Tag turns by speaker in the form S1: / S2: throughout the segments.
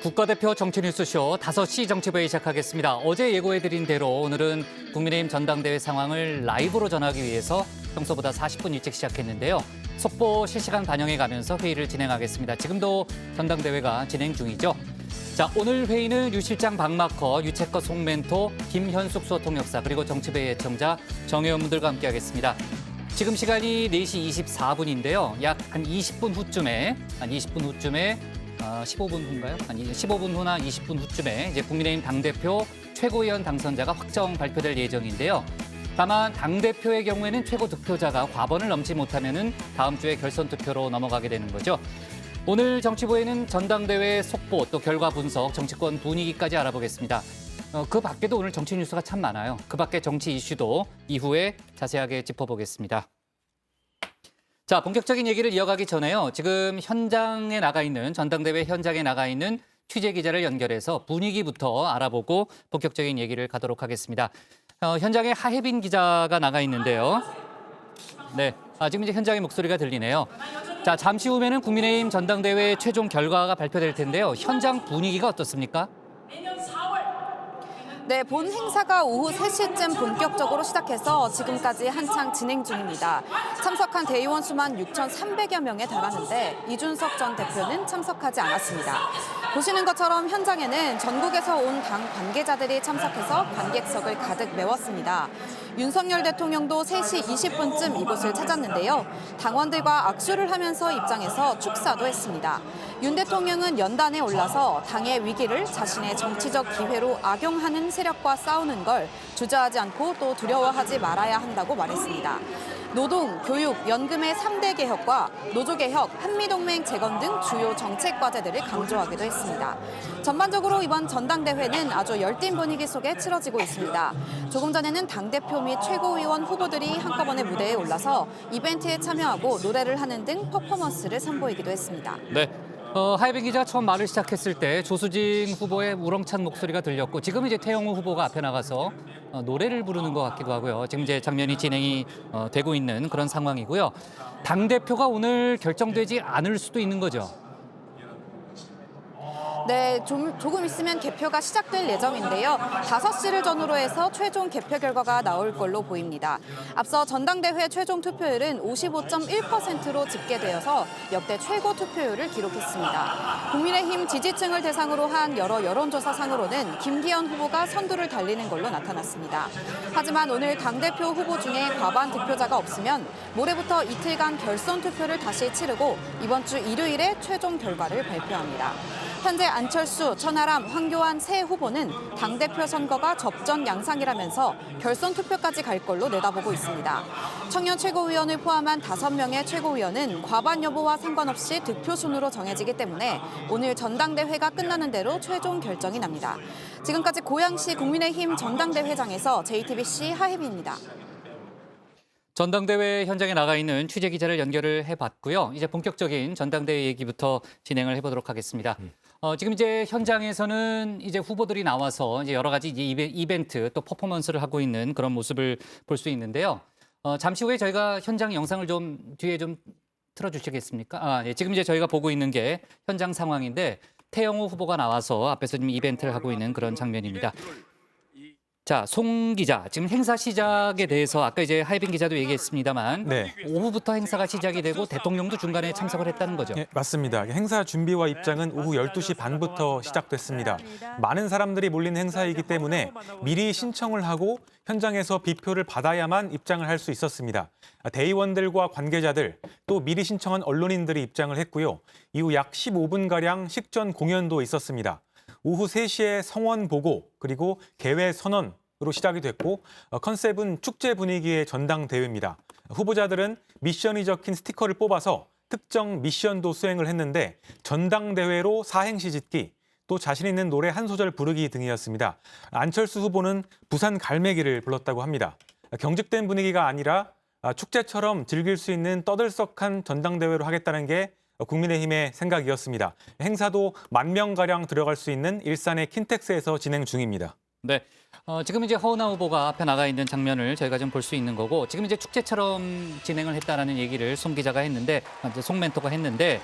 S1: 국가대표 정치뉴스쇼 5시 정치부회 시작하겠습니다. 어제 예고해드린 대로 오늘은 국민의힘 전당대회 상황을 라이브로 전하기 위해서 평소보다 40분 일찍 시작했는데요. 속보 실시간 반영해가면서 회의를 진행하겠습니다. 지금도 전당대회가 진행 중이죠. 자, 오늘 회의는 유 실장 박마커, 유채커 송멘토, 김현숙 수어통역사 그리고 정치부회 애청자 정혜원 분들과 함께하겠습니다. 지금 시간이 4시 24분인데요. 약 한 20분 후쯤에 15분 후인가요? 아니 15분 후나 20분 후쯤에 이제 국민의힘 당대표 최고위원 당선자가 확정 발표될 예정인데요. 다만 당대표의 경우에는 최고 득표자가 과반을 넘지 못하면은 다음 주에 결선 투표로 넘어가게 되는 거죠. 오늘 정치부에는 전당대회 속보 또 결과 분석, 정치권 분위기까지 알아보겠습니다. 그 밖에도 오늘 정치 뉴스가 참 많아요. 그 밖에 정치 이슈도 이후에 자세하게 짚어보겠습니다. 자, 본격적인 얘기를 이어가기 전에요. 지금 현장에 나가 있는, 전당대회 현장에 나가 있는 취재 기자를 연결해서 분위기부터 알아보고 본격적인 얘기를 가도록 하겠습니다. 현장에 하혜빈 기자가 나가 있는데요. 네, 지금 이제 현장의 목소리가 들리네요. 자, 잠시 후면은 국민의힘 전당대회 최종 결과가 발표될 텐데요. 현장 분위기가 어떻습니까?
S2: 네, 본 행사가 오후 3시쯤 본격적으로 시작해서 지금까지 한창 진행 중입니다. 참석한 대의원 수만 6,300여 명에 달하는데 이준석 전 대표는 참석하지 않았습니다. 보시는 것처럼 현장에는 전국에서 온 당 관계자들이 참석해서 관객석을 가득 메웠습니다. 윤석열 대통령도 3시 20분쯤 이곳을 찾았는데요. 당원들과 악수를 하면서 입장해서 축사도 했습니다. 윤 대통령은 연단에 올라서 당의 위기를 자신의 정치적 기회로 악용하는 세력과 싸우는 걸 주저하지 않고 또 두려워하지 말아야 한다고 말했습니다. 노동, 교육, 연금의 3대 개혁과 노조개혁, 한미동맹 재건 등 주요 정책 과제들을 강조하기도 했습니다. 전반적으로 이번 전당대회는 아주 열띤 분위기 속에 치러지고 있습니다. 조금 전에는 당대표 및 최고위원 후보들이 한꺼번에 무대에 올라서 이벤트에 참여하고 노래를 하는 등 퍼포먼스를 선보이기도 했습니다.
S1: 네. 하혜빈 기자가 처음 말을 시작했을 때 조수진 후보의 우렁찬 목소리가 들렸고 지금 이제 태영호 후보가 앞에 나가서 노래를 부르는 것 같기도 하고요. 지금 이제 장면이 진행이 되고 있는 그런 상황이고요. 당대표가 오늘 결정되지 않을 수도 있는 거죠.
S2: 네, 조금 있으면 개표가 시작될 예정인데요. 5시를 전후로 해서 최종 개표 결과가 나올 걸로 보입니다. 앞서 전당대회 최종 투표율은 55.1%로 집계되어서 역대 최고 투표율을 기록했습니다. 국민의힘 지지층을 대상으로 한 여러 여론조사상으로는 김기현 후보가 선두를 달리는 걸로 나타났습니다. 하지만 오늘 당대표 후보 중에 과반 득표자가 없으면 모레부터 이틀간 결선 투표를 다시 치르고 이번 주 일요일에 최종 결과를 발표합니다. 현재 안철수, 천하람, 황교안 세 후보는 당대표 선거가 접전 양상이라면서 결선 투표까지 갈 걸로 내다보고 있습니다. 청년 최고위원을 포함한 5명의 최고위원은 과반 여부와 상관없이 득표 순으로 정해지기 때문에 오늘 전당대회가 끝나는 대로 최종 결정이 납니다. 지금까지 고양시 국민의힘 전당대회장에서 JTBC 하혜빈입니다.
S1: 전당대회 현장에 나가 있는 취재 기자를 연결을 해봤고요. 이제 본격적인 전당대회 얘기부터 진행을 해보도록 하겠습니다. 지금 이제 현장에서는 이제 후보들이 나와서 이제 여러 가지 이벤트 또 퍼포먼스를 하고 있는 그런 모습을 볼 수 있는데요. 잠시 후에 저희가 현장 영상을 좀 뒤에 좀 틀어주시겠습니까? 예, 지금 이제 저희가 보고 있는 게 현장 상황인데 태영호 후보가 나와서 앞에서 지금 이벤트를 하고 있는 그런 장면입니다. 자, 송 기자, 지금 행사 시작에 대해서 아까 이제 하혜빈 기자도 얘기했습니다만
S3: 네.
S1: 오후부터 행사가 시작이 되고 대통령도 중간에 참석을 했다는 거죠.
S3: 네, 맞습니다. 행사 준비와 입장은 오후 12시 반부터 시작됐습니다. 많은 사람들이 몰린 행사이기 때문에 미리 신청을 하고 현장에서 비표를 받아야만 입장을 할 수 있었습니다. 대의원들과 관계자들, 또 미리 신청한 언론인들이 입장을 했고요. 이후 약 15분가량 식전 공연도 있었습니다. 오후 3시에 성원 보고 그리고 개회 선언으로 시작이 됐고 컨셉은 축제 분위기의 전당대회입니다. 후보자들은 미션이 적힌 스티커를 뽑아서 특정 미션도 수행을 했는데 전당대회로 사행시 짓기, 또 자신 있는 노래 한 소절 부르기 등이었습니다. 안철수 후보는 부산 갈매기를 불렀다고 합니다. 경직된 분위기가 아니라 축제처럼 즐길 수 있는 떠들썩한 전당대회로 하겠다는 게 국민의힘의 생각이었습니다. 행사도 10,000명가량 들어갈 수 있는 일산의 킨텍스에서 진행 중입니다.
S1: 네, 지금 이제 허은하 후보가 앞에 나가 있는 장면을 저희가 좀 볼 수 있는 거고 지금 이제 축제처럼 진행을 했다라는 얘기를 송 기자가 했는데, 송 멘토가 했는데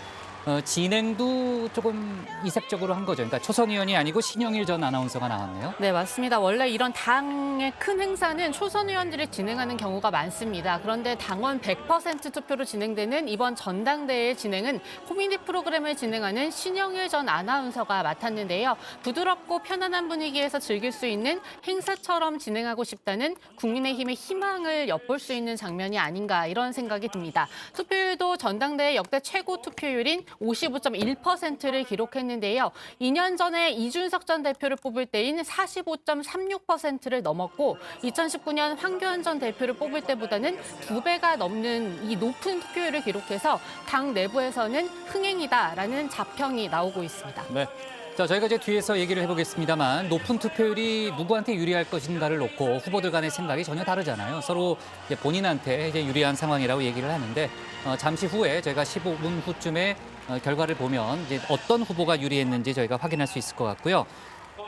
S1: 진행도 조금 이색적으로 한 거죠. 그러니까 초선 의원이 아니고 신영일 전 아나운서가 나왔네요.
S4: 네, 맞습니다. 원래 이런 당의 큰 행사는 초선 의원들이 진행하는 경우가 많습니다. 그런데 당원 100% 투표로 진행되는 이번 전당대회 진행은 코미디 프로그램을 진행하는 신영일 전 아나운서가 맡았는데요. 부드럽고 편안한 분위기에서 즐길 수 있는 행사처럼 진행하고 싶다는 국민의힘의 희망을 엿볼 수 있는 장면이 아닌가 이런 생각이 듭니다. 투표율도 전당대회 역대 최고 투표율인 55.1%를 기록했는데요. 2년 전에 이준석 전 대표를 뽑을 때인 45.36%를 넘었고 2019년 황교안 전 대표를 뽑을 때보다는 2배가 넘는 이 높은 투표율을 기록해서 당 내부에서는 흥행이다라는 자평이 나오고 있습니다.
S1: 네. 자, 저희가 이제 뒤에서 얘기를 해보겠습니다만 높은 투표율이 누구한테 유리할 것인가를 놓고 후보들 간의 생각이 전혀 다르잖아요. 서로 이제 본인한테 이제 유리한 상황이라고 얘기를 하는데 잠시 후에 저희가 15분 후쯤에 결과를 보면 이제 어떤 후보가 유리했는지 저희가 확인할 수 있을 것 같고요.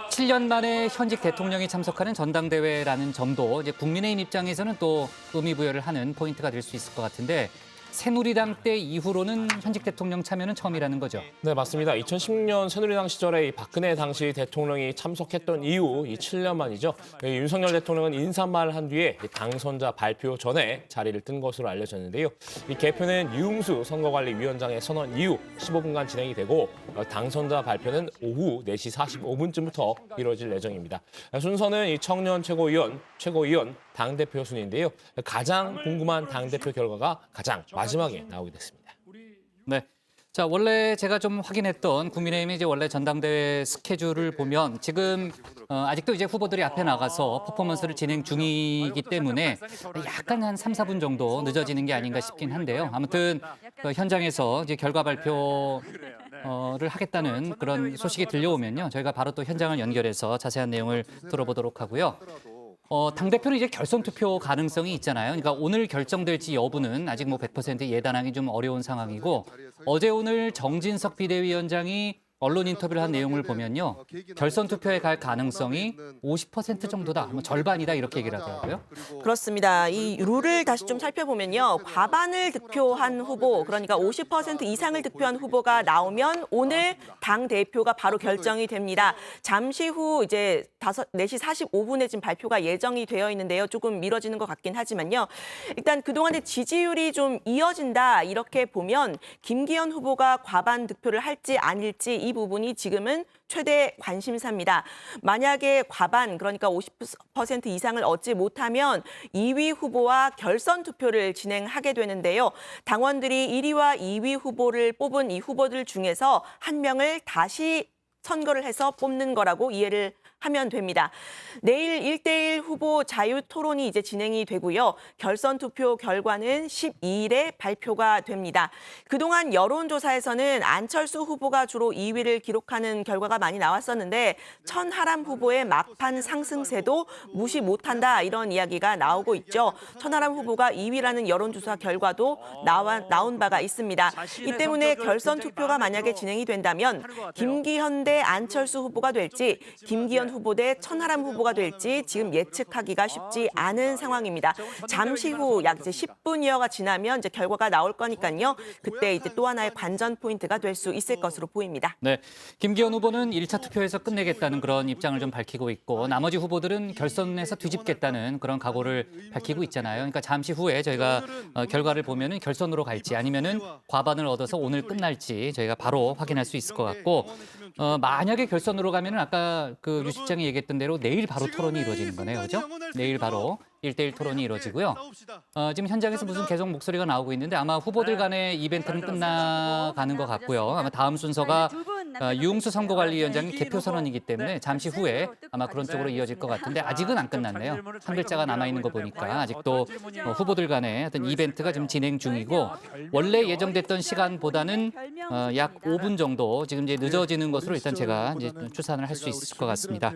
S1: 7년 만에 현직 대통령이 참석하는 전당대회라는 점도 이제 국민의힘 입장에서는 또 의미 부여를 하는 포인트가 될 수 있을 것 같은데 새누리당 때 이후로는 현직 대통령 참여는 처음이라는 거죠.
S5: 네, 맞습니다. 2016년 새누리당 시절에 이 박근혜 당시 대통령이 참석했던 이후 이 7년 만이죠. 윤석열 대통령은 인사말을 한 뒤에 당선자 발표 전에 자리를 뜬 것으로 알려졌는데요. 이 개표는 유흥수 선거관리위원장의 선언 이후 15분간 진행이 되고 당선자 발표는 오후 4시 45분쯤부터 이루어질 예정입니다. 순서는 이 청년 최고위원, 당대표 순인데요. 가장 궁금한 당대표 결과가 가장 마지막에 나오게 됐습니다.
S1: 네. 자, 원래 제가 좀 확인했던 국민의힘의 이제 원래 전당대회 스케줄을 보면 지금 아직도 이제 후보들이 앞에 나가서 퍼포먼스를 진행 중이기 때문에 약간 한 3, 4분 정도 늦어지는 게 아닌가 싶긴 한데요. 아무튼 현장에서 이제 결과 발표를 하겠다는 그런 소식이 들려오면요. 저희가 바로 또 현장을 연결해서 자세한 내용을 들어보도록 하고요. 당대표는 이제 결선 투표 가능성이 있잖아요. 그러니까 오늘 결정될지 여부는 아직 뭐 100% 예단하기 좀 어려운 상황이고 어제 오늘 정진석 비대위원장이 언론 인터뷰를 한 내용을 보면요. 결선 투표에 갈 가능성이 50% 정도다. 뭐 절반이다 이렇게 얘기를 하더라고요.
S6: 그렇습니다. 이 룰을 다시 좀 살펴보면요. 과반을 득표한 후보, 그러니까 50% 이상을 득표한 후보가 나오면 오늘 당 대표가 바로 결정이 됩니다. 잠시 후 이제 4시 45분에 지금 발표가 예정이 되어 있는데요. 조금 미뤄지는 것 같긴 하지만요. 일단 그동안의 지지율이 좀 이어진다 이렇게 보면 김기현 후보가 과반 득표를 할지 아닐지 이 부분이 지금은 최대 관심사입니다. 만약에 과반, 그러니까 50% 이상을 얻지 못하면 2위 후보와 결선 투표를 진행하게 되는데요. 당원들이 1위와 2위 후보를 뽑은 이 후보들 중에서 한 명을 다시 선거를 해서 뽑는 거라고 이해를 하면 됩니다. 내일 1대1 후보 자유 토론이 이제 진행이 되고요. 결선 투표 결과는 12일에 발표가 됩니다. 그동안 여론조사에서는 안철수 후보가 주로 2위를 기록하는 결과가 많이 나왔었는데 천하람 후보의 막판 상승세도 무시 못한다 이런 이야기가 나오고 있죠. 천하람 후보가 2위라는 여론조사 결과도 나온 바가 있습니다. 이 때문에 결선 투표가 만약에 진행이 된다면 김기현 대 안철수 후보가 될지 김기현 후보 대 천하람 후보가 될지 지금 예측하기가 쉽지 않은 상황입니다. 잠시 후 약 이제 10분여가 지나면 이제 결과가 나올 거니까요. 그때 이제 또 하나의 관전 포인트가 될 수 있을 것으로 보입니다.
S1: 네, 김기현 후보는 1차 투표에서 끝내겠다는 그런 입장을 좀 밝히고 있고 나머지 후보들은 결선에서 뒤집겠다는 그런 각오를 밝히고 있잖아요. 그러니까 잠시 후에 저희가 결과를 보면은 결선으로 갈지 아니면은 과반을 얻어서 오늘 끝날지 저희가 바로 확인할 수 있을 것 같고 만약에 결선으로 가면은 아까 그 유 실장이 얘기했던 대로 내일 바로 토론이 이루어지는 거네요, 그죠? 내일 바로 1대1 토론이 이루어지고요. 지금 현장에서 무슨 계속 목소리가 나오고 있는데 아마 후보들 간의 이벤트는 끝나가는 것 같고요. 아마 다음 순서가 유흥수 선거관리위원장의 개표 선언이기 때문에 잠시 후에 아마 그런 쪽으로 이어질 것 같은데 아직은 안 끝났네요. 한 글자가 남아있는 거 보니까 아직도 후보들 간의 어떤 이벤트가 지금 진행 중이고 원래 예정됐던 시간보다는 약 5분 정도 지금 이제 늦어지는 것으로 일단 제가 이제 추산을 할 수 있을 것 같습니다.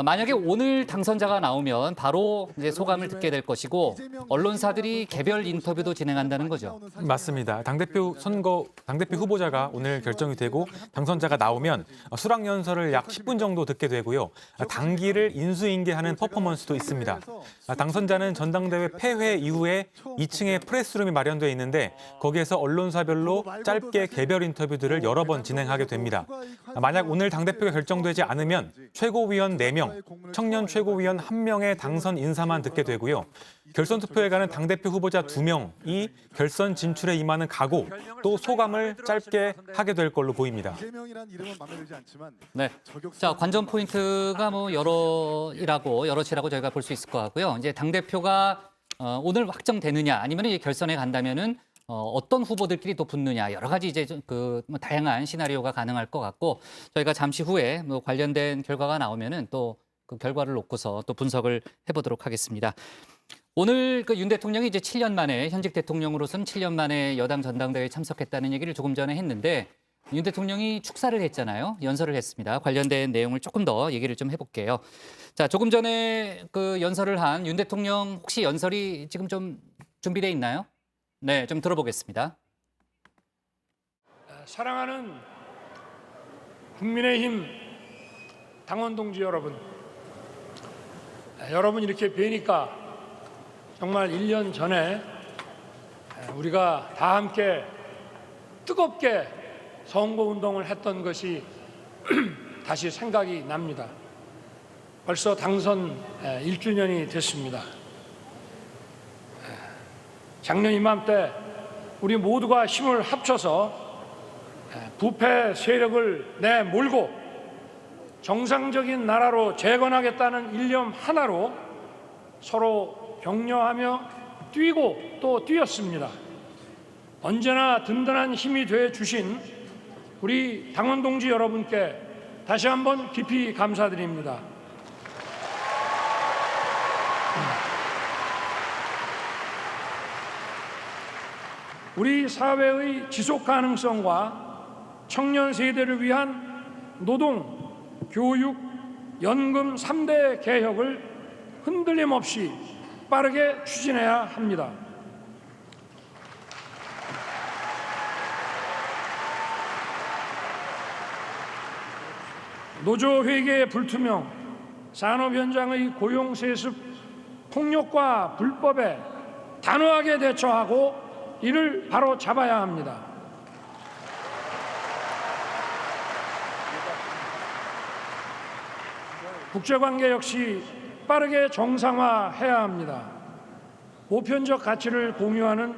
S1: 만약에 오늘 당선자가 나오면 바로 이제 소감을 듣게 될 것이고 언론사들이 개별 인터뷰도 진행한다는 거죠.
S3: 맞습니다. 당대표 후보자가 오늘 결정이 되고 당선자가 나오면 수락연설을 약 10분 정도 듣게 되고요. 당기를 인수인계하는 퍼포먼스도 있습니다. 당선자는 전당대회 패회 이후에 2층에 프레스룸이 마련되어 있는데 거기에서 언론사별로 짧게 개별 인터뷰들을 여러 번 진행하게 됩니다. 만약 오늘 당대표가 결정되지 않으면 최고위원 4명, 청년 최고위원 1명의 당선 인사만 듣게 되고요. 결선 투표에 가는 당대표 후보자 2명이 결선 진출에 임하는 각오, 또 소감을 짧게 하게 될 걸로 보입니다.
S1: 네. 자, 관전 포인트가 뭐 여럿이라고 저희가 볼 수 있을 것 같고요. 이제 당대표가 오늘 확정되느냐 아니면 이제 결선에 간다면은 어떤 후보들끼리 또 붙느냐 여러 가지 이제 뭐 다양한 시나리오가 가능할 것 같고 저희가 잠시 후에 뭐 관련된 결과가 나오면은 또 그 결과를 놓고서 또 분석을 해보도록 하겠습니다. 오늘 그 윤 대통령이 이제 7년 만에 현직 대통령으로서는 7년 만에 여당 전당대회에 참석했다는 얘기를 조금 전에 했는데 윤 대통령이 축사를 했잖아요. 연설을 했습니다. 관련된 내용을 조금 더 얘기를 좀 해볼게요. 자, 조금 전에 그 연설을 한 윤 대통령 혹시 연설이 지금 좀 준비돼 있나요? 네, 좀 들어보겠습니다.
S7: 사랑하는 국민의힘 당원 동지 여러분, 여러분 이렇게 뵈니까 정말 1년 전에 우리가 다 함께 뜨겁게 선거운동을 했던 것이 다시 생각이 납니다. 벌써 당선 1주년이 됐습니다. 작년 이맘때 우리 모두가 힘을 합쳐서 부패 세력을 내몰고 정상적인 나라로 재건하겠다는 일념 하나로 서로 격려하며 뛰고 또 뛰었습니다. 언제나 든든한 힘이 돼 주신 우리 당원 동지 여러분께 다시 한번 깊이 감사드립니다. 우리 사회의 지속 가능성과 청년 세대를 위한 노동, 교육, 연금 3대 개혁을 흔들림 없이 빠르게 추진해야 합니다. 노조 회계의 불투명, 산업 현장의 고용 세습, 폭력과 불법에 단호하게 대처하고 이를 바로 잡아야 합니다. 국제관계 역시 빠르게 정상화해야 합니다. 보편적 가치를 공유하는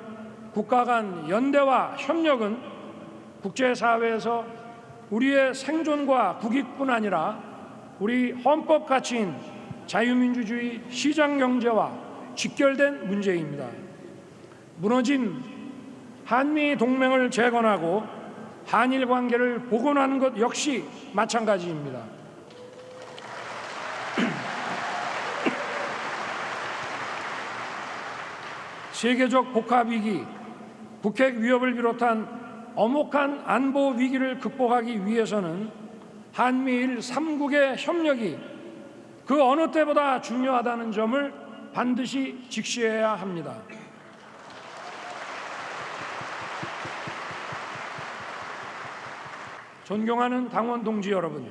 S7: 국가 간 연대와 협력은 국제사회에서 우리의 생존과 국익뿐 아니라 우리 헌법 가치인 자유민주주의 시장경제와 직결된 문제입니다. 무너진 한미 동맹을 재건하고 한일 관계를 복원하는 것 역시 마찬가지입니다. 세계적 복합 위기, 북핵 위협을 비롯한 엄혹한 안보 위기를 극복하기 위해서는 한미일 3국의 협력이 그 어느 때보다 중요하다는 점을 반드시 직시해야 합니다. 존경하는 당원 동지 여러분,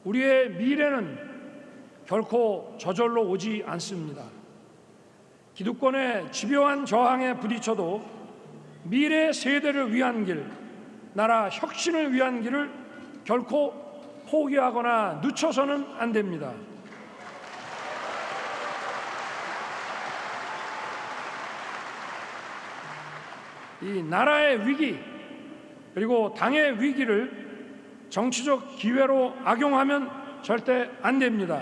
S7: 우리의 미래는 결코 저절로 오지 않습니다. 기득권의 집요한 저항에 부딪혀도 미래 세대를 위한 길, 나라 혁신을 위한 길을 결코 포기하거나 늦춰서는 안 됩니다. 이 나라의 위기 그리고 당의 위기를 정치적 기회로 악용하면 절대 안 됩니다.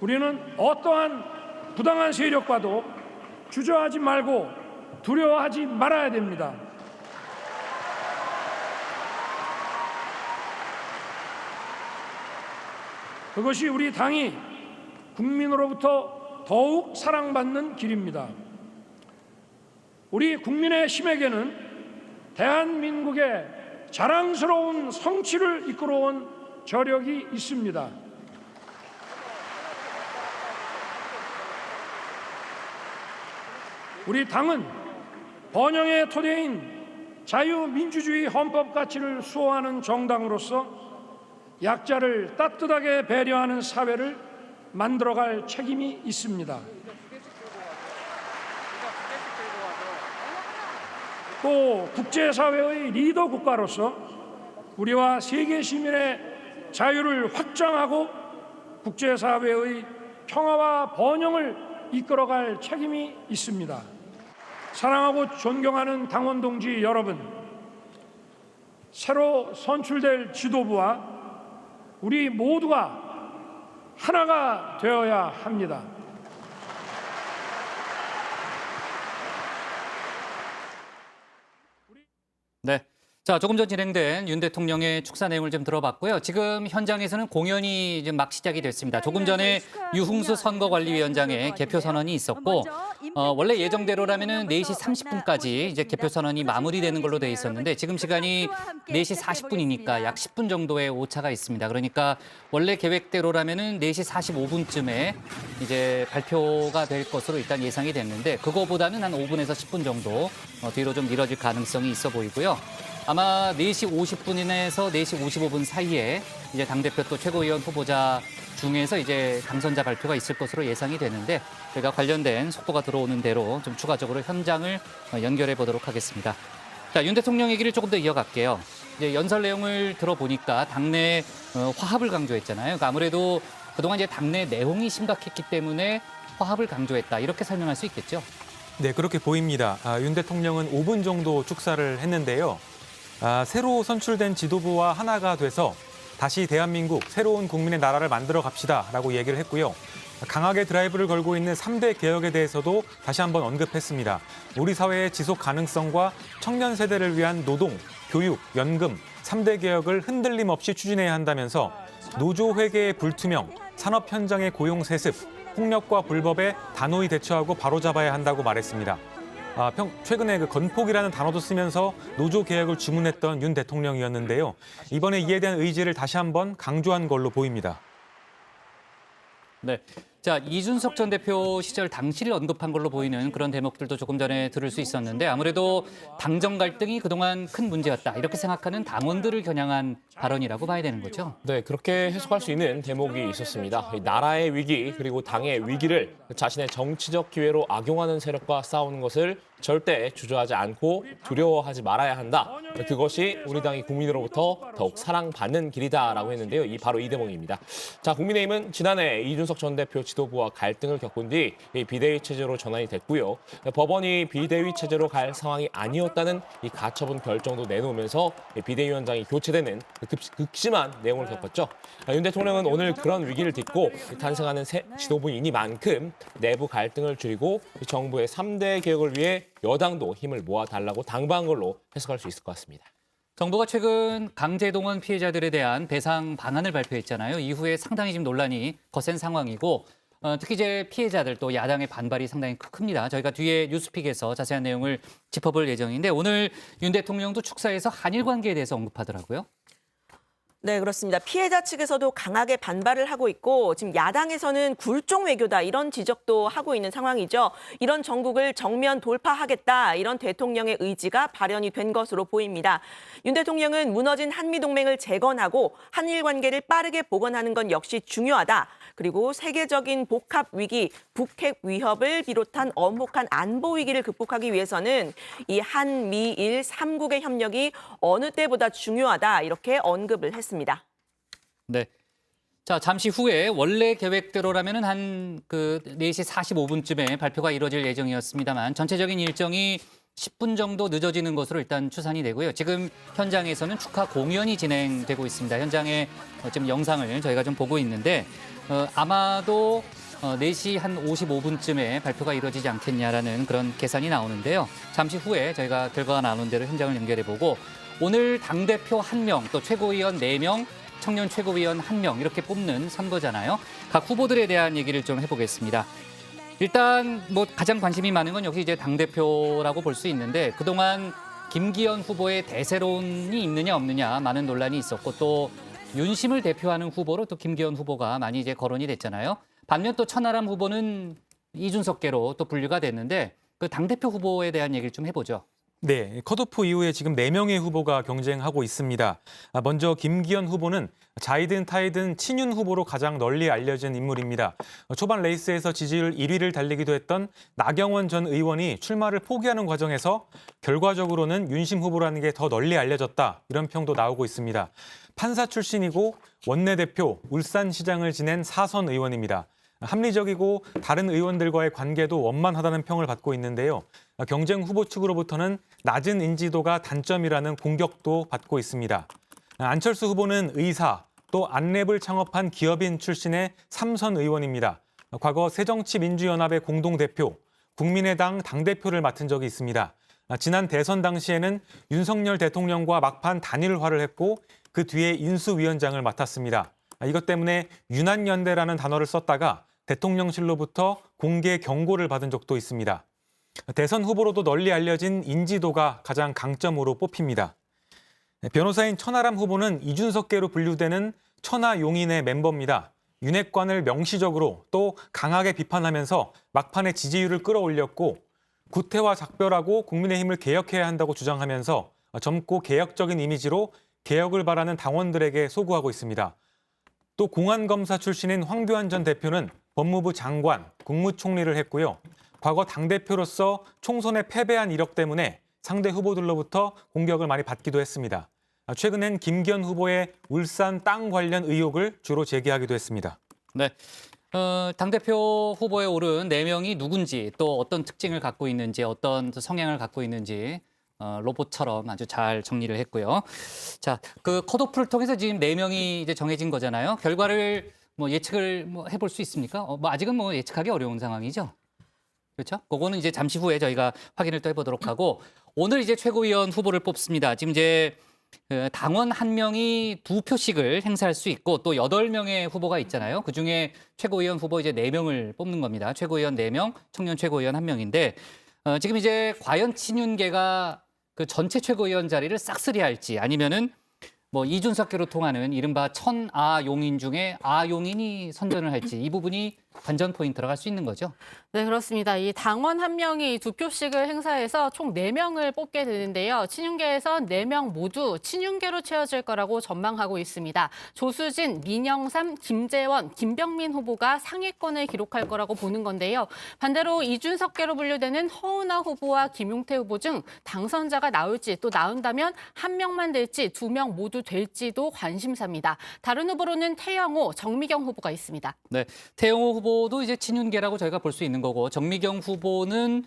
S7: 우리는 어떠한 부당한 세력과도 주저하지 말고 두려워하지 말아야 됩니다. 그것이 우리 당이 국민으로부터 더욱 사랑받는 길입니다. 우리 국민의 힘에게는 대한민국의 자랑스러운 성취를 이끌어온 저력이 있습니다. 우리 당은 번영의 토대인 자유민주주의 헌법 가치를 수호하는 정당으로서 약자를 따뜻하게 배려하는 사회를 만들어갈 책임이 있습니다. 또 국제사회의 리더 국가로서 우리와 세계 시민의 자유를 확장하고 국제사회의 평화와 번영을 이끌어갈 책임이 있습니다. 사랑하고 존경하는 당원 동지 여러분, 새로 선출될 지도부와 우리 모두가 하나가 되어야 합니다.
S1: 네. 자, 조금 전 진행된 윤 대통령의 축사 내용을 좀 들어봤고요. 지금 현장에서는 공연이 지금 막 시작이 됐습니다. 조금 전에 유흥수 선거관리위원장의 개표 선언이 있었고, 원래 예정대로라면은 4시 30분까지 이제 개표 선언이 마무리되는 걸로 돼 있었는데 지금 시간이 4시 40분이니까 약 10분 정도의 오차가 있습니다. 그러니까 원래 계획대로라면은 4시 45분쯤에 이제 발표가 될 것으로 일단 예상이 됐는데 그거보다는 한 5분에서 10분 정도 뒤로 좀 미뤄질 가능성이 있어 보이고요. 아마 4시 50분에서 4시 55분 사이에 이제 당대표 또 최고위원 후보자 중에서 이제 당선자 발표가 있을 것으로 예상이 되는데 저희가 관련된 속보가 들어오는 대로 좀 추가적으로 현장을 연결해 보도록 하겠습니다. 자, 윤 대통령 얘기를 조금 더 이어갈게요. 이제 연설 내용을 들어보니까 당내 화합을 강조했잖아요. 그러니까 아무래도 그동안 이제 당내 내홍이 심각했기 때문에 화합을 강조했다. 이렇게 설명할 수 있겠죠?
S3: 네, 그렇게 보입니다. 윤 대통령은 5분 정도 축사를 했는데요. 새로 선출된 지도부와 하나가 돼서 다시 대한민국 새로운 국민의 나라를 만들어 갑시다라고 얘기를 했고요. 강하게 드라이브를 걸고 있는 3대 개혁에 대해서도 다시 한번 언급했습니다. 우리 사회의 지속 가능성과 청년 세대를 위한 노동, 교육, 연금, 3대 개혁을 흔들림 없이 추진해야 한다면서 노조 회계의 불투명, 산업 현장의 고용 세습, 폭력과 불법에 단호히 대처하고 바로잡아야 한다고 말했습니다. 최근에 그 건폭이라는 단어도 쓰면서 노조 개혁을 주문했던 윤 대통령이었는데요. 이번에 이에 대한 의지를 다시 한번 강조한 걸로 보입니다.
S1: 네. 자, 이준석 전 대표 시절 당시를 언급한 걸로 보이는 그런 대목들도 조금 전에 들을 수 있었는데 아무래도 당정 갈등이 그동안 큰 문제였다. 이렇게 생각하는 당원들을 겨냥한 발언이라고 봐야 되는 거죠.
S5: 네, 그렇게 해석할 수 있는 대목이 있었습니다. 이 나라의 위기 그리고 당의 위기를 자신의 정치적 기회로 악용하는 세력과 싸우는 것을 절대 주저하지 않고 두려워하지 말아야 한다. 그것이 우리 당이 국민으로부터 더욱 사랑받는 길이다라고 했는데요. 바로 이 대목입니다. 자, 국민의힘은 지난해 이준석 전 대표 지도부와 갈등을 겪은 뒤 비대위 체제로 전환이 됐고요. 법원이 비대위 체제로 갈 상황이 아니었다는 이 가처분 결정도 내놓으면서 비대위원장이 교체되는 극심한 내용을 겪었죠. 윤 대통령은 오늘 그런 위기를 딛고 탄생하는 새 지도부이니만큼 내부 갈등을 줄이고 정부의 3대 개혁을 위해 여당도 힘을 모아달라고 당부한 걸로 해석할 수 있을 것 같습니다.
S1: 정부가 최근 강제동원 피해자들에 대한 배상 방안을 발표했잖아요. 이후에 상당히 지금 논란이 거센 상황이고 특히 이제 피해자들 또 야당의 반발이 상당히 큽니다. 저희가 뒤에 뉴스픽에서 자세한 내용을 짚어볼 예정인데 오늘 윤 대통령도 축사에서 한일 관계에 대해서 언급하더라고요.
S6: 네, 그렇습니다. 피해자 측에서도 강하게 반발을 하고 있고 지금 야당에서는 굴종 외교다 이런 지적도 하고 있는 상황이죠. 이런 정국을 정면 돌파하겠다 이런 대통령의 의지가 발현이 된 것으로 보입니다. 윤 대통령은 무너진 한미동맹을 재건하고 한일 관계를 빠르게 복원하는 건 역시 중요하다. 그리고 세계적인 복합 위기, 북핵 위협을 비롯한 엄혹한 안보 위기를 극복하기 위해서는 이 한미일 3국의 협력이 어느 때보다 중요하다 이렇게 언급을 했습니다.
S1: 네. 자, 잠시 후에 원래 계획대로라면은 한 4시 45분쯤에 발표가 이루어질 예정이었습니다만 전체적인 일정이 10분 정도 늦어지는 것으로 일단 추산이 되고요. 지금 현장에서는 축하 공연이 진행되고 있습니다. 현장의 지금 영상을 저희가 좀 보고 있는데 아마도 4시 한 55분쯤에 발표가 이루어지지 않겠냐라는 그런 계산이 나오는데요. 잠시 후에 저희가 결과가 나오는 대로 현장을 연결해보고 오늘 당대표 1명, 또 최고위원 4명, 청년 최고위원 1명 이렇게 뽑는 선거잖아요. 각 후보들에 대한 얘기를 좀 해보겠습니다. 일단 뭐 가장 관심이 많은 건 역시 이제 당대표라고 볼 수 있는데 그동안 김기현 후보의 대세론이 있느냐 없느냐 많은 논란이 있었고 또 윤심을 대표하는 후보로 또 김기현 후보가 많이 이제 거론이 됐잖아요. 반면 또 천하람 후보는 이준석계로 또 분류가 됐는데 그 당대표 후보에 대한 얘기를 좀 해보죠.
S3: 네, 컷오프 이후에 지금 4명의 후보가 경쟁하고 있습니다. 먼저 김기현 후보는 자이든 타이든 친윤 후보로 가장 널리 알려진 인물입니다. 초반 레이스에서 지지율 1위를 달리기도 했던 나경원 전 의원이 출마를 포기하는 과정에서 결과적으로는 윤심 후보라는 게 더 널리 알려졌다, 이런 평도 나오고 있습니다. 판사 출신이고 원내대표, 울산시장을 지낸 4선 의원입니다. 합리적이고 다른 의원들과의 관계도 원만하다는 평을 받고 있는데요. 경쟁 후보 측으로부터는 낮은 인지도가 단점이라는 공격도 받고 있습니다. 안철수 후보는 의사, 또 안랩을 창업한 기업인 출신의 3선 의원입니다. 과거 새정치민주연합의 공동대표, 국민의당 당대표를 맡은 적이 있습니다. 지난 대선 당시에는 윤석열 대통령과 막판 단일화를 했고 그 뒤에 인수위원장을 맡았습니다. 이것 때문에 유난연대라는 단어를 썼다가 대통령실로부터 공개 경고를 받은 적도 있습니다. 대선 후보로도 널리 알려진 인지도가 가장 강점으로 뽑힙니다. 변호사인 천하람 후보는 이준석계로 분류되는 천하용인의 멤버입니다. 윤핵관을 명시적으로 또 강하게 비판하면서 막판에 지지율을 끌어올렸고 구태와 작별하고 국민의힘을 개혁해야 한다고 주장하면서 젊고 개혁적인 이미지로 개혁을 바라는 당원들에게 소구하고 있습니다. 또 공안검사 출신인 황교안 전 대표는 법무부 장관, 국무총리를 했고요. 과거 당대표로서 총선에 패배한 이력 때문에 상대 후보들로부터 공격을 많이 받기도 했습니다. 최근엔 김기현 후보의 울산 땅 관련 의혹을 주로 제기하기도 했습니다.
S1: 네. 당대표 후보에 오른 4명이 누군지, 또 어떤 특징을 갖고 있는지, 어떤 성향을 갖고 있는지 로봇처럼 아주 잘 정리를 했고요. 자, 그 컷오프를 통해서 지금 4명이 이제 정해진 거잖아요. 결과를 예측을 해볼 수 있습니까? 아직은 예측하기 어려운 상황이죠. 그렇죠? 그거는 이제 잠시 후에 저희가 확인을 또 해보도록 하고, 오늘 이제 최고위원 후보를 뽑습니다. 지금 이제 당원 1명이 2표씩을 행사할 수 있고 또 8명의 후보가 있잖아요. 그중에 최고위원 후보 이제 4명을 뽑는 겁니다. 최고위원 4명, 청년 최고위원 1명인데 지금 이제 과연 친윤계가 그 전체 최고위원 자리를 싹쓸이할지, 아니면은 이준석계로 통하는 이른바 천아용인 중에 아용인이 선전을 할지, 이 부분이 관전 포인트로 갈 수 있는 거죠.
S4: 네, 그렇습니다. 이 당원 1명이 2표씩을 행사해서 총 4명을 뽑게 되는데요. 친윤계에선 4명 모두 친윤계로 채워질 거라고 전망하고 있습니다. 조수진, 민영삼, 김재원, 김병민 후보가 상위권을 기록할 거라고 보는 건데요. 반대로 이준석계로 분류되는 허은하 후보와 김용태 후보 중 당선자가 나올지, 또 나온다면 1명만 될지 2명 모두 될지도 관심사입니다. 다른 후보로는 태영호, 정미경 후보가 있습니다.
S1: 네, 태영호 후보도 이제 친윤계라고 저희가 볼 수 있는 거고, 정미경 후보는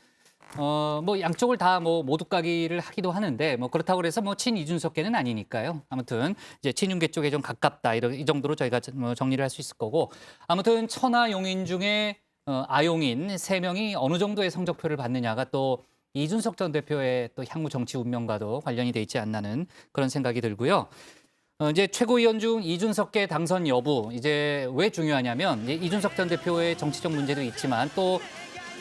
S1: 양쪽을 다 모두 까기를 하기도 하는데 그렇다고 해서 친 이준석계는 아니니까요. 아무튼 이제 친윤계 쪽에 좀 가깝다, 이 정도로 저희가 정리를 할 수 있을 거고, 아무튼 천하용인 중에 아용인 3명이 어느 정도의 성적표를 받느냐가 또 이준석 전 대표의 또 향후 정치 운명과도 관련이 돼 있지 않나는 그런 생각이 들고요. 이제 최고위원 중 이준석계 당선 여부, 이제 왜 중요하냐면 이준석 전 대표의 정치적 문제도 있지만 또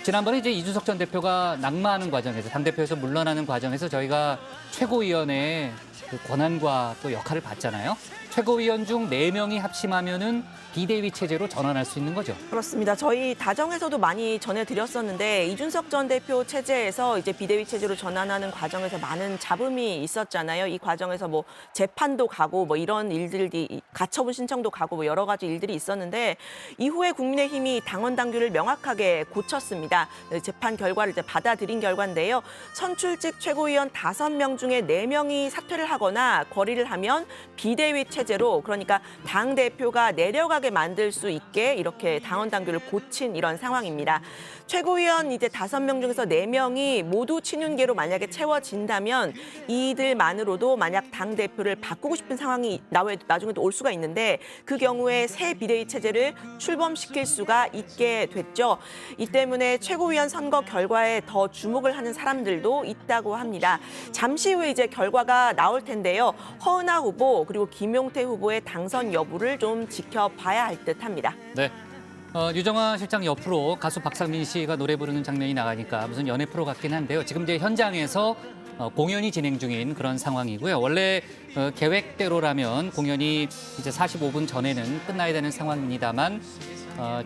S1: 지난번에 이제 이준석 전 대표가 낙마하는 과정에서, 당대표에서 물러나는 과정에서 저희가 최고위원의 그 권한과 또 역할을 봤잖아요. 최고위원 중 4명이 합심하면은 비대위 체제로 전환할 수 있는 거죠.
S6: 그렇습니다. 저희 다정에서도 많이 전해드렸었는데 이준석 전 대표 체제에서 이제 비대위 체제로 전환하는 과정에서 많은 잡음이 있었잖아요. 이 과정에서 재판도 가고 이런 일들이, 가처분 신청도 가고 여러 가지 일들이 있었는데 이후에 국민의힘이 당원 당규를 명확하게 고쳤습니다. 재판 결과를 이제 받아들인 결과인데요. 선출직 최고위원 5명 중에 4명이 사퇴를 하거나 거리를 하면 비대위 체제로, 그러니까 당 대표가 내려가게 만들 수 있게 이렇게 당원 당규를 고친 이런 상황입니다. 최고위원 이제 5명 중에서 4명이 모두 친윤계로 만약에 채워진다면 이들만으로도 만약 당 대표를 바꾸고 싶은 상황이 나중에도 올 수가 있는데, 그 경우에 새 비대위 체제를 출범시킬 수가 있게 됐죠. 이 때문에 최고위원 선거 결과에 더 주목을 하는 사람들도 있다고 합니다. 잠시 후에 이제 결과가 나올 텐데요. 허은하 후보 그리고 김용태 후보의 당선 여부를 좀 지켜봐야 할 듯합니다.
S1: 네. 유정화 실장 옆으로 가수 박상민 씨가 노래 부르는 장면이 나가니까 무슨 연예 프로 같긴 한데요. 지금 이제 현장에서 공연이 진행 중인 그런 상황이고요. 원래 계획대로라면 공연이 이제 45분 전에는 끝나야 되는 상황입니다만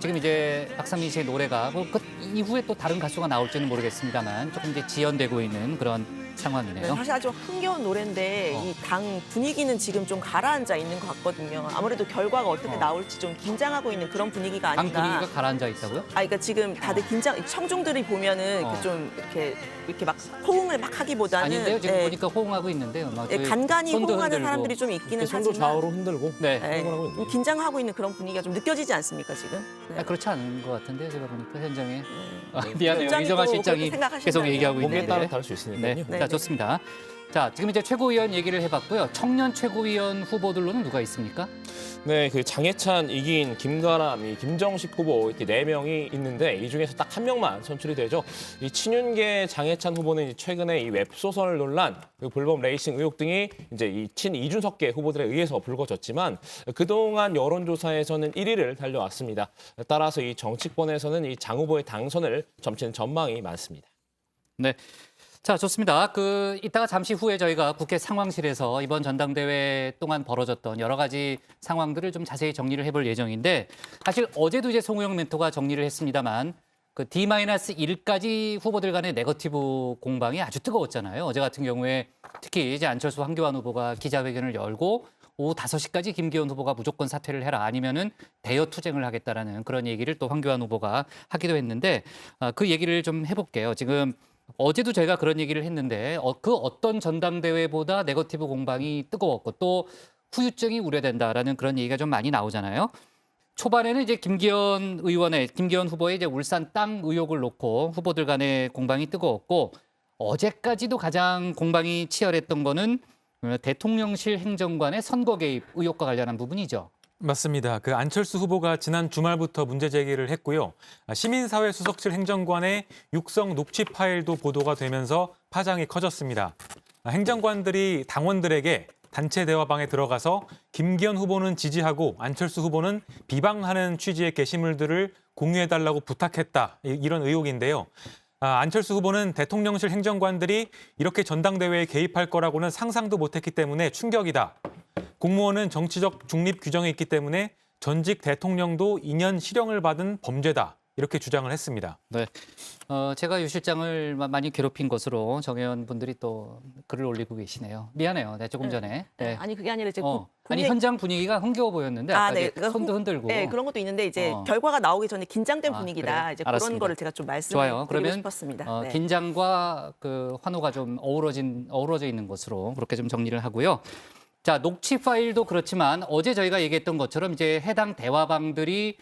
S1: 지금 이제 박상민 씨의 노래가 그 이후에 또 다른 가수가 나올지는 모르겠습니다만 조금 이제 지연되고 있는 그런 상황이네요.
S6: 사실 아주 흥겨운 노래인데 이 당 분위기는 지금 좀 가라앉아 있는 것 같거든요. 아무래도 결과가 어떻게 나올지 좀 긴장하고 있는 그런 분위기가
S1: 당
S6: 아닌가.
S1: 분위기가 가라앉아 있다고요?
S6: 그러니까 지금 다들 긴장, 청중들이 보면은 이렇게 좀 이렇게 막 호응을 막 하기보다는
S1: 아닌데요. 지금 보니까 호응하고 있는데요. 막 저희
S6: 간간히
S1: 손도
S6: 호응하는
S1: 흔들고.
S6: 사람들이 좀 있기는
S5: 손도
S6: 하지만
S5: 좌우로 흔들고
S1: 네.
S5: 흥분하고 있네요.
S6: 긴장하고 있는 그런 분위기가 좀 느껴지지 않습니까 지금? 네.
S1: 그렇지 않은 것 같은데요. 제가 보니까 현장에. 미안해요.
S6: 현장이
S1: 이정아
S6: 또
S1: 실장이
S6: 그렇게 생각하신다면.
S1: 계속 얘기하고
S5: 몸에
S1: 있는데.
S5: 따라 다를 수 있으니까요.
S1: 네.
S6: 네.
S1: 자, 좋습니다. 자, 지금 이제 최고위원 얘기를 해봤고요. 청년 최고위원 후보들로는 누가 있습니까?
S5: 네, 그 장해찬, 이기인, 김가람, 김정식 후보 이렇게 4명이 있는데 이 중에서 딱 한 명만 선출이 되죠. 이 친윤계 장해찬 후보는 최근에 이 웹소설 논란, 그리고 불법 레이싱 의혹 등이 이제 이 이준석계 후보들에 의해서 불거졌지만 그동안 여론조사에서는 1위를 달려왔습니다. 따라서 이 정치권에서는 이 장 후보의 당선을 점치는 전망이 많습니다.
S1: 네. 자, 좋습니다. 이따가 잠시 후에 저희가 국회 상황실에서 이번 전당대회 동안 벌어졌던 여러 가지 상황들을 좀 자세히 정리를 해볼 예정인데 사실 어제도 이제 송우영 멘토가 정리를 했습니다만 D-1까지 후보들 간의 네거티브 공방이 아주 뜨거웠잖아요. 어제 같은 경우에 특히 이제 안철수 황교안 후보가 기자회견을 열고 오후 5시까지 김기현 후보가 무조건 사퇴를 해라 아니면은 대여 투쟁을 하겠다라는 그런 얘기를 또 황교안 후보가 하기도 했는데 그 얘기를 좀 해볼게요. 지금 어제도 제가 그런 얘기를 했는데 그 어떤 전당대회보다 네거티브 공방이 뜨거웠고 또 후유증이 우려된다라는 그런 얘기가 좀 많이 나오잖아요. 초반에는 이제 김기현 후보의 이제 울산 땅 의혹을 놓고 후보들 간의 공방이 뜨거웠고 어제까지도 가장 공방이 치열했던 거는 대통령실 행정관의 선거 개입 의혹과 관련한 부분이죠.
S3: 맞습니다. 안철수 후보가 지난 주말부터 문제 제기를 했고요. 시민사회 수석실 행정관의 육성 녹취 파일도 보도가 되면서 파장이 커졌습니다. 행정관들이 당원들에게 단체 대화방에 들어가서 김기현 후보는 지지하고 안철수 후보는 비방하는 취지의 게시물들을 공유해달라고 부탁했다. 이런 의혹인데요. 안철수 후보는 대통령실 행정관들이 이렇게 전당대회에 개입할 거라고는 상상도 못했기 때문에 충격이다. 공무원은 정치적 중립 규정이 있기 때문에 전직 대통령도 2년 실형을 받은 범죄다. 이렇게 주장을 했습니다.
S1: 네, 제가 유 실장을 많이 괴롭힌 것으로 정의원 분들이 또 글을 올리고 계시네요. 미안해요. 네, 조금 전에. 네.
S6: 아니 그게 아니라 이제
S1: 아니 현장 분위기가 흥겨워 보였는데 아까 이제 손도 흔들고.
S6: 네, 그런 것도 있는데 이제 결과가 나오기 전에 긴장된 분위기다.
S1: 그래.
S6: 이제
S1: 알았습니다.
S6: 그런 거를 제가 좀
S1: 좋아요.
S6: 말씀드리고
S1: 그러면
S6: 싶었습니다. 네.
S1: 긴장과 환호가 좀 어우러져 있는 것으로 그렇게 좀 정리를 하고요. 자, 녹취 파일도 그렇지만 어제 저희가 얘기했던 것처럼 이제 해당 대화방들이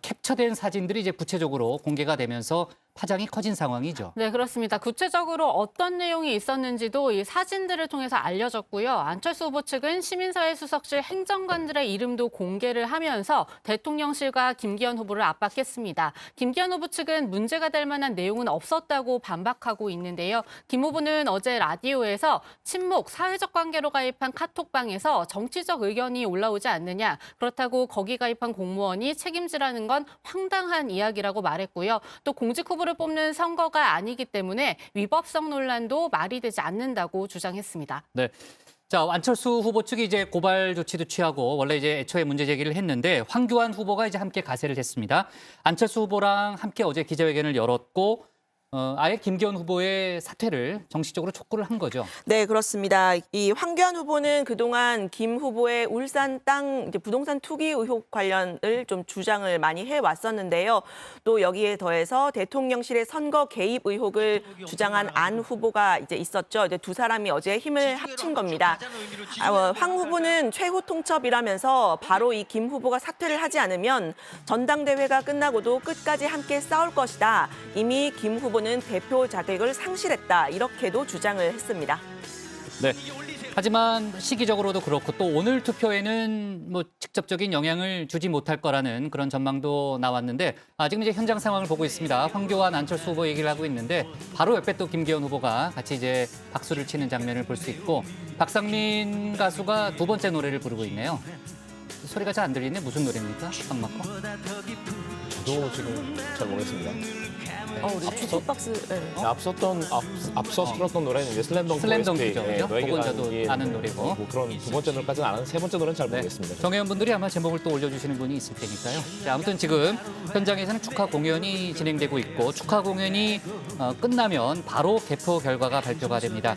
S1: 캡처된 사진들이 이제 구체적으로 공개가 되면서 파장이 커진 상황이죠.
S4: 네, 그렇습니다. 구체적으로 어떤 내용이 있었는지도 이 사진들을 통해서 알려졌고요. 안철수 후보 측은 시민사회 수석실 행정관들의 이름도 공개를 하면서 대통령실과 김기현 후보를 압박했습니다. 김기현 후보 측은 문제가 될 만한 내용은 없었다고 반박하고 있는데요. 김 후보는 어제 라디오에서 친목, 사회적 관계로 가입한 카톡방에서 정치적 의견이 올라오지 않느냐. 그렇다고 거기 가입한 공무원이 책임지라는 건 황당한 이야기라고 말했고요. 또 공직 후보를 뽑는 선거가 아니기 때문에 위법성 논란도 말이 되지 않는다고 주장했습니다.
S1: 네. 자, 안철수 후보 측이 이제 고발 조치도 취하고 원래 이제 애초에 문제 제기를 했는데 황교안 후보가 이제 함께 가세를 했습니다. 안철수 후보랑 함께 어제 기자회견을 열었고 아예 김기현 후보의 사퇴를 정식적으로 촉구를 한 거죠.
S6: 네, 그렇습니다. 이 황교안 후보는 그동안 김 후보의 울산 땅 이제 부동산 투기 의혹 관련을 좀 주장을 많이 해왔었는데요. 또 여기에 더해서 대통령실의 선거 개입 의혹을 주장한 안 후보가 이제 있었죠. 이제 두 사람이 어제 힘을 합친 겁니다. 황 후보는 최후 통첩이라면서 바로 이 김 후보가 사퇴를 하지 않으면 전당대회가 끝나고도 끝까지 함께 싸울 것이다. 이미 김 후보는 대표 자격을 상실했다. 이렇게도 주장을 했습니다.
S1: 네. 하지만 시기적으로도 그렇고 또 오늘 투표에는 뭐 직접적인 영향을 주지 못할 거라는 그런 전망도 나왔는데 지금 이제 현장 상황을 보고 있습니다. 황교안, 안철수 후보 얘기를 하고 있는데 바로 옆에 또 김기현 후보가 같이 이제 박수를 치는 장면을 볼 수 있고 박상민 가수가 두 번째 노래를 부르고 있네요. 소리가 잘 안 들리네. 무슨 노래입니까? 딱 맞고?
S5: 저도 지금 잘 모르겠습니다.
S6: 우리 주식박스. 네.
S5: 앞서 들었던 노래는 이제
S1: 슬램덩크죠, 그죠?
S5: 너에게
S1: 그건 저도
S5: 가는 길,
S1: 아는 노래고.
S5: 뭐 그런 두 번째 노래까지는 아는 세 번째 노래는 잘 모르겠습니다.
S1: 정혜원분들이 아마 제목을 또 올려주시는 분이 있을 테니까요. 자, 아무튼 지금 현장에서는 축하 공연이 진행되고 있고 축하 공연이 끝나면 바로 개표 결과가 발표가 됩니다.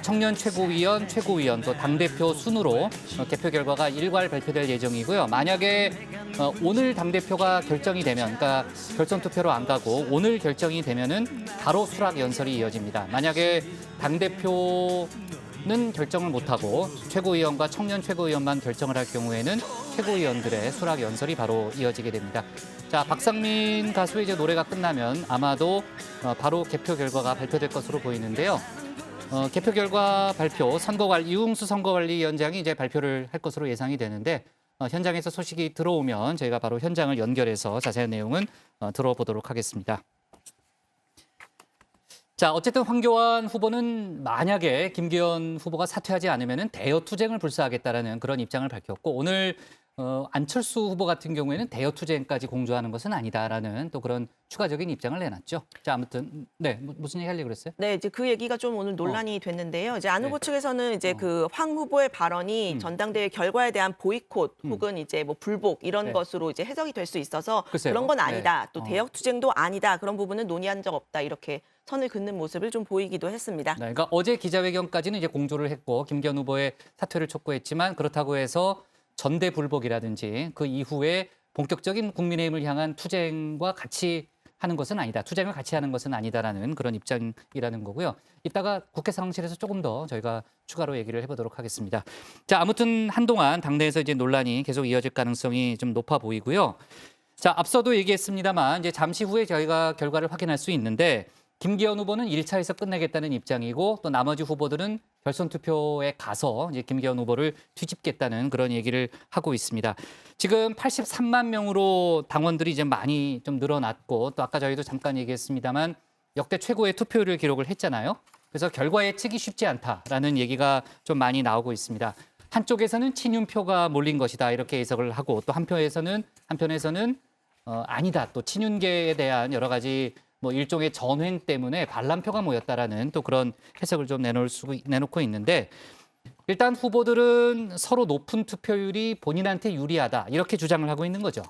S1: 청년 최고위원, 최고위원 또 당대표 순으로 개표 결과가 일괄 발표될 예정이고요. 만약에 오늘 당대표가 결정이 되면, 그러니까 결선 투표로 안 가고 오늘 결정이 되면은 바로 수락 연설이 이어집니다. 만약에 당대표는 결정을 못하고 최고위원과 청년 최고위원만 결정을 할 경우에는 최고위원들의 수락 연설이 바로 이어지게 됩니다. 자, 박상민 가수의 이제 노래가 끝나면 아마도 바로 개표 결과가 발표될 것으로 보이는데요. 개표 결과 발표, 이웅수 선거관리위원장이 이제 발표를 할 것으로 예상이 되는데 현장에서 소식이 들어오면 저희가 바로 현장을 연결해서 자세한 내용은 들어보도록 하겠습니다. 자, 어쨌든 황교안 후보는 만약에 김기현 후보가 사퇴하지 않으면 대여투쟁을 불사하겠다라는 그런 입장을 밝혔고 오늘 안철수 후보 같은 경우에는 대여투쟁까지 공조하는 것은 아니다라는 또 그런 추가적인 입장을 내놨죠. 자, 아무튼 네, 무슨 얘기 하려고 그랬어요?
S6: 네, 이제 그 얘기가 좀 오늘 논란이 됐는데요. 이제 안 후보
S1: 네.
S6: 측에서는 이제 그 황 후보의 발언이 전당대회 결과에 대한 보이콧 혹은 이제 뭐 불복 이런
S1: 네.
S6: 것으로 이제 해석이 될 수 있어서
S1: 글쎄요.
S6: 그런 건 아니다.
S1: 네.
S6: 또 대역 투쟁도 아니다. 그런 부분은 논의한 적 없다. 이렇게 선을 긋는 모습을 좀 보이기도 했습니다.
S1: 네, 그러니까 어제 기자회견까지는 이제 공조를 했고 김기현 후보의 사퇴를 촉구했지만 그렇다고 해서 전대 불복이라든지 그 이후에 본격적인 국민의힘을 향한 투쟁과 같이 하는 것은 아니다. 투쟁을 같이 하는 것은 아니다라는 그런 입장이라는 거고요. 이따가 국회 상황실에서 조금 더 저희가 추가로 얘기를 해보도록 하겠습니다. 자, 아무튼 한동안 당내에서 이제 논란이 계속 이어질 가능성이 좀 높아 보이고요. 자, 앞서도 얘기했습니다만 이제 잠시 후에 저희가 결과를 확인할 수 있는데 김기현 후보는 1차에서 끝내겠다는 입장이고 또 나머지 후보들은 결선 투표에 가서 이제 김기현 후보를 뒤집겠다는 그런 얘기를 하고 있습니다. 지금 83만 명으로 당원들이 이제 많이 좀 늘어났고 또 아까 저희도 잠깐 얘기했습니다만 역대 최고의 투표율을 기록을 했잖아요. 그래서 결과 예측이 쉽지 않다라는 얘기가 좀 많이 나오고 있습니다. 한쪽에서는 친윤표가 몰린 것이다 이렇게 해석을 하고 또 한편에서는 아니다. 또 친윤계에 대한 여러 가지 뭐 일종의 전횡 때문에 반란표가 모였다라는 또 그런 해석을 좀 내놓고 있는데 일단 후보들은 서로 높은 투표율이 본인한테 유리하다 이렇게 주장을 하고 있는 거죠.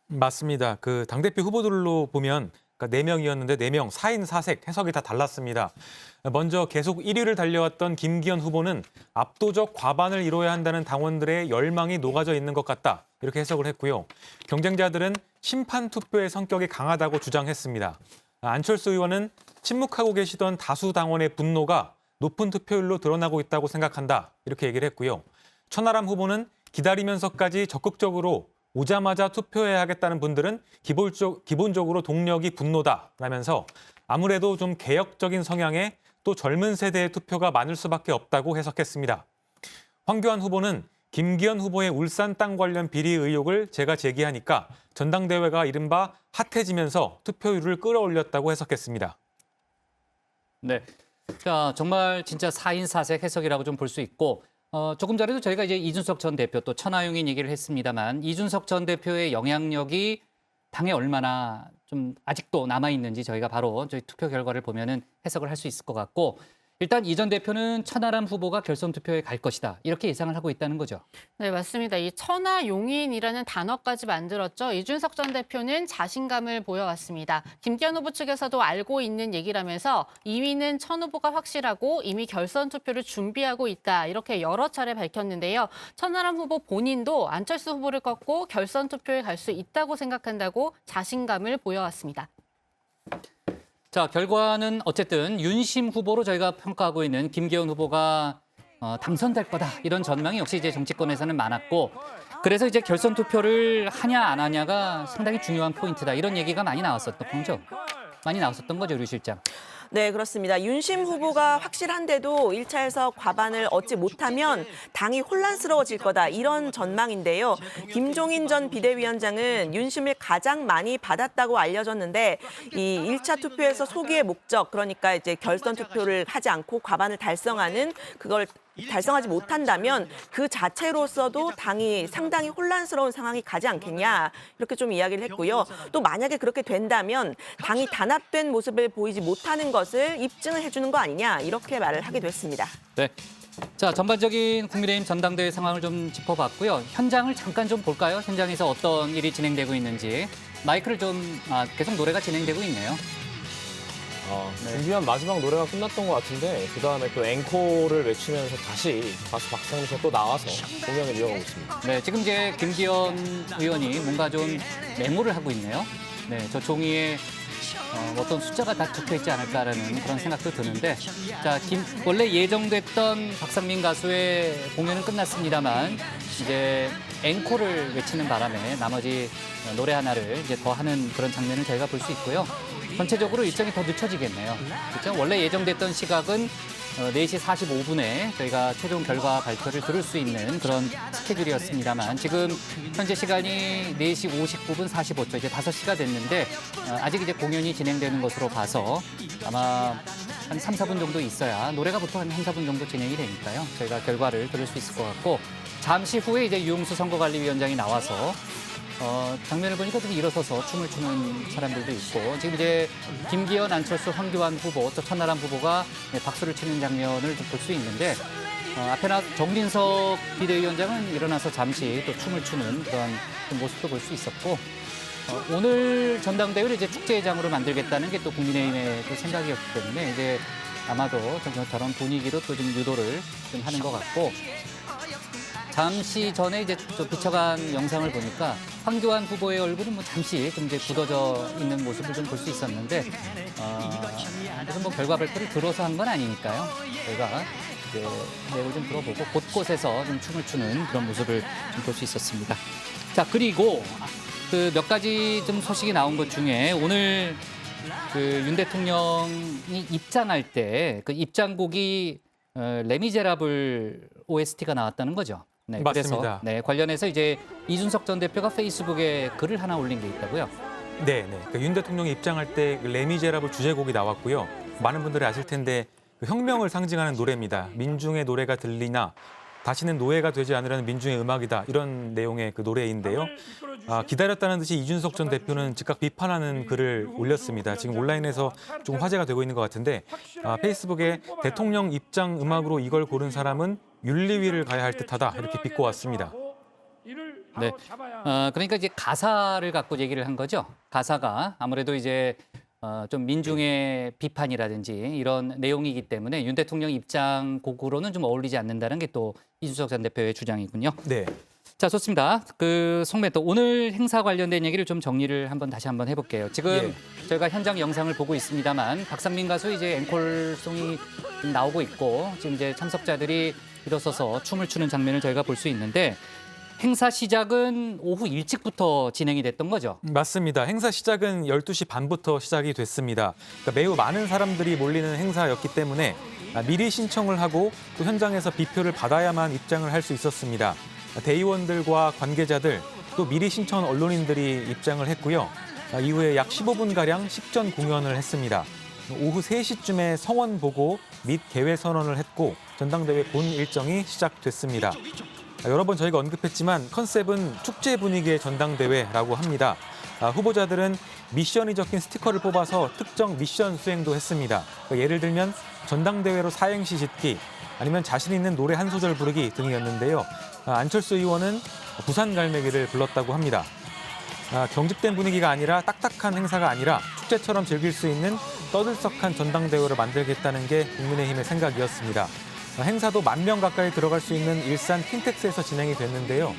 S3: 맞습니다. 그 당대표 후보들로 보면 그러니까 4명이었는데 4명 4인 4색 해석이 다 달랐습니다. 먼저 계속 1위를 달려왔던 김기현 후보는 압도적 과반을 이뤄야 한다는 당원들의 열망이 녹아져 있는 것 같다. 이렇게 해석을 했고요. 경쟁자들은 심판 투표의 성격이 강하다고 주장했습니다. 안철수 의원은 침묵하고 계시던 다수 당원의 분노가 높은 투표율로 드러나고 있다고 생각한다. 이렇게 얘기를 했고요. 천하람 후보는 기다리면서까지 적극적으로 오자마자 투표해야 하겠다는 분들은 기본적으로 동력이 분노다라면서 아무래도 좀 개혁적인 성향의 또 젊은 세대의 투표가 많을 수밖에 없다고 해석했습니다. 황교안 후보는 김기현 후보의 울산 땅 관련 비리 의혹을 제가 제기하니까 전당대회가 이른바 핫해지면서 투표율을 끌어올렸다고 해석했습니다.
S1: 네, 자 정말 진짜 4인 4색 해석이라고 좀 볼 수 있고 조금 전에도 저희가 이제 이준석 전 대표 또 천하용인 얘기를 했습니다만 이준석 전 대표의 영향력이 당에 얼마나 좀 아직도 남아 있는지 저희가 바로 저희 투표 결과를 보면은 해석을 할 수 있을 것 같고. 일단 이 전 대표는 천하람 후보가 결선 투표에 갈 것이다. 이렇게 예상을 하고 있다는 거죠.
S4: 네, 맞습니다. 이 천하용인이라는 단어까지 만들었죠. 이준석 전 대표는 자신감을 보여왔습니다. 김기현 후보 측에서도 알고 있는 얘기라면서 2위는 천 후보가 확실하고 이미 결선 투표를 준비하고 있다. 이렇게 여러 차례 밝혔는데요. 천하람 후보 본인도 안철수 후보를 꺾고 결선 투표에 갈 수 있다고 생각한다고 자신감을 보여왔습니다.
S1: 자, 결과는 어쨌든 윤심 후보로 저희가 평가하고 있는 김기현 후보가 당선될 거다. 이런 전망이 역시 이제 정치권에서는 많았고 그래서 이제 결선 투표를 하냐 안 하냐가 상당히 중요한 포인트다. 이런 얘기가 많이 나왔었던 거죠. 류 실장.
S6: 네, 그렇습니다. 윤심 후보가 확실한데도 1차에서 과반을 얻지 못하면 당이 혼란스러워질 거다. 이런 전망인데요. 김종인 전 비대위원장은 윤심을 가장 많이 받았다고 알려졌는데 이 1차 투표에서 소기의 목적, 그러니까 이제 결선 투표를 하지 않고 과반을 달성하는 그걸 달성하지 못한다면 그 자체로서도 당이 상당히 혼란스러운 상황이 가지 않겠냐 이렇게 좀 이야기를 했고요. 또 만약에 그렇게 된다면 당이 단합된 모습을 보이지 못하는 것을 입증을 해주는 거 아니냐 이렇게 말을 하기도 했습니다.
S1: 네. 자, 전반적인 국민의힘 전당대회 상황을 좀 짚어봤고요. 현장을 잠깐 좀 볼까요? 현장에서 어떤 일이 진행되고 있는지. 마이크를 계속 노래가 진행되고 있네요.
S5: 준비한 마지막 노래가 끝났던 것 같은데 그다음에 또 앵콜을 외치면서 다시 가수 박상민 씨가 또 나와서 공연을 이어가고 있습니다.
S1: 네, 지금 이제 김기현 의원이 뭔가 좀 메모를 하고 있네요. 네, 저 종이에 어떤 숫자가 다 적혀 있지 않을까라는 그런 생각도 드는데, 자, 원래 예정됐던 박상민 가수의 공연은 끝났습니다만 이제 앵콜을 외치는 바람에 나머지 노래 하나를 이제 더 하는 그런 장면을 저희가 볼 수 있고요. 전체적으로 일정이 더 늦춰지겠네요. 그렇죠? 원래 예정됐던 시각은 4시 45분에 저희가 최종 결과 발표를 들을 수 있는 그런 스케줄이었습니다만 지금 현재 시간이 4시 59분 45초, 이제 5시가 됐는데 아직 이제 공연이 진행되는 것으로 봐서 아마 한 3, 4분 정도 있어야, 노래가 보통 한 3, 4분 정도 진행이 되니까요. 저희가 결과를 들을 수 있을 것 같고, 잠시 후에 이제 유용수 선거관리위원장이 나와서 장면을 보니까 좀 일어서서 춤을 추는 사람들도 있고, 지금 이제 김기현, 안철수, 황교안 후보, 또 천하람 후보가 박수를 치는 장면을 볼 수 있는데, 앞에 나와서 정진석 비대위원장은 일어나서 잠시 또 춤을 추는 그런 모습도 볼 수 있었고, 오늘 전당대회를 이제 축제장으로 만들겠다는 게 또 국민의힘의 또 생각이었기 때문에 이제 아마도 저런 분위기로 또 좀 유도를 좀 하는 것 같고, 잠시 전에 이제 좀 비춰간 영상을 보니까 황교안 후보의 얼굴은 뭐 잠시 좀 이제 굳어져 있는 모습을 좀 볼 수 있었는데, 무슨 뭐 결과 발표를 들어서 한 건 아니니까요. 저희가 이제 내용을 좀 들어보고 곳곳에서 좀 춤을 추는 그런 모습을 좀 볼 수 있었습니다. 자, 그리고 그 몇 가지 좀 소식이 나온 것 중에 오늘 그 윤 대통령이 입장할 때 그 입장곡이 레미제라블 OST가 나왔다는 거죠. 네,
S3: 맞습니다.
S1: 그래서 관련해서 이제 이준석 전 대표가 페이스북에 글을 하나 올린 게 있다고요.
S3: 네. 윤 대통령이 입장할 때 레미제라블 주제곡이 나왔고요. 많은 분들이 아실 텐데 그 혁명을 상징하는 노래입니다. 민중의 노래가 들리나 다시는 노예가 되지 않으려는 민중의 음악이다, 이런 내용의 그 노래인데요. 기다렸다는 듯이 이준석 전 대표는 즉각 비판하는 글을 올렸습니다. 지금 온라인에서 좀 화제가 되고 있는 것 같은데, 페이스북에 대통령 입장 음악으로 이걸 고른 사람은 윤리위를 가야 할 듯하다, 이렇게 비꼬았습니다.
S1: 네, 그러니까 이제 가사를 갖고 얘기를 한 거죠. 가사가 아무래도 이제 좀 민중의 비판이라든지 이런 내용이기 때문에 윤 대통령 입장 곡으로는 좀 어울리지 않는다는 게 또 이준석 전 대표의 주장이군요.
S3: 네.
S1: 자, 좋습니다. 그 송매 또 오늘 행사 관련된 얘기를 좀 정리를 다시 한번 해볼게요. 지금 저희가 현장 영상을 보고 있습니다만 박상민 가수 이제 앵콜송이 나오고 있고, 지금 이제 참석자들이 일어서서 춤을 추는 장면을 저희가 볼 수 있는데, 행사 시작은 오후 일찍부터 진행이 됐던 거죠?
S3: 맞습니다. 행사 시작은 12시 반부터 시작이 됐습니다. 그러니까 매우 많은 사람들이 몰리는 행사였기 때문에 미리 신청을 하고 또 현장에서 비표를 받아야만 입장을 할 수 있었습니다. 대의원들과 관계자들, 또 미리 신청한 언론인들이 입장을 했고요. 이후에 약 15분가량 식전 공연을 했습니다. 오후 3시쯤에 성원 보고 및 개회 선언을 했고 전당대회 본 일정이 시작됐습니다. 여러 번 저희가 언급했지만 컨셉은 축제 분위기의 전당대회라고 합니다. 후보자들은 미션이 적힌 스티커를 뽑아서 특정 미션 수행도 했습니다. 예를 들면 전당대회로 사행시 짓기, 아니면 자신 있는 노래 한 소절 부르기 등이었는데요. 안철수 의원은 부산 갈매기를 불렀다고 합니다. 경직된 분위기가 아니라, 딱딱한 행사가 아니라 축제처럼 즐길 수 있는 떠들썩한 전당대회를 만들겠다는 게 국민의힘의 생각이었습니다. 행사도 10,000명 가까이 들어갈 수 있는 일산 킨텍스에서 진행이 됐는데요.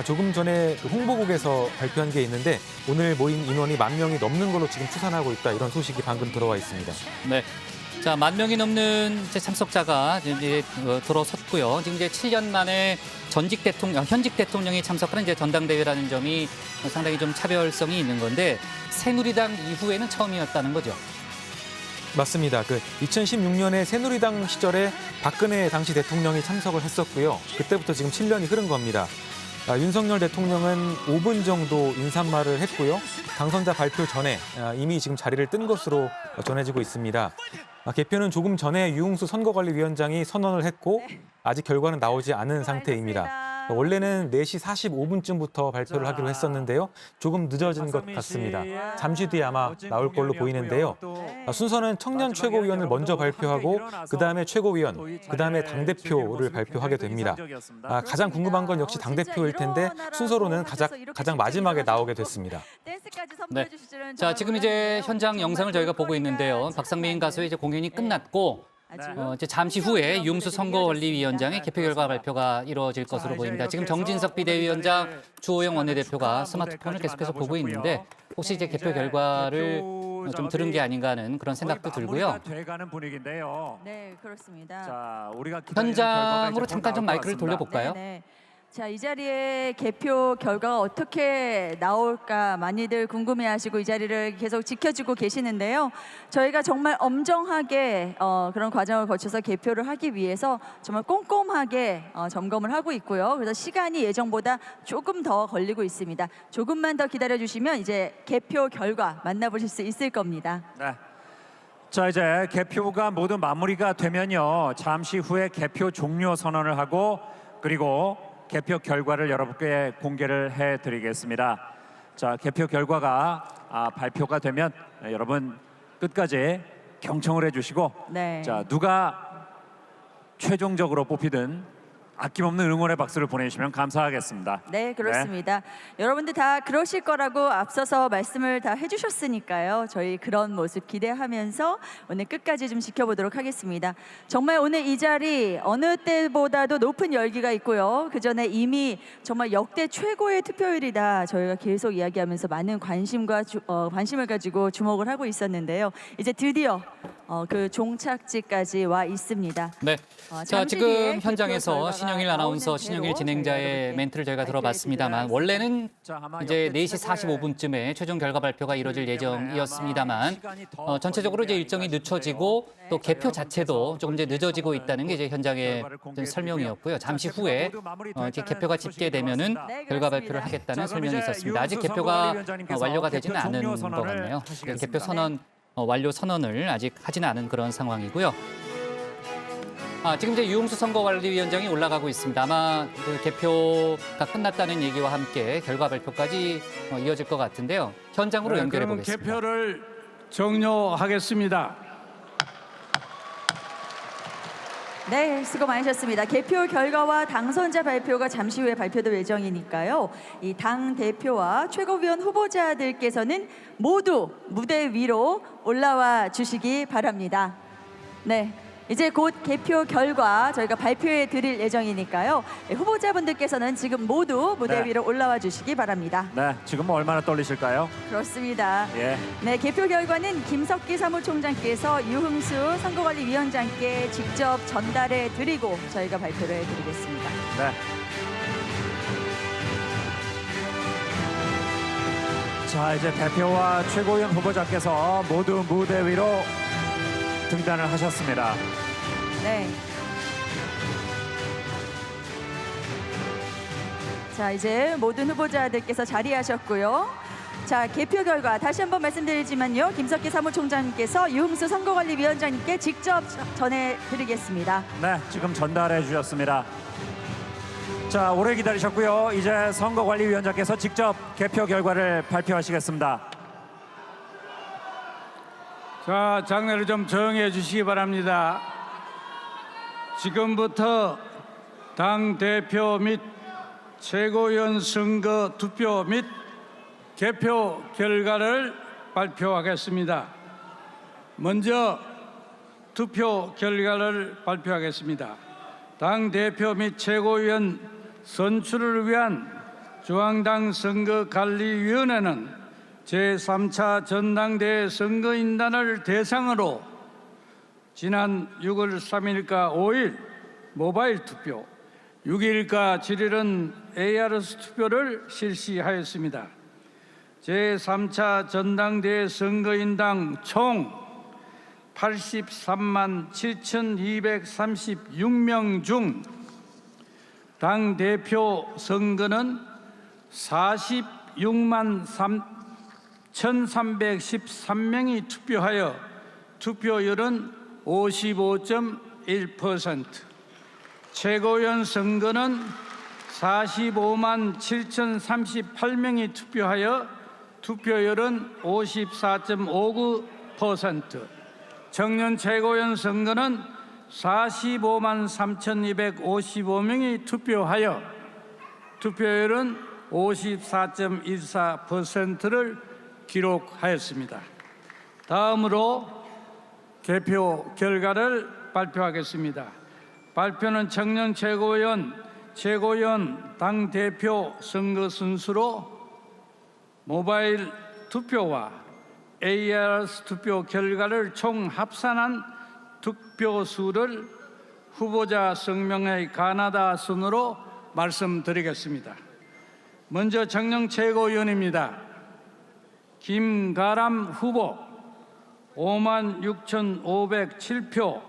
S3: 조금 전에 홍보국에서 발표한 게 있는데 오늘 모인 인원이 10,000명이 넘는 걸로 지금 추산하고 있다, 이런 소식이 방금 들어와 있습니다.
S1: 네. 자, 10,000명이 넘는 이제 참석자가 이제 들어섰고요. 지금 이제 7년 만에 현직 대통령이 참석하는 이제 전당대회라는 점이 상당히 좀 차별성이 있는 건데, 새누리당 이후에는 처음이었다는 거죠.
S3: 맞습니다. 2016년에 새누리당 시절에 박근혜 당시 대통령이 참석을 했었고요. 그때부터 지금 7년이 흐른 겁니다. 윤석열 대통령은 5분 정도 인사말을 했고요. 당선자 발표 전에 이미 지금 자리를 뜬 것으로 전해지고 있습니다. 개표는 조금 전에 유흥수 선거관리위원장이 선언을 했고 아직 결과는 나오지 않은 상태입니다. 원래는 4시 45분쯤부터 발표를 하기로 했었는데요. 조금 늦어진 것 같습니다. 잠시 뒤에 아마 나올 걸로 보이는데요. 순서는 청년 최고위원을 먼저 발표하고 그다음에 최고위원, 그다음에 당대표를 발표하게 됩니다. 가장 궁금한 건 역시 당대표일 텐데 순서로는 가장 마지막에 나오게 됐습니다.
S1: 네. 자, 지금 이제 현장 영상을 저희가 보고 있는데요. 박상민 가수의 이제 공연이 끝났고 이제 잠시 후에 유흥수 선거관리위원장의 개표 결과 발표가 이루어질 것으로 보입니다. 지금 정진석 비대위원장, 주호영 원내대표가 스마트폰을 계속해서 보고 있는데 혹시 이제 개표 결과를 좀 들은 게 아닌가 하는 그런 생각도 들고요.
S8: 돼가는 분위기인데요.
S9: 네, 그렇습니다.
S8: 자, 우리가 기다리는
S1: 현장으로
S8: 결과가
S1: 잠깐 좀
S8: 나올 것
S1: 마이크를
S8: 같습니다.
S1: 돌려볼까요?
S9: 네. 자, 이 자리에 개표 결과가 어떻게 나올까 많이들 궁금해하시고 이 자리를 계속 지켜주고 계시는데요. 저희가 정말 엄정하게 그런 과정을 거쳐서 개표를 하기 위해서 정말 꼼꼼하게 점검을 하고 있고요. 그래서 시간이 예정보다 조금 더 걸리고 있습니다. 조금만 더 기다려주시면 이제 개표 결과 만나보실 수 있을 겁니다.
S8: 네. 자, 이제 개표가 모두 마무리가 되면요. 잠시 후에 개표 종료 선언을 하고 그리고 개표 결과를 여러분께 공개를 해드리겠습니다. 자, 개표 결과가 발표가 되면 여러분 끝까지 경청을 해주시고
S9: 네.
S8: 자, 누가 최종적으로 뽑히든 아낌없는 응원의 박수를 보내주시면 감사하겠습니다.
S9: 네, 그렇습니다. 여러분들 다 그러실 거라고 앞서서 말씀을 다 해주셨으니까요. 저희 그런 모습 기대하면서 오늘 끝까지 좀 지켜보도록 하겠습니다. 정말 오늘 이 자리 어느 때보다도 높은 열기가 있고요. 그 전에 이미 정말 역대 최고의 투표율이다. 저희가 계속 이야기하면서 많은 관심을 가지고 주목을 하고 있었는데요. 이제 드디어 그 종착지까지 와 있습니다.
S1: 네. 자,
S9: 잠시 뒤에
S1: 지금
S9: 개표
S1: 현장에서
S9: 결과가
S1: 신영일 아나운서,
S9: 나오는
S1: 신영일
S9: 대로
S1: 진행자의
S9: 저희가
S1: 멘트를 저희가
S9: 이렇게
S1: 들어봤습니다만 원래는 이제 4시 45분쯤에 최종 결과 발표가 이루어질 예정이었습니다만 전체적으로 이제 일정이 늦춰지고 또 개표 자체도 조금 이제 늦어지고 있다는 게 이제 현장의 설명이었고요. 잠시 후에 이제 개표가 집계되면은 결과 발표를 하겠다는 설명이 있었습니다. 아직 개표가 완료가 되지는 않은 것 같네요. 개표 선언 완료 선언을 아직 하지는 않은 그런 상황이고요. 지금 이제 유흥수 선거관리위원장이 올라가고 있습니다. 아마 그 개표가 끝났다는 얘기와 함께 결과 발표까지 이어질 것 같은데요. 현장으로 연결해
S7: 그럼
S1: 보겠습니다.
S7: 개표를 종료하겠습니다.
S9: 네, 수고 많으셨습니다. 개표 결과와 당선자 발표가 잠시 후에 발표될 예정이니까요. 이 당 대표와 최고위원 후보자들께서는 모두 무대 위로 올라와 주시기 바랍니다. 네. 이제 곧 개표 결과 저희가 발표해 드릴 예정이니까요. 후보자분들께서는 지금 모두 무대 위로 올라와 주시기 바랍니다.
S8: 네, 지금 얼마나 떨리실까요?
S9: 그렇습니다.
S8: 예.
S9: 네, 개표 결과는 김석기 사무총장께서 유흥수 선거관리위원장께 직접 전달해 드리고 저희가 발표를 해 드리겠습니다.
S8: 네. 자, 이제 대표와 최고위원 후보자께서 모두 무대 위로 등단을 하셨습니다.
S9: 네. 자, 이제 모든 후보자들께서 자리하셨고요. 자, 개표 결과 다시 한번 말씀드리지만요. 김석기 사무총장님께서 유흥수 선거관리위원장님께 직접 전해드리겠습니다.
S8: 네, 지금 전달해 주셨습니다. 자, 오래 기다리셨고요. 이제 선거관리위원장께서 직접 개표 결과를 발표하시겠습니다.
S7: 자, 장례를 좀 조용히 해주시기 바랍니다. 지금부터 당 대표 및 최고위원 선거 투표 및 개표 결과를 발표하겠습니다. 먼저 투표 결과를 발표하겠습니다. 당 대표 및 최고위원 선출을 위한 중앙당 선거관리위원회는 제3차 전당대회 선거인단을 대상으로 지난 6월 3일과 5일 모바일 투표, 6일과 7일은 ARS 투표를 실시하였습니다. 제3차 전당대회 선거인당 총 83만 7,236명 중 당대표 선거는 46만 1,313명이 투표하여 투표율은
S10: 55.1%, 최고위원 선거는 45만 7,038명이 투표하여 투표율은 54.59%, 청년 최고위원 선거는 45만 3,255명이 투표하여 투표율은 54.14%를 기록하였습니다. 다음으로 개표 결과를 발표하겠습니다. 발표는 청년 최고위원, 당대표 선거 순수로 모바일 투표와 ARS 투표 결과를 총 합산한 득표수를 후보자 성명의 가나다 순으로 말씀드리겠습니다. 먼저 청년 최고위원입니다. 김가람 후보 56,507표,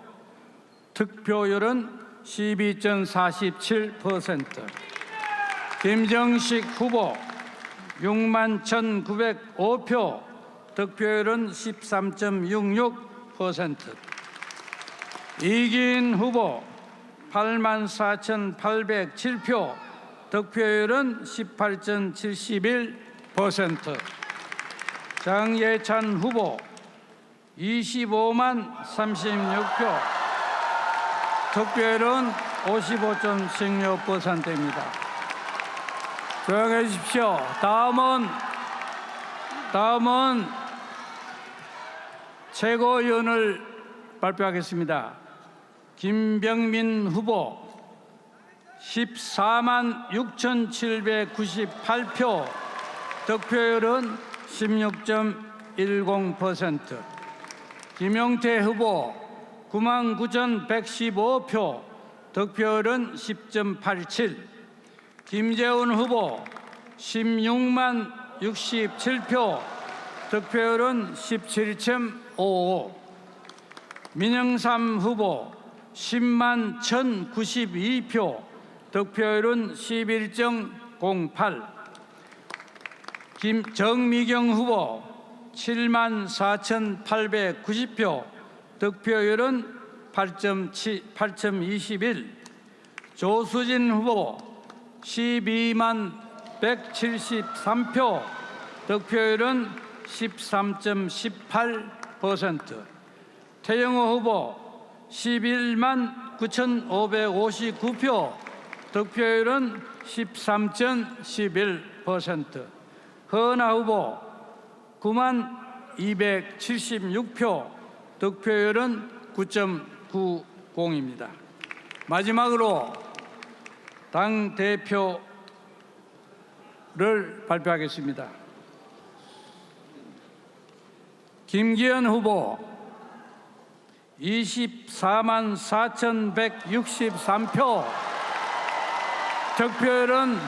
S10: 득표율은 12.47%. 김정식 후보 61,905표, 득표율은 13.66%. 이기인 후보 84,807표, 득표율은 18.71%. 장예찬 후보 25만 36표, 득표율은 55.16%입니다. 조용해 주십시오. 다음은 최고위원을 발표하겠습니다. 김병민 후보 14만 6,798표, 득표율은 16.10%. 김용태 후보 99,115표, 득표율은 10.87%. 김재훈 후보 16만 67표, 득표율은 17.55%. 민영삼 후보 10만 1,092표, 득표율은 11.08%. 정미경 후보 7만 4,890표, 득표율은 8.21%. 조수진 후보 12만 173표, 득표율은 13.18%. 태영호 후보 11만 9,559표, 득표율은 13.11%. 허은하 후보 9만 276표, 득표율은 9.90입니다. 마지막으로 당 대표를 발표하겠습니다. 김기현 후보 24만 4,163표, 득표율은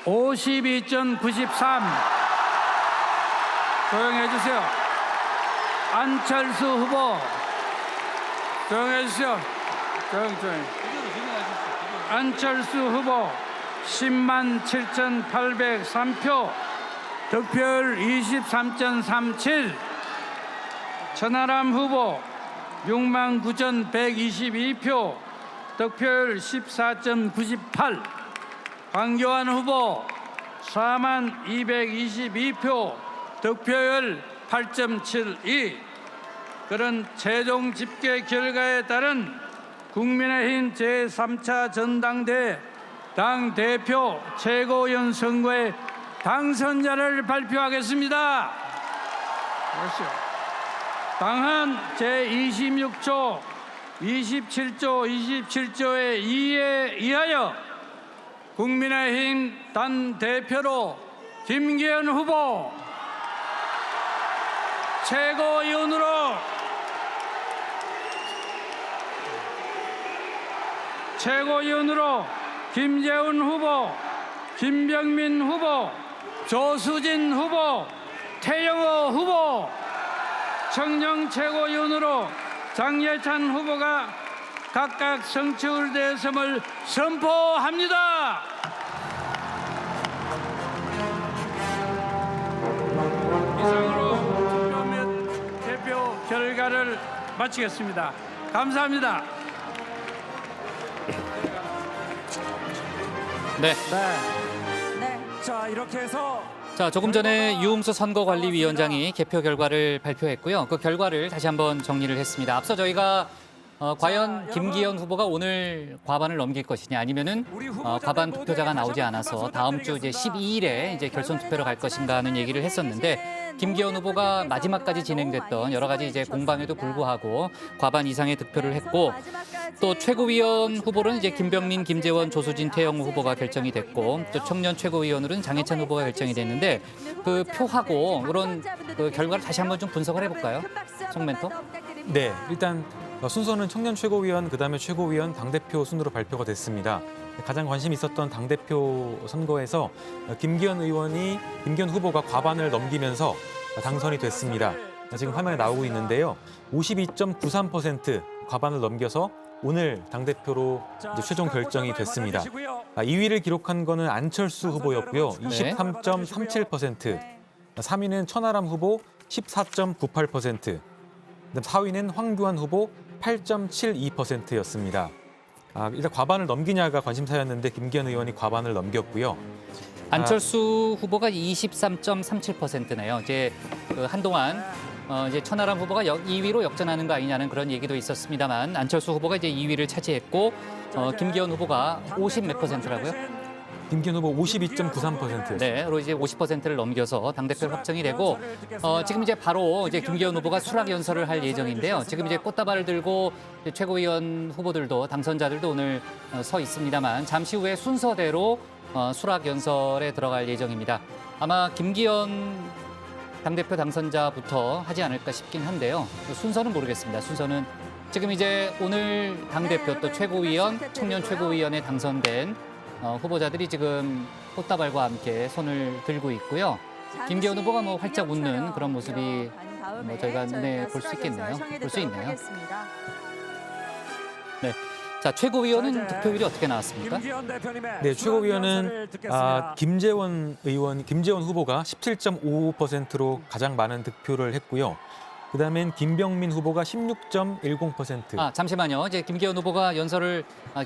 S10: 52.93%. 조용해 주세요. 안철수 후보 조용해 주세요. 조용히. 안철수 후보 10만 7,803표, 득표율 23.37%. 천하람 후보 6만 9,122표, 득표율 14.98%. 황교안 후보 4만 222표, 득표율 8.72%. 그런 최종 집계 결과에 따른 국민의힘 제3차 전당대회 당대표 최고위원 선거의 당선자를 발표하겠습니다. 당은 제26조, 27조의 2에 의하여 국민의힘 당대표로 김기현 후보, 최고위원으로 김재훈 후보, 김병민 후보, 조수진 후보, 태영호 후보, 청년 최고위원으로 장예찬 후보가 각각 성취되었음을 선포합니다. 이상으로 투표 및 개표 결과를 마치겠습니다. 감사합니다.
S1: 네.
S8: 네. 자, 이렇게 해서
S1: 자, 조금 전에 유흥수 선거관리위원장이 개표 결과를 발표했고요. 그 결과를 다시 한번 정리를 했습니다. 앞서 저희가 과연 김기현 후보가 오늘 과반을 넘길 것이냐 아니면은 과반 투표자가 나오지 않아서 다음 주 이제 12일에 이제 결선 투표로 갈 것인가 하는 얘기를 했었는데 김기현 후보가 마지막까지 진행됐던 여러 가지 이제 공방에도 불구하고 과반 이상의 득표를 했고 또 최고위원 후보로는 이제 김병민, 김재원, 조수진, 태영호 후보가 결정이 됐고 또 청년 최고위원으로는 장해찬 후보가 결정이 됐는데 그 표하고 그런 그 결과를 다시 한번 좀 분석을 해볼까요? 송 멘토?
S3: 네, 일단 순서는 청년 최고위원, 그다음에 최고위원, 당대표 순으로 발표가 됐습니다. 가장 관심 있었던 당대표 선거에서 김기현 후보가 과반을 넘기면서 당선이 됐습니다. 지금 화면에 나오고 있는데요. 52.93% 과반을 넘겨서 오늘 당대표로 이제 최종 결정이 됐습니다. 2위를 기록한 거는 안철수 후보였고요. 23.37%. 3위는 천하람 후보 14.98%. 4위는 황교안 후보 8.72%였습니다. 일단 과반을 넘기냐가 관심사였는데 김기현 의원이 과반을 넘겼고요.
S1: 안철수 후보가 23.37%네요. 이제 한동안 이제 천하람 후보가 2위로 역전하는 거 아니냐는 그런 얘기도 있었습니다만 안철수 후보가 이제 2위를 차지했고 김기현 후보가 50몇 %라고요?
S3: 김기현 후보 52.93%였습니다.
S1: 네, 그리고 이제 50%를 넘겨서 당대표 확정이 되고 지금 이제 바로 이제 김기현 후보가 수락 연설을 할 예정인데요. 지금 이제 꽃다발을 들고 최고위원 후보들도 당선자들도 오늘 서 있습니다만 잠시 후에 순서대로 수락 연설에 들어갈 예정입니다. 아마 김기현 당대표 당선자부터 하지 않을까 싶긴 한데요. 순서는 모르겠습니다. 순서는 지금 이제 오늘 당대표 또 최고위원, 청년 최고위원에 당선된 후보자들이 지금 꽃다발과 함께 손을 들고 있고요. 김기현 후보가 뭐 활짝 웃는 그런 모습이 저희가 눈에 볼 수 있겠네요. 볼 수 있네요. 네. 자, 최고위원은 득표율이 어떻게 나왔습니까?
S3: 네, 최고위원은 김재원 후보가 17.55%로 가장 많은 득표를 했고요. 그다음엔 김병민 후보가 16.10%.
S1: 잠시만요. 이제 김기현 후보가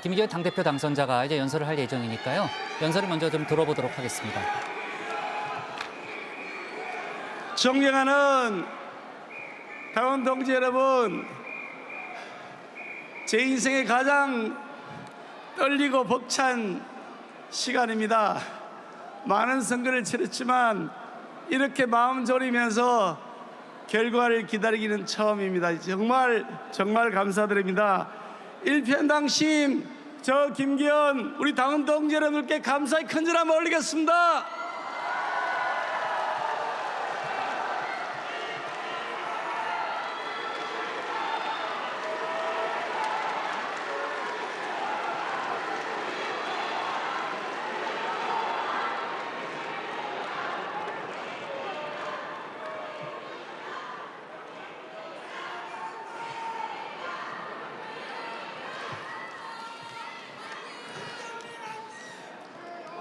S1: 김기현 당대표 당선자가 이제 연설을 할 예정이니까요. 연설을 먼저 좀 들어보도록 하겠습니다.
S11: 존경하는 당원 동지 여러분, 제 인생에 가장 떨리고 벅찬 시간입니다. 많은 선거를 치렀지만 이렇게 마음 졸이면서 결과를 기다리기는 처음입니다. 정말 감사드립니다. 일편당심 저 김기현 우리 당원 동지 여러분께 감사의 큰절 한번 올리겠습니다.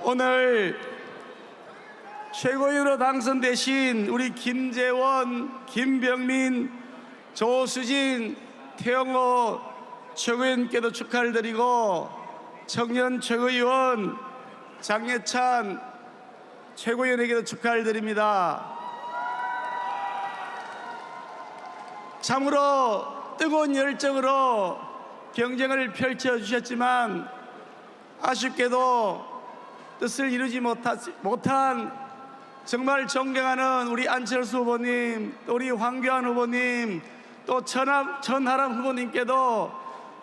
S11: 오늘 최고위원으로 당선되신 우리 김재원, 김병민, 조수진, 태영호 최고위원께도 축하를 드리고 청년 최고위원 장해찬 최고위원에게도 축하를 드립니다. 참으로 뜨거운 열정으로 경쟁을 펼쳐주셨지만 아쉽게도 뜻을 이루지 못한 정말 존경하는 우리 안철수 후보님, 또 우리 황교안 후보님, 또 천하람 후보님께도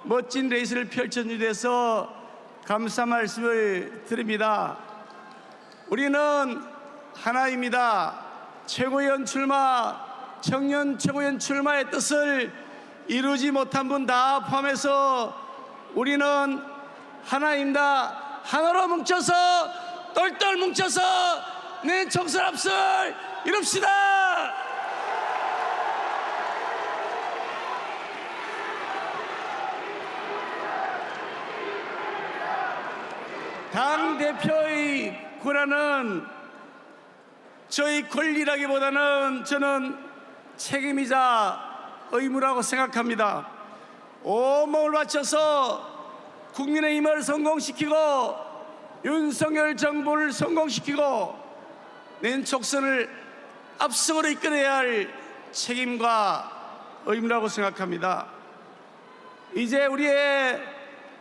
S11: 멋진 레이스를 펼쳐주셔서 감사 말씀을 드립니다. 우리는 하나입니다. 최고위원 출마, 청년 최고위원 출마의 뜻을 이루지 못한 분 다 포함해서 우리는 하나입니다. 하나로 뭉쳐서 똘똘 뭉쳐서 내 총선 앞설 이룹시다. 당대표의 권한은 저희 권리라기보다는 저는 책임이자 의무라고 생각합니다. 온몸을 바쳐서 국민의힘을 성공시키고 윤석열 정부를 성공시키고 내년 총선을 압승으로 이끌어야 할 책임과 의무라고 생각합니다. 이제 우리의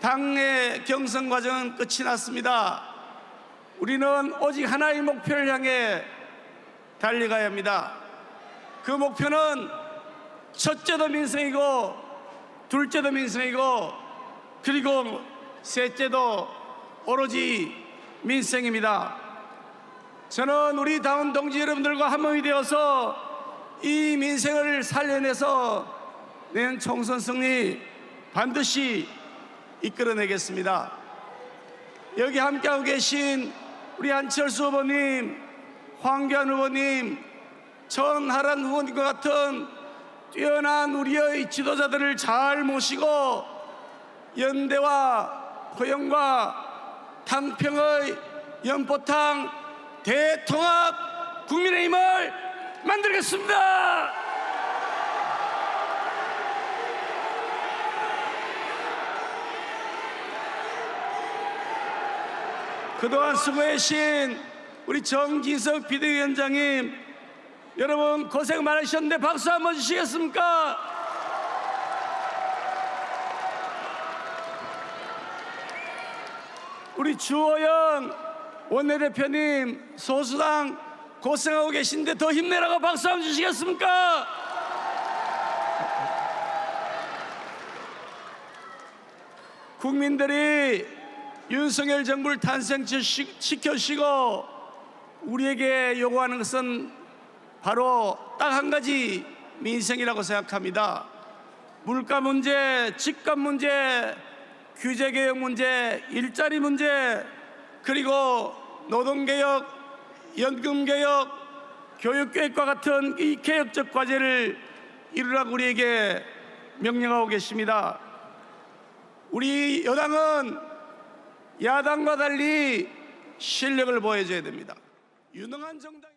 S11: 당의 경선 과정은 끝이 났습니다. 우리는 오직 하나의 목표를 향해 달려가야 합니다. 그 목표는 첫째도 민생이고 둘째도 민생이고 그리고 셋째도 오로지 민생입니다. 저는 우리 당원 동지 여러분들과 한 몸이 되어서 이 민생을 살려내서 내년 총선 승리 반드시 이끌어내겠습니다. 여기 함께하고 계신 우리 안철수 후보님, 황교안 후보님, 전하란 후보님과 같은 뛰어난 우리의 지도자들을 잘 모시고 연대와 포용과 탕평의 연포탕 대통합 국민의힘을 만들겠습니다. 그동안 수고하신 우리 정진석 비대위원장님, 여러분 고생 많으셨는데 박수 한번 주시겠습니까? 우리 주호영 원내대표님, 소수당 고생하고 계신데 더 힘내라고 박수 한번 주시겠습니까? 국민들이 윤석열 정부를 탄생시켜주시고 우리에게 요구하는 것은 바로 딱 한 가지 민생이라고 생각합니다. 물가 문제, 집값 문제, 규제개혁 문제, 일자리 문제, 그리고 노동개혁, 연금개혁, 교육개혁과 같은 이 개혁적 과제를 이루라고 우리에게 명령하고 계십니다. 우리 여당은 야당과 달리 실력을 보여줘야 됩니다. 유능한 정당.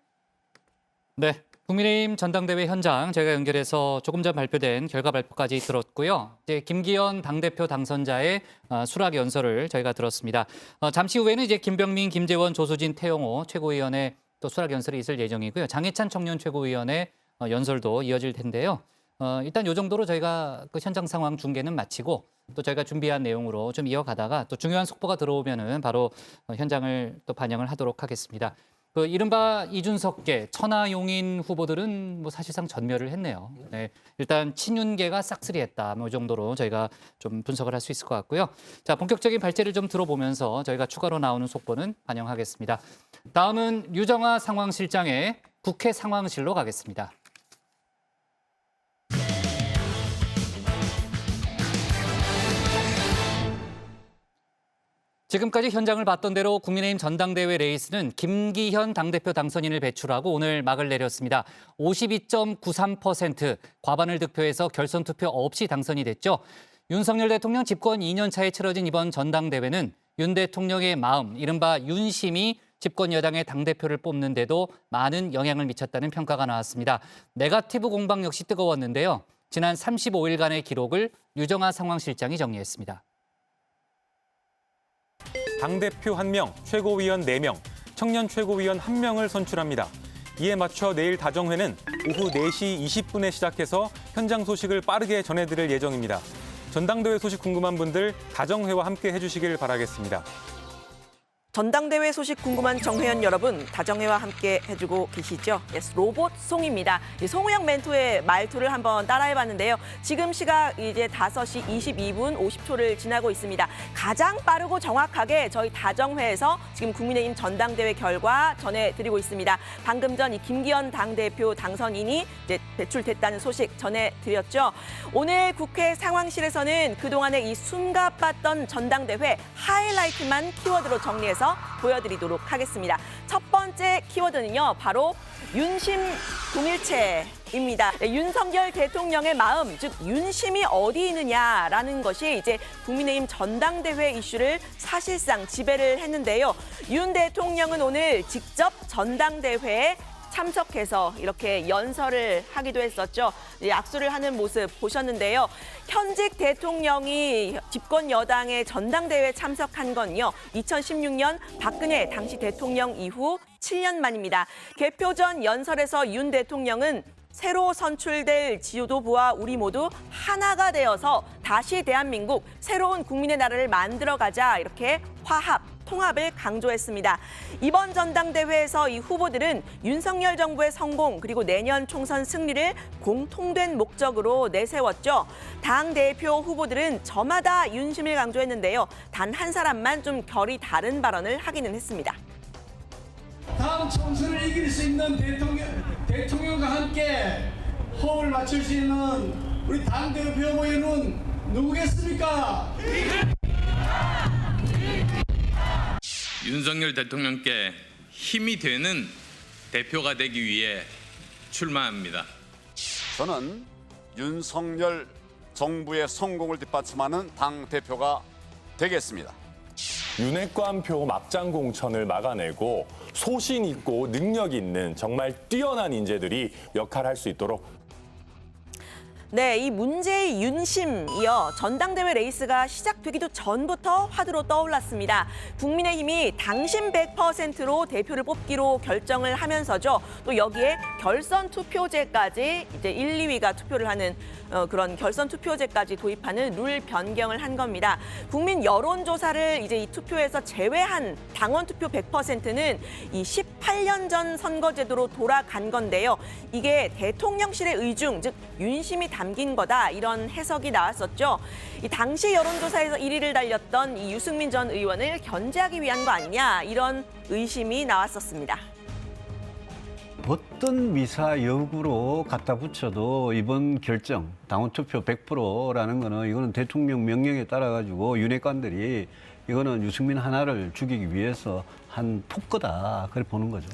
S1: 네, 국민의힘 전당대회 현장 저희가 연결해서 조금 전 발표된 결과 발표까지 들었고요. 이제 김기현 당대표 당선자의 수락 연설을 저희가 들었습니다. 잠시 후에는 이제 김병민, 김재원, 조수진, 태영호 최고위원의 또 수락 연설이 있을 예정이고요. 장해찬 청년 최고위원의 연설도 이어질 텐데요. 일단 이 정도로 저희가 그 현장 상황 중계는 마치고 또 저희가 준비한 내용으로 좀 이어가다가 또 중요한 속보가 들어오면은 바로 현장을 또 반영을 하도록 하겠습니다. 그 이른바 이준석계, 천하용인 후보들은 뭐 사실상 전멸을 했네요. 네, 일단 친윤계가 싹쓸이했다. 뭐 이 정도로 저희가 좀 분석을 할 수 있을 것 같고요. 자, 본격적인 발제를 좀 들어보면서 저희가 추가로 나오는 속보는 반영하겠습니다. 다음은 유정아 상황실장의 국회 상황실로 가겠습니다. 지금까지 현장을 봤던 대로 국민의힘 전당대회 레이스는 김기현 당대표 당선인을 배출하고 오늘 막을 내렸습니다. 52.93% 과반을 득표해서 결선 투표 없이 당선이 됐죠. 윤석열 대통령 집권 2년 차에 치러진 이번 전당대회는 윤 대통령의 마음, 이른바 윤심이 집권 여당의 당대표를 뽑는데도 많은 영향을 미쳤다는 평가가 나왔습니다. 네거티브 공방 역시 뜨거웠는데요. 지난 35일간의 기록을 유정아 상황실장이 정리했습니다.
S3: 당대표 1명, 최고위원 4명, 청년 최고위원 1명을 선출합니다. 이에 맞춰 내일 다정회는 오후 4시 20분에 시작해서 현장 소식을 빠르게 전해드릴 예정입니다. 전당대회 소식 궁금한 분들 다정회와 함께 해주시길 바라겠습니다.
S6: 전당대회 소식 궁금한 정회원 여러분, 다정회와 함께 해주고 계시죠? 예스, 로봇송입니다. 송우영 멘토의 말투를 한번 따라해봤는데요. 지금 시각 이제 5시 22분 50초를 지나고 있습니다. 가장 빠르고 정확하게 저희 다정회에서 지금 국민의힘 전당대회 결과 전해드리고 있습니다. 방금 전 이 김기현 당대표 당선인이 이제 배출됐다는 소식 전해드렸죠. 오늘 국회 상황실에서는 그동안의 이 숨가빴던 전당대회 하이라이트만 키워드로 정리해서 보여드리도록 하겠습니다. 첫 번째 키워드는요, 바로 윤심 동일체입니다. 윤석열 대통령의 마음, 즉 윤심이 어디 있느냐라는 것이 이제 국민의힘 전당대회 이슈를 사실상 지배를 했는데요. 윤 대통령은 오늘 직접 전당대회에 참석해서 이렇게 연설을 하기도 했었죠. 악수를 하는 모습 보셨는데요. 현직 대통령이 집권 여당의 전당대회에 참석한 건요. 2016년 박근혜 당시 대통령 이후 7년 만입니다. 개표 전 연설에서 윤 대통령은 새로 선출될 지도부와 우리 모두 하나가 되어서 다시 대한민국 새로운 국민의 나라를 만들어가자 이렇게 화합, 통합을 강조했습니다. 이번 전당대회에서 이 후보들은 윤석열 정부의 성공 그리고 내년 총선 승리를 공통된 목적으로 내세웠죠. 당대표 후보들은 저마다 윤심을 강조했는데요. 단 한 사람만 좀 결이 다른 발언을 하기는 했습니다.
S11: 다음 총선을 이길 수 있는 대통령과 함께 호흡을 맞출 수 있는 우리 당대표 후보는 누구겠습니까?
S12: 윤석열 대통령께 힘이 되는 대표가 되기 위해 출마합니다.
S13: 저는 윤석열 정부의 성공을 뒷받침하는 당대표가 되겠습니다.
S14: 윤핵관표 막장 공천을 막아내고 소신 있고 능력 있는 정말 뛰어난 인재들이 역할할 수 있도록.
S6: 네, 이 문제의 윤심이요. 전당대회 레이스가 시작되기도 전부터 화두로 떠올랐습니다. 국민의힘이 당심 100%로 대표를 뽑기로 결정을 하면서죠. 또 여기에 결선 투표제까지 이제 1, 2위가 투표를 하는 그런 결선 투표제까지 도입하는 룰 변경을 한 겁니다. 국민 여론조사를 이제 이 투표에서 제외한 당원 투표 100%는 이 18년 전 선거제도로 돌아간 건데요. 이게 대통령실의 의중, 즉 윤심이 담긴 거다 이런 해석이 나왔었죠. 이 당시 여론조사에서 1위를 달렸던 이 유승민 전 의원을 견제하기 위한 거 아니냐 이런 의심이 나왔었습니다.
S15: 어떤 미사 여구로 갖다 붙여도 이번 결정, 당원 투표 100%라는 거는 이거는 대통령 명령에 따라 가지고 윤핵관들이 이거는 유승민 하나를 죽이기 위해서 한 폭거다 그렇게 보는 거죠.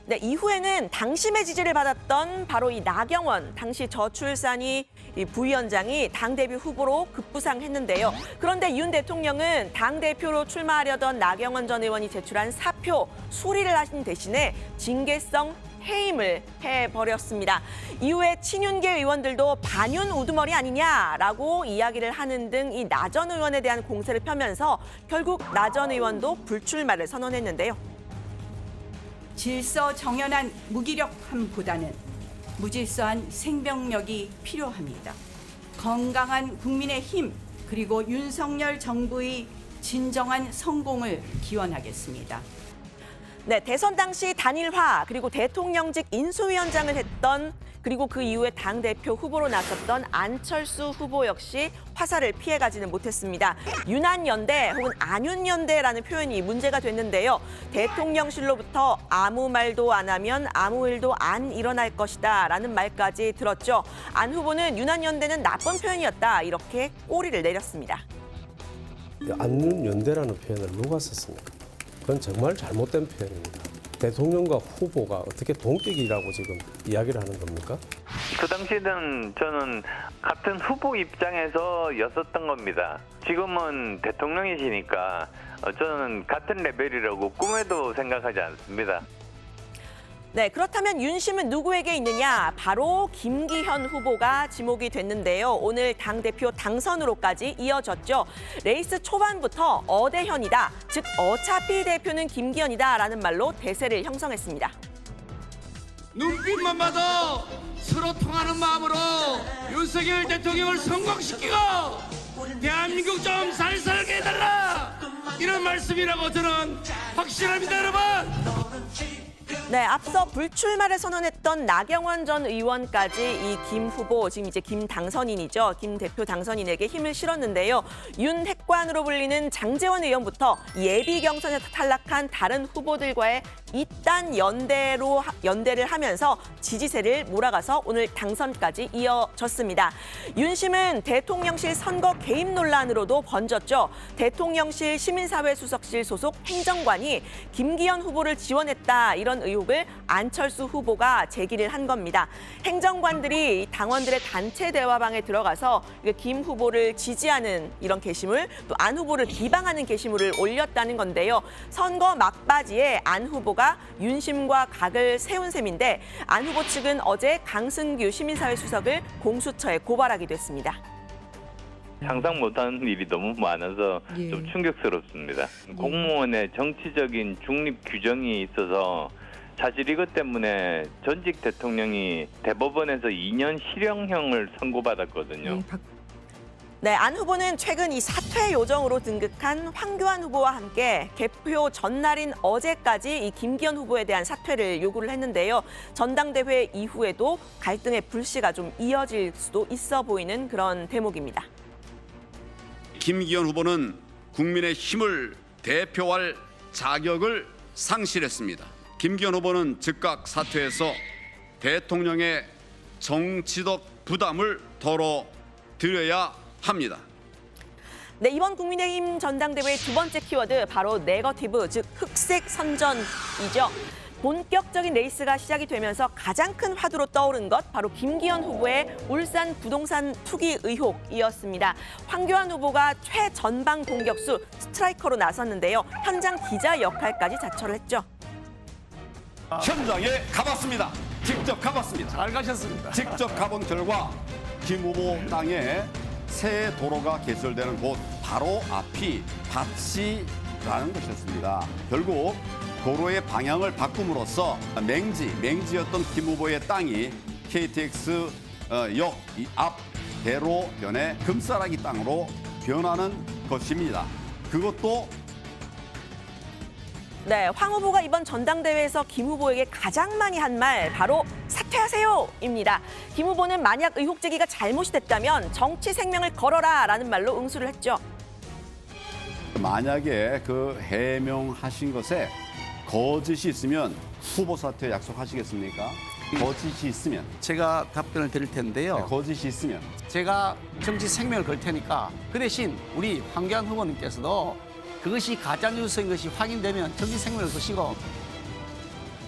S6: 네, 이후에는 당심의 지지를 받았던 바로 이 나경원 당시 저출산이 부위원장이 당대표 후보로 급부상했는데요. 그런데 윤 대통령은 당대표로 출마하려던 나경원 전 의원이 제출한 사표 수리를 하신 대신에 징계성 해임을 해버렸습니다. 이후에 친윤계 의원들도 반윤 우두머리 아니냐라고 이야기를 하는 등 이 나 전 의원에 대한 공세를 펴면서 결국 나 전 의원도 불출마를 선언했는데요.
S16: 질서 정연한 무기력함보다는 무질서한 생명력이 필요합니다. 건강한 국민의 힘 그리고 윤석열 정부의 진정한 성공을 기원하겠습니다.
S6: 네, 대선 당시 단일화 그리고 대통령직 인수위원장을 했던 그리고 그 이후에 당대표 후보로 나섰던 안철수 후보 역시 화살을 피해가지는 못했습니다. 윤한연대 혹은 안윤연대라는 표현이 문제가 됐는데요. 대통령실로부터 아무 말도 안 하면 아무 일도 안 일어날 것이다 라는 말까지 들었죠. 안 후보는 윤한연대는 나쁜 표현이었다 이렇게 꼬리를 내렸습니다.
S17: 안윤연대라는 표현을 누가 썼습니까? 그건 정말 잘못된 표현입니다. 대통령과 후보가 어떻게 동격이라고 지금 이야기를 하는 겁니까?
S18: 그 당시에는 저는 같은 후보 입장에서였었던 겁니다. 지금은 대통령이시니까 저는 같은 레벨이라고 꿈에도 생각하지 않습니다.
S6: 네, 그렇다면 윤심은 누구에게 있느냐? 바로 김기현 후보가 지목이 됐는데요. 오늘 당대표 당선으로까지 이어졌죠. 레이스 초반부터 어대현이다. 즉 어차피 대표는 김기현이다라는 말로 대세를 형성했습니다.
S11: 눈빛만 봐도 서로 통하는 마음으로 윤석열 대통령을 성공시키고 대한민국 좀 살살게 해달라 이런 말씀이라고 저는 확신합니다, 여러분.
S6: 네, 앞서 불출마를 선언했던 나경원 전 의원까지 이 김 후보, 지금 이제 김 당선인이죠. 김 대표 당선인에게 힘을 실었는데요. 윤 핵관으로 불리는 장제원 의원부터 예비 경선에서 탈락한 다른 후보들과의 이딴 연대를 하면서 지지세를 몰아가서 오늘 당선까지 이어졌습니다. 윤심은 대통령실 선거 개입 논란으로도 번졌죠. 대통령실 시민사회수석실 소속 행정관이 김기현 후보를 지원했다 이런 의혹을 안철수 후보가 제기를 한 겁니다. 행정관들이 당원들의 단체 대화방에 들어가서 김 후보를 지지하는 이런 게시물, 또 안 후보를 비방하는 게시물을 올렸다는 건데요. 선거 막바지에 안 후보가 후보가 윤심과 각을 세운 셈인데 안 후보 측은 어제 강승규 시민사회 수석을 공수처에 고발하기도 했습니다.
S18: 상상 못하는 일이 너무 많아서 좀 충격스럽습니다. 공무원의 정치적인 중립 규정이 있어서 사실 이것 때문에 전직 대통령이 대법원에서 2년 실형형을 선고받았거든요.
S6: 네, 안 후보는 최근 이 사퇴 요정으로 등극한 황교안 후보와 함께 개표 전날인 어제까지 이 김기현 후보에 대한 사퇴를 요구를 했는데요. 전당대회 이후에도 갈등의 불씨가 좀 이어질 수도 있어 보이는 그런 대목입니다.
S13: 김기현 후보는 국민의 힘을 대표할 자격을 상실했습니다. 김기현 후보는 즉각 사퇴해서 대통령의 정치적 부담을 덜어드려야 합니다.
S6: 네, 이번 국민의힘 전당대회의 두 번째 키워드 바로 네거티브, 즉 흑색 선전이죠. 본격적인 레이스가 시작이 되면서 가장 큰 화두로 떠오른 것 바로 김기현 후보의 울산 부동산 투기 의혹이었습니다. 황교안 후보가 최전방 공격수 스트라이커로 나섰는데요. 현장 기자 역할까지 자처를 했죠.
S13: 현장에 가봤습니다. 직접 가봤습니다.
S10: 잘 가셨습니다.
S13: 직접 가본 결과 김 후보 땅에 새 도로가 개설되는 곳 바로 앞이 밭이라는 것이었습니다. 결국 도로의 방향을 바꿈으로써 맹지였던 김 후보의 땅이 KTX 역 앞 대로변의 금싸라기 땅으로 변하는 것입니다. 그것도
S6: 네, 황 후보가 이번 전당대회에서 김 후보에게 가장 많이 한 말 바로 사퇴하세요입니다. 김 후보는 만약 의혹 제기가 잘못이 됐다면 정치 생명을 걸어라라는 말로 응수를 했죠.
S13: 만약에 그 해명하신 것에 거짓이 있으면 후보 사퇴 약속하시겠습니까? 거짓이 있으면
S10: 제가 답변을 드릴 텐데요.
S13: 네, 거짓이 있으면
S10: 제가 정치 생명을 걸 테니까 그 대신 우리 황교안 후보님께서도 그것이 가짜뉴스인 것이 확인되면 정치 생명을 거시고.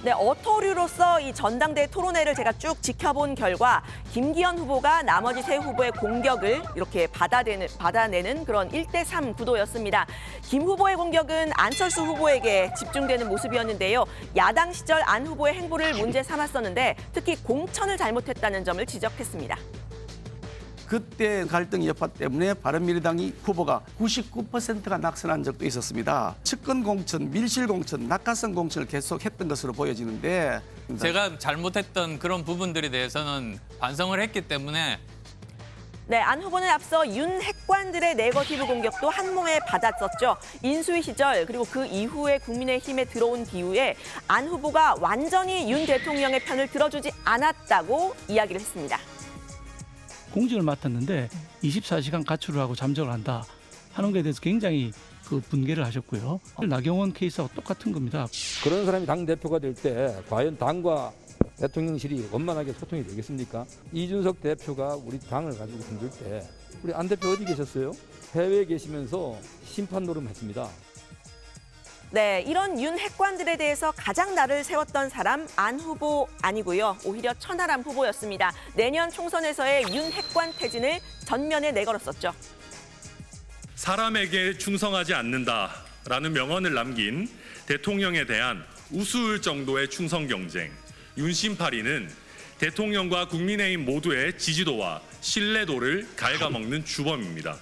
S6: 네, 어토류로서 이 전당대회 토론회를 제가 쭉 지켜본 결과 김기현 후보가 나머지 세 후보의 공격을 이렇게 받아내는 그런 1대3 구도였습니다. 김 후보의 공격은 안철수 후보에게 집중되는 모습이었는데요. 야당 시절 안 후보의 행보를 문제 삼았었는데 특히 공천을 잘못했다는 점을 지적했습니다.
S10: 그때 갈등 여파 때문에 바른미래당이 후보가 99%가 낙선한 적도 있었습니다. 측근 공천, 밀실 공천, 낙하산 공천을 계속했던 것으로 보여지는데
S19: 제가 잘못했던 그런 부분들에 대해서는 반성을 했기 때문에
S6: 네, 안 후보는 앞서 윤 핵관들의 네거티브 공격도 한 몸에 받았었죠. 인수위 시절 그리고 그 이후에 국민의힘에 들어온 뒤에 안 후보가 완전히 윤 대통령의 편을 들어주지 않았다고 이야기를 했습니다.
S20: 공직을 맡았는데 24시간 가출을 하고 잠적을 한다 하는 것에 대해서 굉장히 그 분개를 하셨고요. 나경원 케이스하고 똑같은 겁니다.
S21: 그런 사람이 당대표가 될 때 과연 당과 대통령실이 원만하게 소통이 되겠습니까? 이준석 대표가 우리 당을 가지고 흔들 때 우리 안 대표 어디 계셨어요? 해외에 계시면서 심판 노름했습니다.
S6: 네, 이런 윤 핵관들에 대해서 가장 날을 세웠던 사람 안 후보 아니고요. 오히려 천하람 후보였습니다. 내년 총선에서의 윤 핵관 퇴진을 전면에 내걸었었죠.
S22: 사람에게 충성하지 않는다라는 명언을 남긴 대통령에 대한 우스울 정도의 충성 경쟁. 윤심파리는 대통령과 국민의힘 모두의 지지도와 신뢰도를 갉아먹는 주범입니다.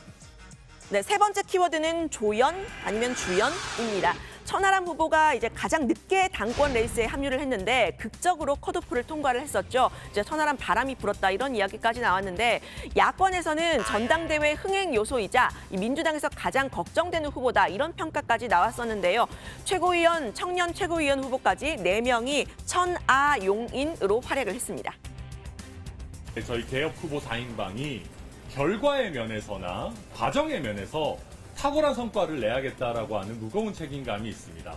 S6: 네, 세 번째 키워드는 조연 아니면 주연입니다. 천하람 후보가 이제 가장 늦게 당권 레이스에 합류를 했는데 극적으로 컷오프를 통과를 했었죠. 이제 천하람 바람이 불었다 이런 이야기까지 나왔는데 야권에서는 전당대회 흥행 요소이자 민주당에서 가장 걱정되는 후보다 이런 평가까지 나왔었는데요. 최고위원, 청년 최고위원 후보까지 4명이 천아용인으로 활약을 했습니다.
S14: 저희 개혁 후보 4인방이 결과의 면에서나 과정의 면에서 탁월한 성과를 내야겠다라고 하는 무거운 책임감이 있습니다.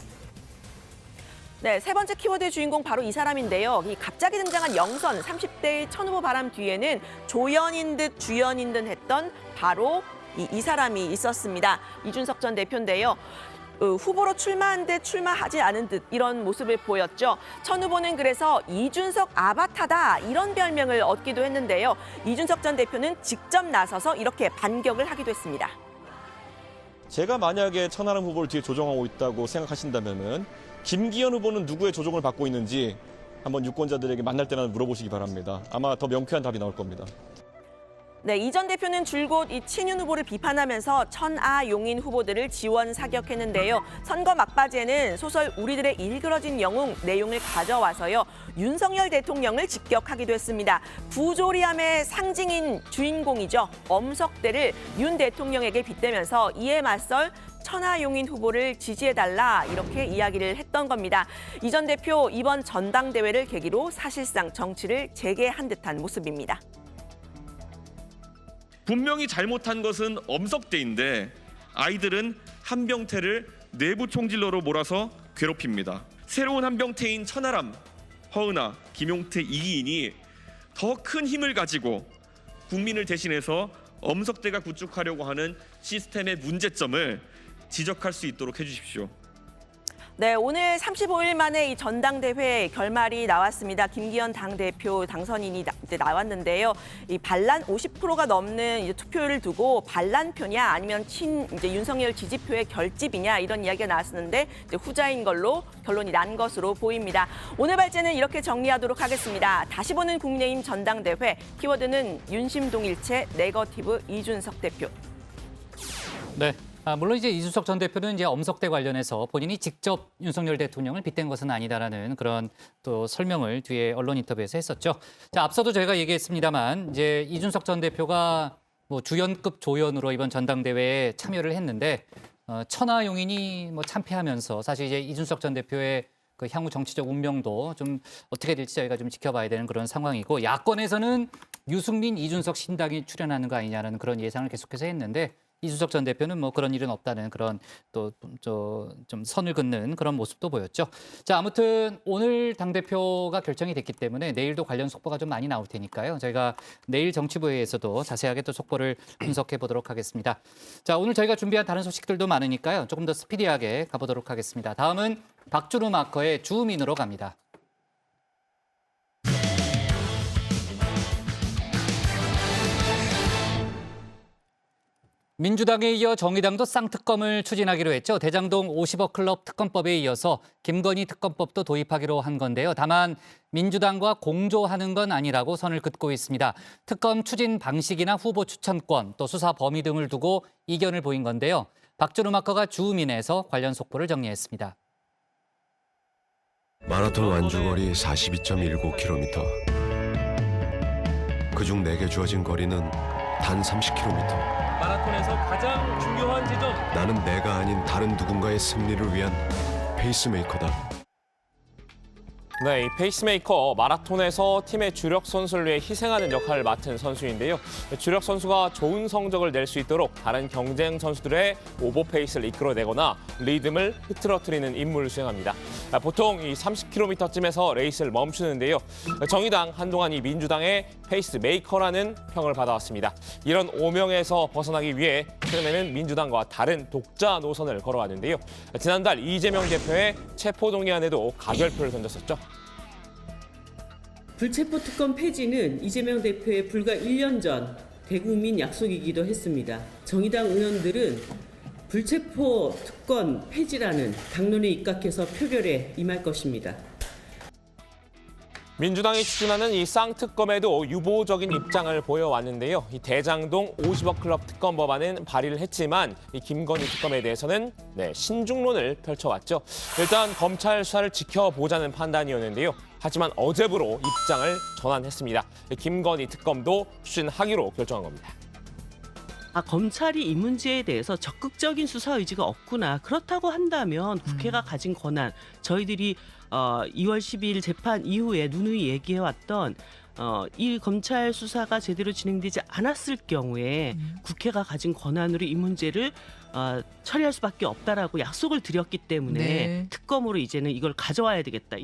S6: 네, 세 번째 키워드의 주인공 바로 이 사람인데요. 이 갑자기 등장한 영선 30대의 천 후보 바람 뒤에는 조연인 듯 주연인 듯 했던 바로 이 사람이 있었습니다. 이준석 전 대표인데요. 후보로 출마한 듯 출마하지 않은 듯 이런 모습을 보였죠. 천 후보는 그래서 이준석 아바타다 이런 별명을 얻기도 했는데요. 이준석 전 대표는 직접 나서서 이렇게 반격을 하기도 했습니다.
S23: 제가 만약에 천하람 후보를 뒤에 조종하고 있다고 생각하신다면은
S2: 김기현 후보는 누구의 조종을 받고 있는지 한번 유권자들에게 만날 때나 물어보시기 바랍니다. 아마 더 명쾌한 답이 나올 겁니다.
S6: 네, 이 전 대표는 줄곧 이 친윤 후보를 비판하면서 천하 용인 후보들을 지원 사격했는데요. 선거 막바지에는 소설 우리들의 일그러진 영웅 내용을 가져와서요. 윤석열 대통령을 직격하기도 했습니다. 부조리함의 상징인 주인공이죠. 엄석대를 윤 대통령에게 빗대면서 이에 맞설 천하용인 후보를 지지해달라 이렇게 이야기를 했던 겁니다. 이 전 대표 이번 전당대회를 계기로 사실상 정치를 재개한 듯한 모습입니다.
S2: 분명히 잘못한 것은 엄석대인데 아이들은 한병태를 내부 총질러로 몰아서 괴롭힙니다. 새로운 한병태인 천하람, 허은하, 김용태, 이기인이 더 큰 힘을 가지고 국민을 대신해서 엄석대가 구축하려고 하는 시스템의 문제점을 지적할 수 있도록 해주십시오.
S6: 네, 오늘 35일 만에 이 전당대회 결말이 나왔습니다. 김기현 당대표 당선인이 나왔는데요. 이 반란 50%가 넘는 이제 투표율을 두고 반란표냐 아니면 이제 윤석열 지지표의 결집이냐 이런 이야기가 나왔었는데 이제 후자인 걸로 결론이 난 것으로 보입니다. 오늘 발제는 이렇게 정리하도록 하겠습니다. 다시 보는 국민의힘 전당대회 키워드는 윤심동일체 네거티브 이준석 대표.
S1: 네. 물론 이제 이준석 전 대표는 이제 엄석대 관련해서 본인이 직접 윤석열 대통령을 빗댄 것은 아니다라는 그런 또 설명을 뒤에 언론 인터뷰에서 했었죠. 자, 앞서도 저희가 얘기했습니다만 이제 이준석 전 대표가 뭐 주연급 조연으로 이번 전당대회에 참여를 했는데 천하용인이 뭐 참패하면서 사실 이제 이준석 전 대표의 그 향후 정치적 운명도 좀 어떻게 될지 저희가 좀 지켜봐야 되는 그런 상황이고 야권에서는 유승민, 이준석 신당이 출연하는 거 아니냐는 그런 예상을 계속해서 했는데 이준석 전 대표는 뭐 그런 일은 없다는 그런 또 좀 선을 긋는 그런 모습도 보였죠. 자, 아무튼 오늘 당대표가 결정이 됐기 때문에 내일도 관련 속보가 좀 많이 나올 테니까요. 저희가 내일 정치부회에서도 자세하게 또 속보를 분석해 보도록 하겠습니다. 자, 오늘 저희가 준비한 다른 소식들도 많으니까요. 조금 더 스피디하게 가보도록 하겠습니다. 다음은 박준우 마커의 주민으로 갑니다. 민주당에 이어 정의당도 쌍특검을 추진하기로 했죠. 대장동 50억 클럽 특검법에 이어서 김건희 특검법도 도입하기로 한 건데요. 다만 민주당과 공조하는 건 아니라고 선을 긋고 있습니다. 특검 추진 방식이나 후보 추천권, 또 수사 범위 등을 두고 이견을 보인 건데요. 박준우 마커가 주민에서 관련 속보를 정리했습니다.
S4: 마라톤 완주거리 42.19km. 그중 내게 주어진 거리는 단 30km.
S23: 마라톤에서 가장 중요한 지점.
S4: 나는 내가 아닌 다른 누군가의 승리를 위한 페이스메이커다.
S5: 네, 이 페이스메이커 마라톤에서 팀의 주력 선수를 위해 희생하는 역할을 맡은 선수인데요. 주력 선수가 좋은 성적을 낼 수 있도록 다른 경쟁 선수들의 오버페이스를 이끌어내거나 리듬을 흐트러뜨리는 임무를 수행합니다. 보통 이 30km쯤에서 레이스를 멈추는데요. 정의당 한동안 이 민주당의 페이스메이커라는 평을 받아왔습니다. 이런 오명에서 벗어나기 위해 최근에는 민주당과 다른 독자 노선을 걸어왔는데요. 지난달 이재명 대표의 체포동의안에도 가결표를 던졌었죠.
S24: 불체포 특검 폐지는 이재명 대표의 불과 1년 전 대국민 약속이기도 했습니다. 정의당 의원들은 불체포 특권 폐지라는 당론에 입각해서 표결에 임할 것입니다.
S5: 민주당이 추진하는 이 쌍특검에도 유보적인 입장을 보여왔는데요. 이 대장동 50억 클럽 특검 법안은 발의를 했지만 이 김건희 특검에 대해서는 신중론을 펼쳐왔죠. 일단 검찰 수사를 지켜보자는 판단이었는데요. 하지만 어제부로 입장을 전환했습니다. 김건희 특검도 추진하기로 결정한 겁니다.
S24: 검찰이 이 문제에 대해서 적극적인 수사 의지가 없구나. 그렇다고 한다면 국회가 가진 권한, 저희들이 2월 12일 재판 이후에 누누이 얘기해왔던 이 검찰 수사가 제대로 진행되지 않았을 경우에 국회가 가진 권한으로 이 문제를 처리할 수밖에 없다라고 약속을 드렸기 때문에 특검으로 이제는 이걸 가져와야 되겠다.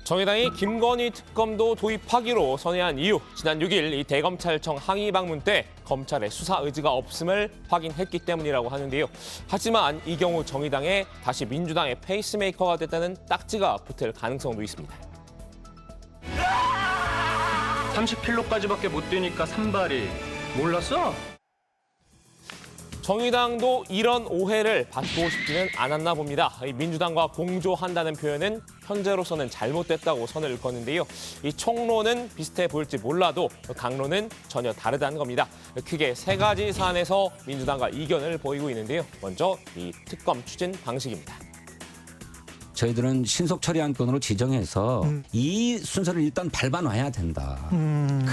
S5: 정의당이 김건희 특검도 도입하기로 선회한 이유, 지난 6일 이 대검찰청 항의 방문 때 검찰의 수사 의지가 없음을 확인했기 때문이라고 하는데요. 하지만 이 경우 정의당에 다시 민주당의 페이스메이커가 됐다는 딱지가 붙을 가능성도 있습니다.
S23: 30km까지밖에 못 뛰니까 산발이 몰랐어?
S5: 정의당도 이런 오해를 받고 싶지는 않았나 봅니다. 민주당과 공조한다는 표현은 현재로서는 잘못됐다고 선을 걷는데요. 이 총론은 비슷해 보일지 몰라도 강론은 전혀 다르다는 겁니다. 크게 세 가지 사안에서 민주당과 이견을 보이고 있는데요. 먼저 이 특검 추진 방식입니다.
S3: 저희들은 신속 처리 안건으로 지정해서 이 순서를 일단 밟아놔야 된다.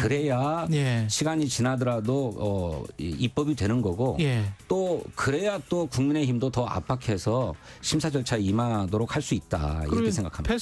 S3: 그래야 시간이 지나더라도 입법이 되는 거고 또 그래야 또 국민의힘도 더 압박해서 심사 절차에 임하도록 할 수 있다. 이렇게 생각합니다.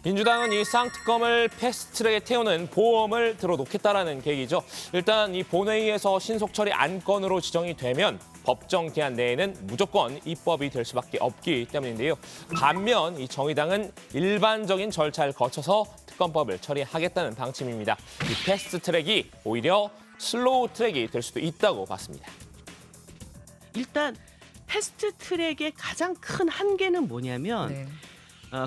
S5: 민주당은 이 쌍특검을 패스트트랙에 태우는 보험을 들어놓겠다라는 계획이죠. 일단 이 본회의에서 신속처리 안건으로 지정이 되면 법정 기한 내에는 무조건 입법이 될 수밖에 없기 때문인데요. 반면 이 정의당은 일반적인 절차를 거쳐서 특검법을 처리하겠다는 방침입니다. 이 패스트트랙이 오히려 슬로우 트랙이 될 수도 있다고 봤습니다.
S24: 일단 패스트트랙의 가장 큰 한계는 뭐냐면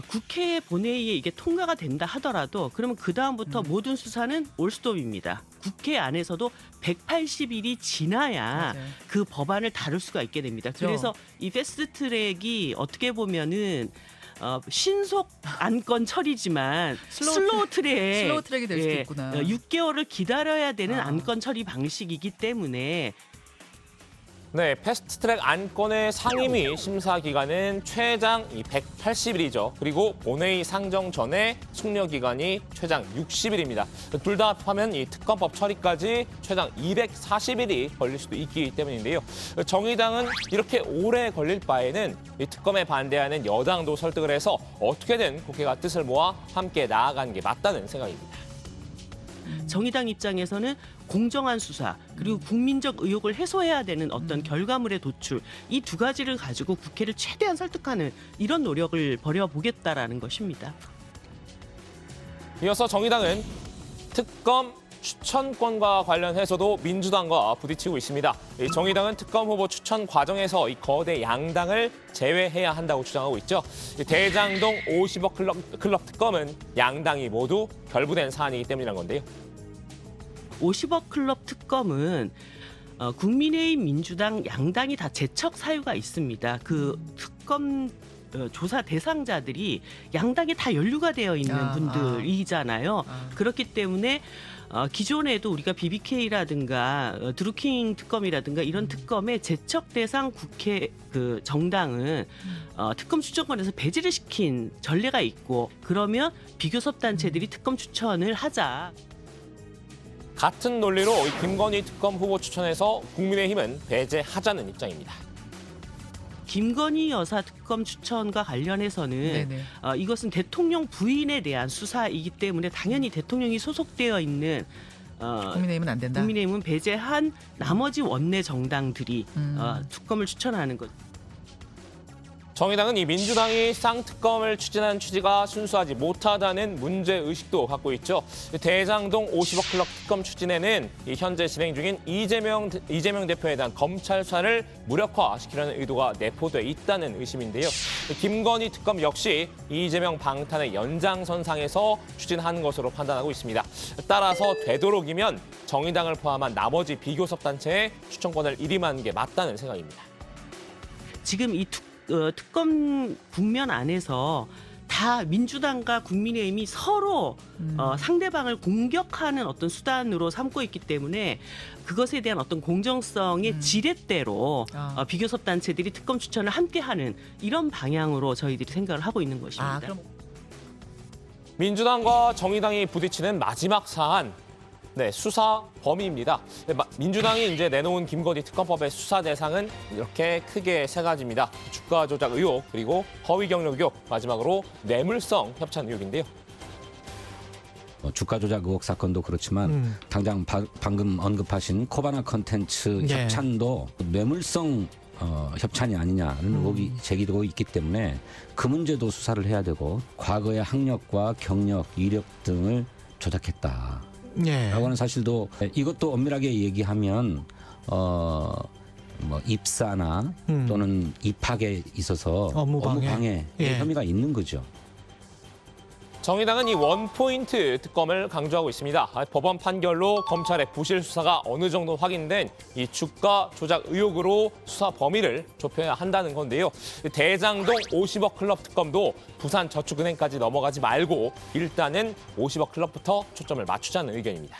S24: 국회 본회의에 이게 통과가 된다 하더라도 그러면 그다음부터 모든 수사는 올스톱입니다. 국회 안에서도 180일이 지나야 그 법안을 다룰 수가 있게 됩니다. 그래서 이 패스트트랙이 어떻게 보면은 신속 안건 처리지만 슬로우
S7: 트랙이 될 수도 있구나.
S24: 6개월을 기다려야 되는 안건 처리 방식이기 때문에
S5: 네, 패스트트랙 안건의 상임위 심사 기간은 최장 180일이죠. 그리고 본회의 상정 전에 숙려 기간이 최장 60일입니다. 둘 다 합하면 이 특검법 처리까지 최장 240일이 걸릴 수도 있기 때문인데요. 정의당은 이렇게 오래 걸릴 바에는 이 특검에 반대하는 여당도 설득을 해서 어떻게든 국회가 뜻을 모아 함께 나아가는 게 맞다는 생각입니다.
S24: 정의당 입장에서는 공정한 수사 그리고 국민적 의혹을 해소해야 되는 어떤 결과물의 도출 이 두 가지를 가지고 국회를 최대한 설득하는 이런 노력을 벌여보겠다라는 것입니다.
S5: 이어서 정의당은 특검 추천권과 관련해서도 민주당과 부딪히고 있습니다. 정의당은 특검 후보 추천 과정에서 이 거대 양당을 제외해야 한다고 주장하고 있죠. 대장동 50억 클럽 특검은 양당이 모두 결부된 사안이기 때문이란 건데요.
S24: 50억 클럽 특검은 국민의힘, 민주당 양당이 다 제척 사유가 있습니다. 그 특검 조사 대상자들이 양당에 다 연루가 되어 있는 분들이잖아요. 그렇기 때문에 기존에도 우리가 BBK라든가 드루킹 특검이라든가 이런 특검의 제척 대상 국회 그 정당은 특검 추천권에서 배제를 시킨 전례가 있고 그러면 비교섭 단체들이 특검 추천을 하자.
S5: 같은 논리로 김건희 특검 후보 추천에서 국민의힘은 배제하자는 입장입니다.
S24: 김건희 여사 특검 추천과 관련해서는 이것은 대통령 부인에 대한 수사이기 때문에 당연히 대통령이 소속되어 있는
S7: 국민의힘은 안 된다.
S24: 국민의힘은 배제한 나머지 원내 정당들이 특검을 추천하는 것.
S5: 정의당은 이 민주당이 쌍특검을 추진한 취지가 순수하지 못하다는 문제의식도 갖고 있죠. 대장동 50억 클럽 특검 추진에는 이 현재 진행 중인 이재명 대표에 대한 검찰 수사를 무력화시키려는 의도가 내포돼 있다는 의심인데요. 김건희 특검 역시 이재명 방탄의 연장선상에서 추진한 것으로 판단하고 있습니다. 따라서 되도록이면 정의당을 포함한 나머지 비교섭 단체에 추천권을 일임하는 게 맞다는 생각입니다.
S24: 지금 이 특검 국면 안에서 다 민주당과 국민의힘이 서로 상대방을 공격하는 어떤 수단으로 삼고 있기 때문에 그것에 대한 어떤 공정성의 지렛대로 비교섭 단체들이 특검 추천을 함께하는 이런 방향으로 저희들이 생각을 하고 있는 것입니다.
S5: 민주당과 정의당이 부딪히는 마지막 사안. 네, 수사 범위입니다. 민주당이 이제 내놓은 김건희 특검법의 수사 대상은 이렇게 크게 세 가지입니다. 주가 조작 의혹, 그리고 허위 경력 의혹, 마지막으로 뇌물성 협찬 의혹인데요.
S3: 주가 조작 의혹 사건도 그렇지만 당장 방금 언급하신 코바나 컨텐츠 협찬도 뇌물성 협찬이 아니냐는 의혹이 제기되고 있기 때문에 그 문제도 수사를 해야 되고 과거의 학력과 경력, 이력 등을 조작했다. 라고 하는 사실도 이것도 엄밀하게 얘기하면 뭐 입사나 또는 입학에 있어서 업무방해 혐의가 있는 거죠.
S5: 정의당은 이 원포인트 특검을 강조하고 있습니다. 법원 판결로 검찰의 부실 수사가 어느 정도 확인된 이 주가 조작 의혹으로 수사 범위를 좁혀야 한다는 건데요. 대장동 50억 클럽 특검도 부산저축은행까지 넘어가지 말고 일단은 50억 클럽부터 초점을 맞추자는 의견입니다.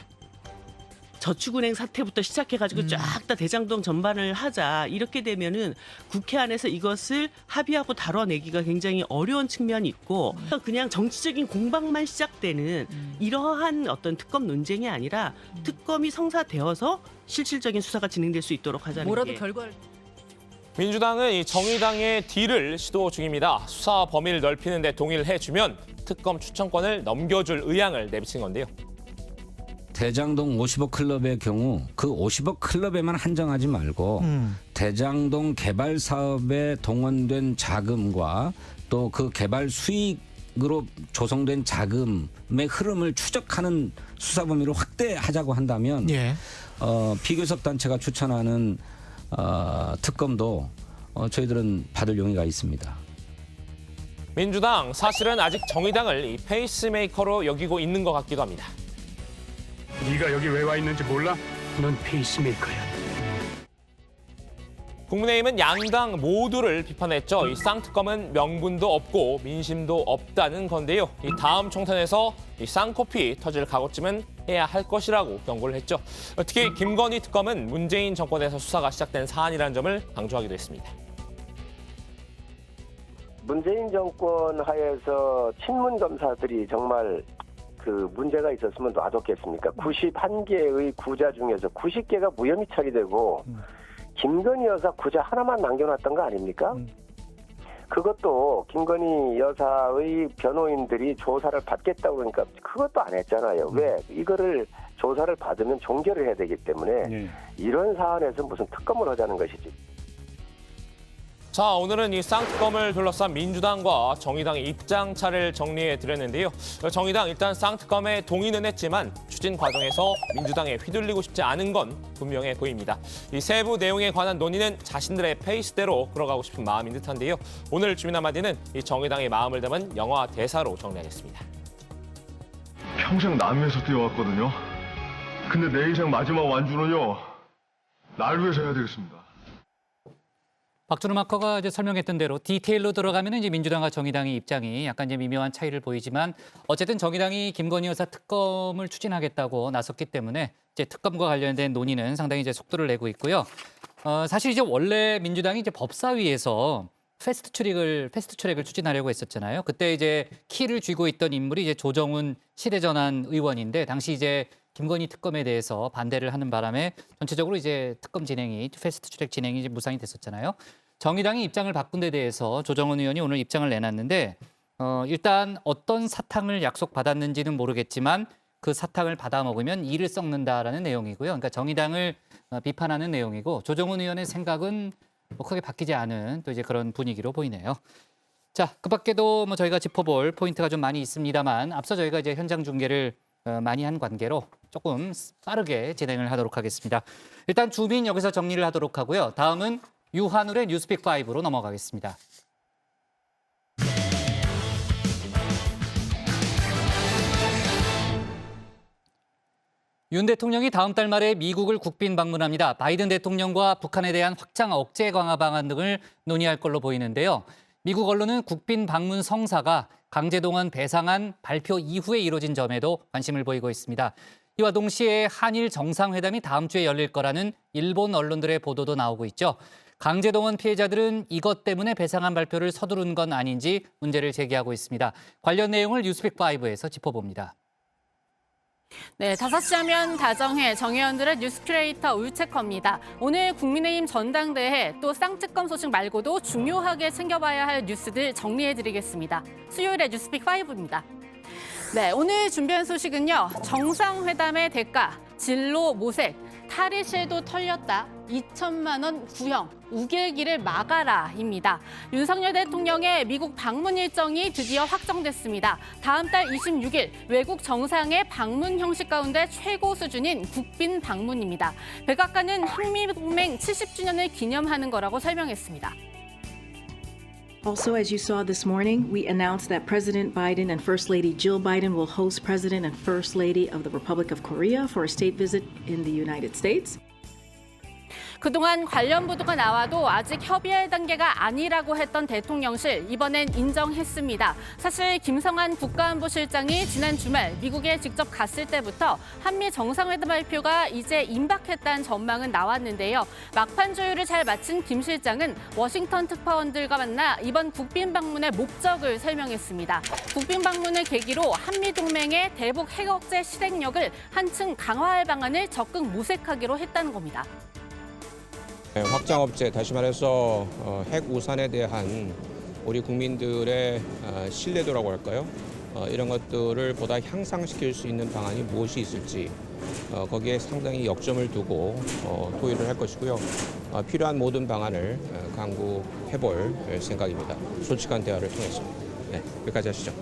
S24: 저축은행 사태부터 시작해가지고 쫙 다 대장동 전반을 하자. 이렇게 되면은 국회 안에서 이것을 합의하고 다뤄내기가 굉장히 어려운 측면이 있고 그냥 정치적인 공방만 시작되는 이러한 어떤 특검 논쟁이 아니라 특검이 성사되어서 실질적인 수사가 진행될 수 있도록 하자는
S7: 뭐라도
S24: 게.
S7: 결과를.
S5: 민주당은 이 정의당의 딜을 시도 중입니다. 수사 범위를 넓히는 데 동의를 해주면 특검 추천권을 넘겨줄 의향을 내비친 건데요.
S3: 대장동 50억 클럽의 경우 그 50억 클럽에만 한정하지 말고 대장동 개발 사업에 동원된 자금과 또 그 개발 수익으로 조성된 자금의 흐름을 추적하는 수사 범위를 확대하자고 한다면 비교섭 단체가 추천하는 특검도 저희들은 받을 용의가 있습니다.
S5: 민주당 사실은 아직 정의당을 이 페이스메이커로 여기고 있는 것 같기도 합니다.
S11: 네가 여기 왜 와 있는지 몰라? 넌 페이스메이커야.
S5: 국민의힘은 양당 모두를 비판했죠. 이 쌍특검은 명분도 없고 민심도 없다는 건데요. 이 다음 총선에서 이 쌍코피 터질 각오쯤은 해야 할 것이라고 경고를 했죠. 특히 김건희 특검은 문재인 정권에서 수사가 시작된 사안이라는 점을 강조하기도 했습니다.
S8: 문재인 정권 하에서 친문 검사들이 정말 그 문제가 있었으면 놔뒀겠습니까? 91개의 구자 중에서 90개가 무혐의 처리되고 김건희 여사 구자 하나만 남겨놨던 거 아닙니까? 그것도 김건희 여사의 변호인들이 조사를 받겠다고 그러니까 그것도 안 했잖아요. 왜? 이거를 조사를 받으면 종결을 해야 되기 때문에 이런 사안에서 무슨 특검을 하자는 것이지.
S5: 자, 오늘은 이 쌍특검을 둘러싼 민주당과 정의당의 입장차를 정리해 드렸는데요. 정의당 일단 쌍특검에 동의는 했지만 추진 과정에서 민주당에 휘둘리고 싶지 않은 건 분명해 보입니다. 이 세부 내용에 관한 논의는 자신들의 페이스대로 끌어가고 싶은 마음인 듯한데요. 오늘 주민 한마디는 이 정의당의 마음을 담은 영화 대사로 정리하겠습니다.
S9: 평생 남에서 뛰어왔거든요. 근데 내 인생 마지막 완주는요. 날 위해서 해야 되겠습니다.
S1: 박준호 마커가 이제 설명했던 대로 디테일로 들어가면 이제 민주당과 정의당의 입장이 약간 이제 미묘한 차이를 보이지만 어쨌든 정의당이 김건희 여사 특검을 추진하겠다고 나섰기 때문에 이제 특검과 관련된 논의는 상당히 이제 속도를 내고 있고요. 사실 이제 원래 민주당이 이제 법사위에서 패스트트랙을 추진하려고 했었잖아요. 그때 이제 키를 쥐고 있던 인물이 이제 조정훈 시대전환 의원인데 당시 이제 김건희 특검에 대해서 반대를 하는 바람에 전체적으로 이제 특검 진행이 패스트트랙 진행이 이제 무산이 됐었잖아요. 정의당이 입장을 바꾼 데 대해서 조정훈 의원이 오늘 입장을 내놨는데 일단 어떤 사탕을 약속받았는지는 모르겠지만 그 사탕을 받아 먹으면 이를 썩는다라는 내용이고요. 그러니까 정의당을 비판하는 내용이고 조정훈 의원의 생각은 뭐 크게 바뀌지 않은 또 이제 그런 분위기로 보이네요. 자, 그 밖에도 뭐 저희가 짚어볼 포인트가 좀 많이 있습니다만 앞서 저희가 이제 현장 중계를 많이 한 관계로 조금 빠르게 진행을 하도록 하겠습니다. 일단 주민 여기서 정리를 하도록 하고요. 다음은 유한울의 뉴스픽5로 넘어가겠습니다. 윤 대통령이 다음 달 말에 미국을 국빈 방문합니다. 바이든 대통령과 북한에 대한 확장 억제 강화 방안 등을 논의할 걸로 보이는데요. 미국 언론은 국빈 방문 성사가 강제동원 배상안 발표 이후에 이뤄진 점에도 관심을 보이고 있습니다. 이와 동시에 한일 정상회담이 다음 주에 열릴 거라는 일본 언론들의 보도도 나오고 있죠. 강제동원 피해자들은 이것 때문에 배상안 발표를 서두른 건 아닌지 문제를 제기하고 있습니다. 관련 내용을 뉴스픽5에서 짚어봅니다.
S12: 네, 5시 하면 다정해 정의원들의 뉴스 큐레이터 울체커입니다. 오늘 국민의힘 전당대회 또 쌍특검 소식 말고도 중요하게 챙겨봐야 할 뉴스들 정리해드리겠습니다. 수요일의 뉴스픽5입니다. 네, 오늘 준비한 소식은요. 정상회담의 대가, 진로 모색, 탈의실도 털렸다. 2천만 원 구형, 우길기를 막아라입니다. 윤석열 대통령의 미국 방문 일정이 드디어 확정됐습니다. 다음 달 26일 외국 정상의 방문 형식 가운데 최고 수준인 국빈 방문입니다. 백악관은 한미동맹 70주년을 기념하는 거라고 설명했습니다.
S15: Also, as you saw this morning, we announced that President Biden and First Lady Jill Biden will host President and First Lady of the Republic of Korea for a state visit in the United States.
S12: 그동안 관련 보도가 나와도 아직 협의할 단계가 아니라고 했던 대통령실, 이번엔 인정했습니다. 사실 김성한 국가안보실장이 지난 주말 미국에 직접 갔을 때부터 한미 정상회담 발표가 이제 임박했다는 전망은 나왔는데요. 막판 조율을 잘 마친 김 실장은 워싱턴 특파원들과 만나 이번 국빈 방문의 목적을 설명했습니다. 국빈 방문을 계기로 한미 동맹의 대북 핵 억제 실행력을 한층 강화할 방안을 적극 모색하기로 했다는 겁니다.
S16: 확장업체, 다시 말해서 핵 우산에 대한 우리 국민들의 신뢰도라고 할까요? 이런 것들을 보다 향상시킬 수 있는 방안이 무엇이 있을지 거기에 상당히 역점을 두고 토의를 할 것이고요. 필요한 모든 방안을 강구해볼 생각입니다. 솔직한 대화를 통해서. 네, 여기까지 하시죠.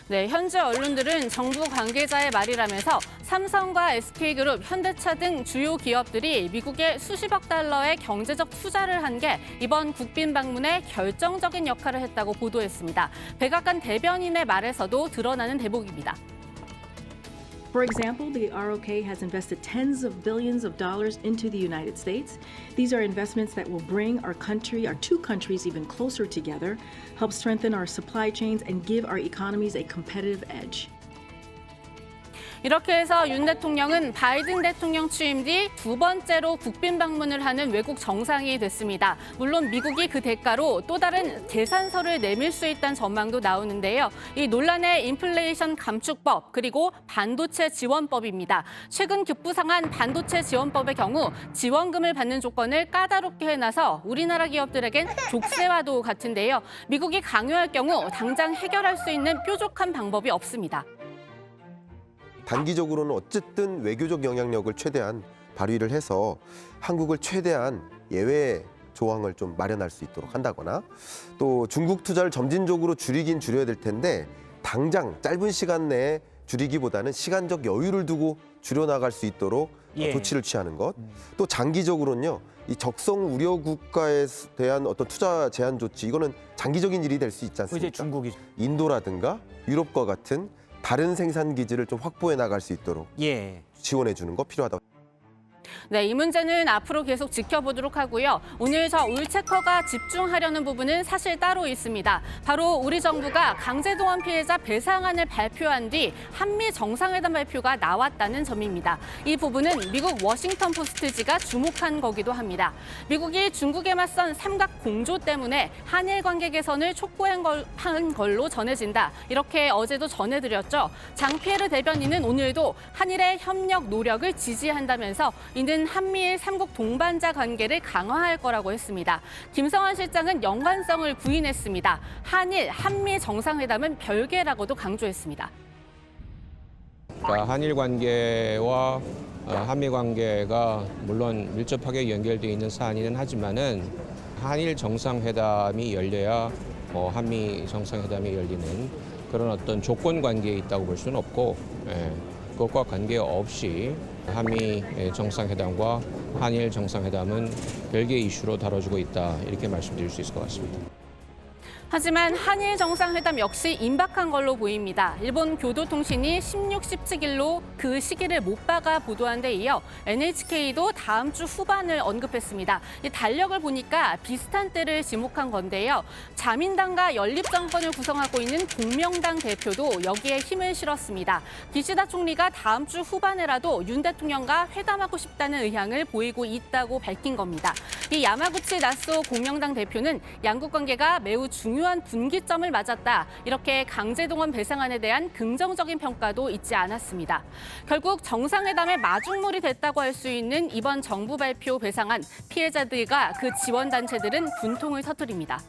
S12: 네, 현지 언론들은 정부 관계자의 말이라면서 삼성과 SK그룹, 현대차 등 주요 기업들이 미국에 수십억 달러의 경제적 투자를 한 게 이번 국빈 방문에 결정적인 역할을 했다고 보도했습니다. 백악관 대변인의 말에서도 드러나는 대목입니다.
S15: For example, the ROK has invested tens of billions of dollars into the United States. These are investments that will bring our two countries even closer together, help strengthen our supply chains, and give our economies a competitive edge.
S12: 이렇게 해서 윤 대통령은 바이든 대통령 취임 뒤 두 번째로 국빈 방문을 하는 외국 정상이 됐습니다. 물론 미국이 그 대가로 또 다른 계산서를 내밀 수 있다는 전망도 나오는데요. 이 논란의 인플레이션 감축법 그리고 반도체 지원법입니다. 최근 급부상한 반도체 지원법의 경우 지원금을 받는 조건을 까다롭게 해놔서 우리나라 기업들에겐 족쇄와도 같은데요. 미국이 강요할 경우 당장 해결할 수 있는 뾰족한 방법이 없습니다.
S17: 단기적으로는 어쨌든 외교적 영향력을 최대한 발휘를 해서 한국을 최대한 예외 조항을 좀 마련할 수 있도록 한다거나 또 중국 투자를 점진적으로 줄이긴 줄여야 될 텐데 당장 짧은 시간 내에 줄이기보다는 시간적 여유를 두고 줄여나갈 수 있도록 조치를 취하는 것. 또 장기적으로는요. 이 적성 우려 국가에 대한 어떤 투자 제한 조치 이거는 장기적인 일이 될 수 있지 않습니까?
S18: 이제 중국이
S17: 인도라든가 유럽과 같은 다른 생산 기지를 좀 확보해 나갈 수 있도록 지원해 주는 거 필요하다고.
S12: 네, 이 문제는 앞으로 계속 지켜보도록 하고요. 오늘 저 울체커가 집중하려는 부분은 사실 따로 있습니다. 바로 우리 정부가 강제동원 피해자 배상안을 발표한 뒤 한미 정상회담 발표가 나왔다는 점입니다. 이 부분은 미국 워싱턴 포스트지가 주목한 거기도 합니다. 미국이 중국에 맞선 삼각 공조 때문에 한일 관계 개선을 촉구한 걸로 전해진다. 이렇게 어제도 전해드렸죠. 장피에르 대변인은 오늘도 한일의 협력 노력을 지지한다면서 이는 한미일 삼국 동반자 관계를 강화할 거라고 했습니다. 김성한 실장은 연관성을 부인했습니다. 한미 정상회담은 별개라고도 강조했습니다.
S16: 그러니까 한일 관계와 한미 관계가 물론 밀접하게 연결되어 있는 사안이긴 하지만은 한일 정상회담이 열려야 한미 정상회담이 열리는 그런 어떤 조건 관계에 있다고 볼 수는 없고 그것과 관계없이 한미 정상회담과 한일 정상회담은 별개의 이슈로 다뤄지고 있다 이렇게 말씀드릴 수 있을 것 같습니다.
S12: 하지만 한일 정상회담 역시 임박한 걸로 보입니다. 일본 교도통신이 16, 17일로 그 시기를 못 박아 보도한 데 이어 NHK도 다음 주 후반을 언급했습니다. 이 달력을 보니까 비슷한 때를 지목한 건데요. 자민당과 연립정권을 구성하고 있는 공명당 대표도 여기에 힘을 실었습니다. 기시다 총리가 다음 주 후반에라도 윤 대통령과 회담하고 싶다는 의향을 보이고 있다고 밝힌 겁니다. 이 야마구치 나소 공명당 대표는 양국 관계가 매우 중요한 분기점을 맞았다. 이렇게 강제동원 배상안에 대한 긍정적인 평가도 잊지 않았습니다. 결국 정상회담의 마중물이 됐다고 할 수 있는 이번 정부 발표 배상안, 피해자들과 그 지원단체들은 분통을 터뜨립니다.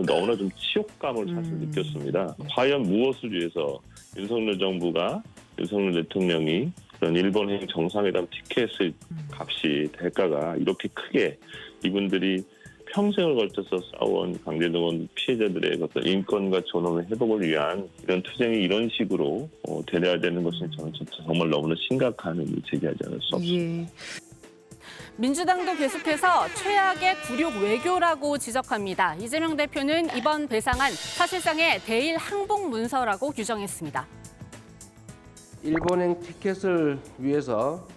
S25: 너무나 좀 치욕감을 사실 느꼈습니다. 과연 무엇을 위해서 윤석열 정부가 윤석열 대통령이 그런 일본행 정상회담 티켓의 값이 대가가 이렇게 크게 이분들이 평생을 걸쳐서 싸워온 강제동원 피해자들의 어떤 인권과 존엄의 회복을 위한 이런 투쟁이 이런 식으로 돼야 되는 것은 저는 정말 너무나 심각한 의미를 제기하지 않을 수 없습니다.
S12: 민주당도 계속해서 최악의 굴욕 외교라고 지적합니다. 이재명 대표는 이번 배상안 사실상의 대일 항복 문서라고 규정했습니다.
S10: 일본행 티켓을 위해서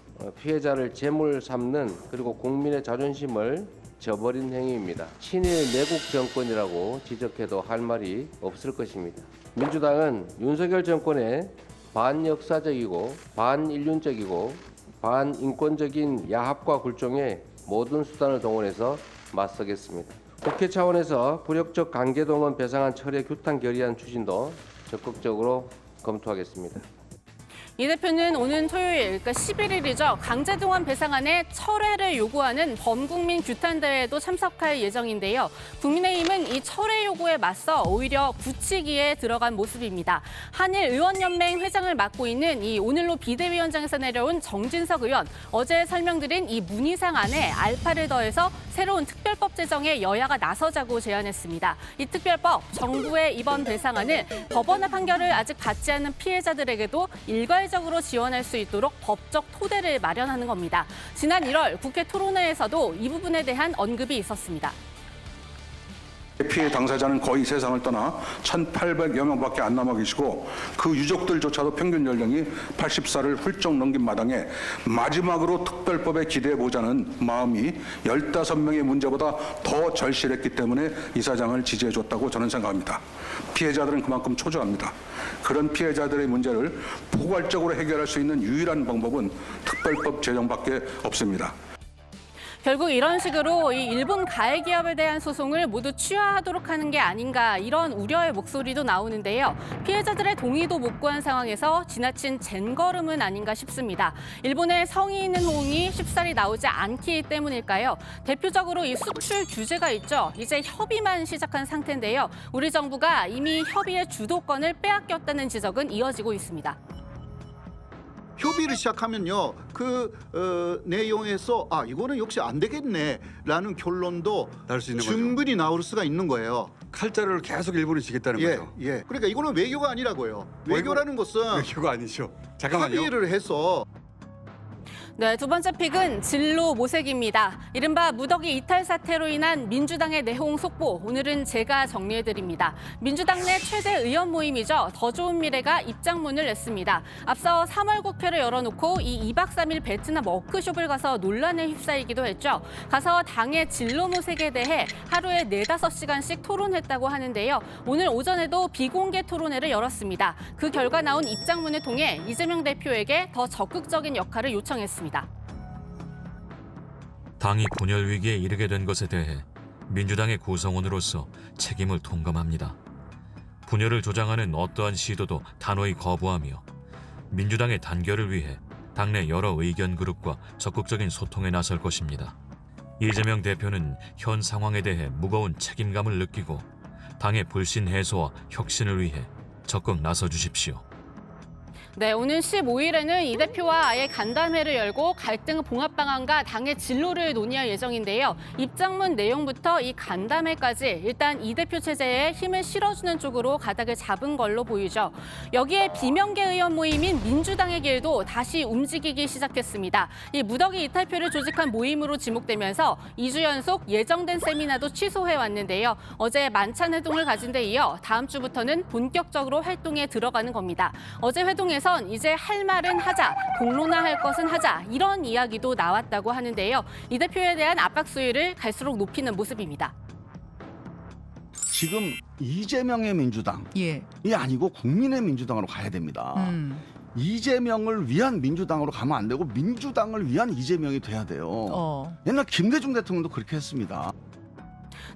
S10: 피해자를 제물 삼는 그리고 국민의 자존심을 저버린 행위입니다. 친일 내국 정권이라고 지적해도 할 말이 없을 것입니다. 민주당은 윤석열 정권의 반역사적이고 반인륜적이고 반인권적인 야합과 굴종에 모든 수단을 동원해서 맞서겠습니다. 국회 차원에서 불역적 강제동원 배상안 철회 규탄 결의안 추진도 적극적으로 검토하겠습니다.
S12: 이 대표는 오는 토요일, 그러니까 11일이죠. 강제동원 배상안의 철회를 요구하는 범국민 규탄대회에도 참석할 예정인데요. 국민의힘은 이 철회 요구에 맞서 오히려 굳히기에 들어간 모습입니다. 한일의원연맹 회장을 맡고 있는 이 오늘로 비대위원장에서 내려온 정진석 의원, 어제 설명드린 이 문희상 안에 알파를 더해서 새로운 특별법 제정에 여야가 나서자고 제안했습니다. 이 특별법, 정부의 이번 배상안을 법원의 판결을 아직 받지 않은 피해자들에게도 일괄적으로 지원할 수 있도록 법적 토대를 마련하는 겁니다. 지난 1월 국회 토론회에서도 이 부분에 대한 언급이 있었습니다.
S13: 피해 당사자는 거의 세상을 떠나 1,800여 명밖에 안 남아 계시고 그 유족들조차도 평균 연령이 80살을 훌쩍 넘긴 마당에 마지막으로 특별법에 기대해보자는 마음이 15명의 문제보다 더 절실했기 때문에 이사장을 지지해줬다고 저는 생각합니다. 피해자들은 그만큼 초조합니다. 그런 피해자들의 문제를 포괄적으로 해결할 수 있는 유일한 방법은 특별법 제정밖에 없습니다.
S12: 결국 이런 식으로 이 일본 가해 기업에 대한 소송을 모두 취하하도록 하는 게 아닌가 이런 우려의 목소리도 나오는데요. 피해자들의 동의도 못 구한 상황에서 지나친 젠걸음은 아닌가 싶습니다. 일본의 성의 있는 호응이 쉽사리 나오지 않기 때문일까요? 대표적으로 이 수출 규제가 있죠. 이제 협의만 시작한 상태인데요. 우리 정부가 이미 협의의 주도권을 빼앗겼다는 지적은 이어지고 있습니다.
S18: 협의를 시작하면요, 내용에서 이거는 역시 안 되겠네라는 결론도 충분히 나올 수가 있는 거예요.
S19: 칼자루를 계속 일본이 지겠다는 거죠.
S18: 예. 그러니까 이거는 외교가 아니라고요. 외교라는 것은
S19: 외교가 아니죠. 잠깐만요.
S18: 합의를 해서.
S12: 네, 두 번째 픽은 진로 모색입니다. 이른바 무더기 이탈 사태로 인한 민주당의 내홍 속보, 오늘은 제가 정리해드립니다. 민주당 내 최대 의원 모임이죠. 더 좋은 미래가 입장문을 냈습니다. 앞서 3월 국회를 열어놓고 이 2박 3일 베트남 워크숍을 가서 논란에 휩싸이기도 했죠. 가서 당의 진로 모색에 대해 하루에 4-5시간씩 토론했다고 하는데요. 오늘 오전에도 비공개 토론회를 열었습니다. 그 결과 나온 입장문을 통해 이재명 대표에게 더 적극적인 역할을 요청했습니다.
S20: 당이 분열 위기에 이르게 된 것에 대해 민주당의 구성원으로서 책임을 통감합니다. 분열을 조장하는 어떠한 시도도 단호히 거부하며 민주당의 단결을 위해 당내 여러 의견 그룹과 적극적인 소통에 나설 것입니다. 이재명 대표는 현 상황에 대해 무거운 책임감을 느끼고 당의 불신 해소와 혁신을 위해 적극 나서 주십시오.
S12: 네, 오는 15일에는 이 대표와 아예 간담회를 열고 갈등 봉합 방안과 당의 진로를 논의할 예정인데요. 입장문 내용부터 이 간담회까지 일단 이 대표 체제에 힘을 실어주는 쪽으로 가닥을 잡은 걸로 보이죠. 여기에 비명계 의원 모임인 민주당의 길도 다시 움직이기 시작했습니다. 이 무더기 이탈표를 조직한 모임으로 지목되면서 2주 연속 예정된 세미나도 취소해왔는데요. 어제 만찬 회동을 가진 데 이어 다음 주부터는 본격적으로 활동에 들어가는 겁니다. 어제 회동에서 이제 할 말은 하자, 공론화할 것은 하자 이런 이야기도 나왔다고 하는데요. 이 대표에 대한 압박 수위를 갈수록 높이는 모습입니다.
S18: 지금 이재명의 민주당이 아니고 국민의 민주당으로 가야 됩니다. 이재명을 위한 민주당으로 가면 안 되고 민주당을 위한 이재명이 돼야 돼요. 옛날 김대중 대통령도 그렇게 했습니다.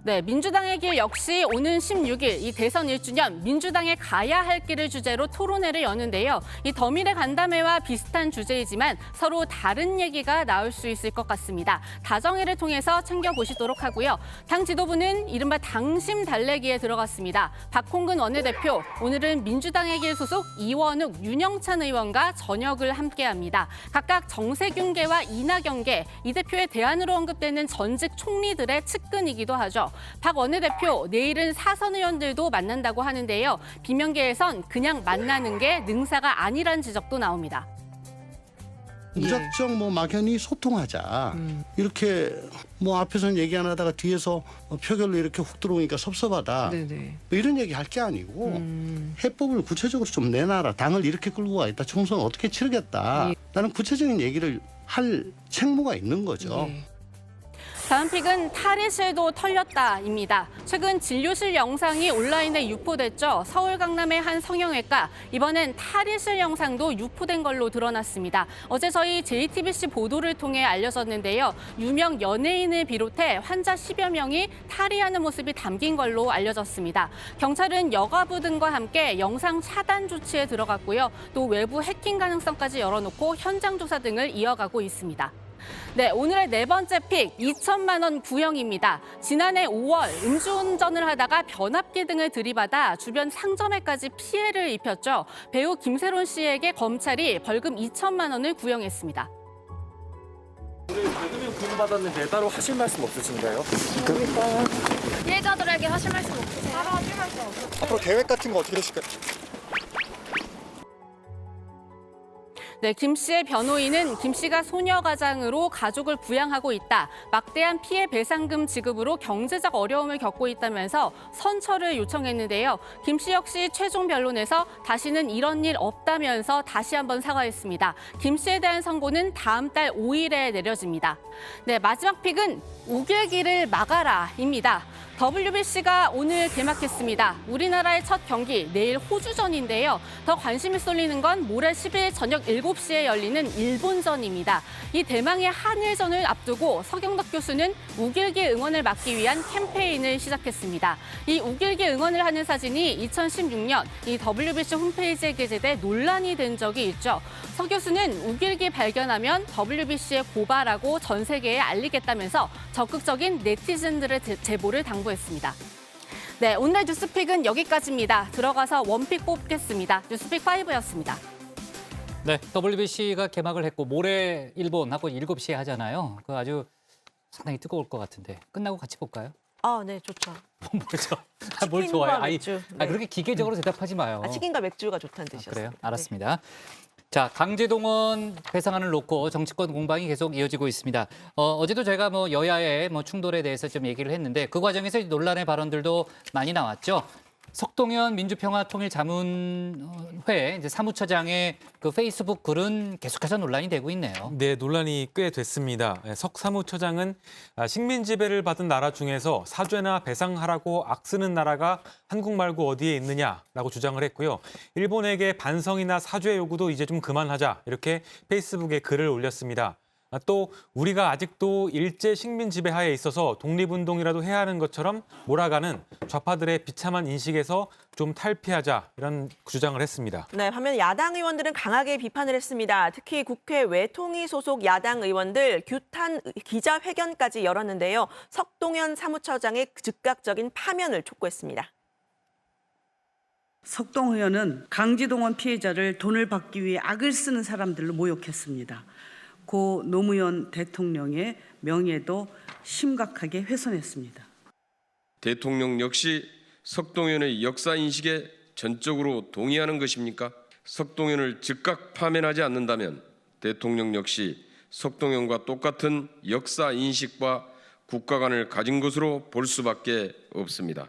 S12: 네, 민주당의 길 역시 오는 16일 이 대선 1주년 민주당에 가야 할 길을 주제로 토론회를 여는데요. 이 더미래 간담회와 비슷한 주제이지만 서로 다른 얘기가 나올 수 있을 것 같습니다. 다정회를 통해서 챙겨보시도록 하고요. 당 지도부는 이른바 당심 달래기에 들어갔습니다. 박홍근 원내대표, 오늘은 민주당의 길 소속 이원욱, 윤영찬 의원과 저녁을 함께합니다. 각각 정세균계와 이낙연계, 이 대표의 대안으로 언급되는 전직 총리들의 측근이기도 하죠. 박 원내대표, 내일은 사선 의원들도 만난다고 하는데요. 비명계에선 그냥 만나는 게 능사가 아니란 지적도 나옵니다.
S2: 무작정 뭐 막연히 소통하자. 이렇게 뭐 앞에서는 얘기 안 하다가 뒤에서 표결로 이렇게 훅 들어오니까 섭섭하다. 뭐 이런 얘기 할 게 아니고 해법을 구체적으로 좀 내놔라. 당을 이렇게 끌고 가겠다. 총선 어떻게 치르겠다. 라는 구체적인 얘기를 할 책무가 있는 거죠.
S12: 다음 픽은 탈의실도 털렸다입니다. 최근 진료실 영상이 온라인에 유포됐죠. 서울 강남의 한 성형외과, 이번엔 탈의실 영상도 유포된 걸로 드러났습니다. 어제 저희 JTBC 보도를 통해 알려졌는데요. 유명 연예인을 비롯해 환자 10여 명이 탈의하는 모습이 담긴 걸로 알려졌습니다. 경찰은 여가부 등과 함께 영상 차단 조치에 들어갔고요. 또 외부 해킹 가능성까지 열어놓고 현장 조사 등을 이어가고 있습니다. 네, 오늘의 네 번째 픽, 2천만 원 구형입니다. 지난해 5월 음주운전을 하다가 변압기 등을 들이받아 주변 상점에까지 피해를 입혔죠. 배우 김세론 씨에게 검찰이 벌금 2천만 원을 구형했습니다.
S23: 오늘 벌금형 구형받았는데 따로 하실 말씀 없으신가요?
S6: 피해자들에게 하실 말씀 없으세요? 따로 하실 말씀 없으세요?
S23: 앞으로 계획 같은 거 어떻게 되실까요?
S12: 네, 김 씨의 변호인은 김 씨가 소녀가장으로 가족을 부양하고 있다. 막대한 피해 배상금 지급으로 경제적 어려움을 겪고 있다면서 선처를 요청했는데요. 김 씨 역시 최종 변론에서 다시는 이런 일 없다면서 다시 한번 사과했습니다. 김 씨에 대한 선고는 다음 달 5일에 내려집니다. 네, 마지막 픽은 우길기를 막아라입니다. WBC가 오늘 개막했습니다. 우리나라의 첫 경기 내일 호주전인데요. 더 관심이 쏠리는 건 모레 10일 저녁 7시에 열리는 일본전입니다. 이 대망의 한일전을 앞두고 서경덕 교수는 우길기 응원을 막기 위한 캠페인을 시작했습니다. 이 우길기 응원을 하는 사진이 2016년 이 WBC 홈페이지에 게재돼 논란이 된 적이 있죠. 서 교수는 우길기 발견하면 WBC에 고발하고 전 세계에 알리겠다면서 적극적인 네티즌들의 제보를 당부했습니다. 네, 오늘 뉴스픽은 여기까지입니다. 들어가서 원픽 뽑겠습니다. 뉴스픽 5였습니다.
S1: 네, WBC가 개막을 했고 모레 일본하고 7시에 하잖아요. 그 아주 상당히 뜨거울 것 같은데 끝나고 같이 볼까요?
S14: 아, 네, 좋죠.
S1: 뭐죠? 뭘 좋아해요?
S14: 맥주. 네.
S1: 그렇게 기계적으로 대답하지 마요.
S14: 치킨과 맥주가 좋다는 뜻이었어요.
S1: 그래요? 알았습니다. 자, 강제동원 배상안을 놓고 정치권 공방이 계속 이어지고 있습니다. 어제도 제가 여야의 충돌에 대해서 좀 얘기를 했는데 그 과정에서 논란의 발언들도 많이 나왔죠. 석동현 민주평화통일자문회 이제 사무처장의 그 페이스북 글은 계속해서 논란이 되고 있네요.
S21: 네, 논란이 꽤 됐습니다. 석 사무처장은 식민 지배를 받은 나라 중에서 사죄나 배상하라고 악쓰는 나라가 한국 말고 어디에 있느냐라고 주장을 했고요. 일본에게 반성이나 사죄 요구도 이제 좀 그만하자 이렇게 페이스북에 글을 올렸습니다. 또 우리가 아직도 일제 식민 지배 하에 있어서 독립운동이라도 해야 하는 것처럼 몰아가는 좌파들의 비참한 인식에서 좀 탈피하자 이런 주장을 했습니다.
S14: 네, 반면 야당 의원들은 강하게 비판을 했습니다. 특히 국회 외통위 소속 야당 의원들 규탄 기자회견까지 열었는데요. 석동현 사무처장의 즉각적인 파면을 촉구했습니다.
S22: 석동 의원은 강제동원 피해자를 돈을 받기 위해 악을 쓰는 사람들로 모욕했습니다. 고 노무현 대통령의 명예도 심각하게 훼손했습니다.
S26: 대통령 역시 석동현의 역사 인식에 전적으로 동의하는 것입니까? 석동현을 즉각 파면하지 않는다면 대통령 역시 석동현과 똑같은 역사 인식과 국가관을 가진 것으로 볼 수밖에 없습니다.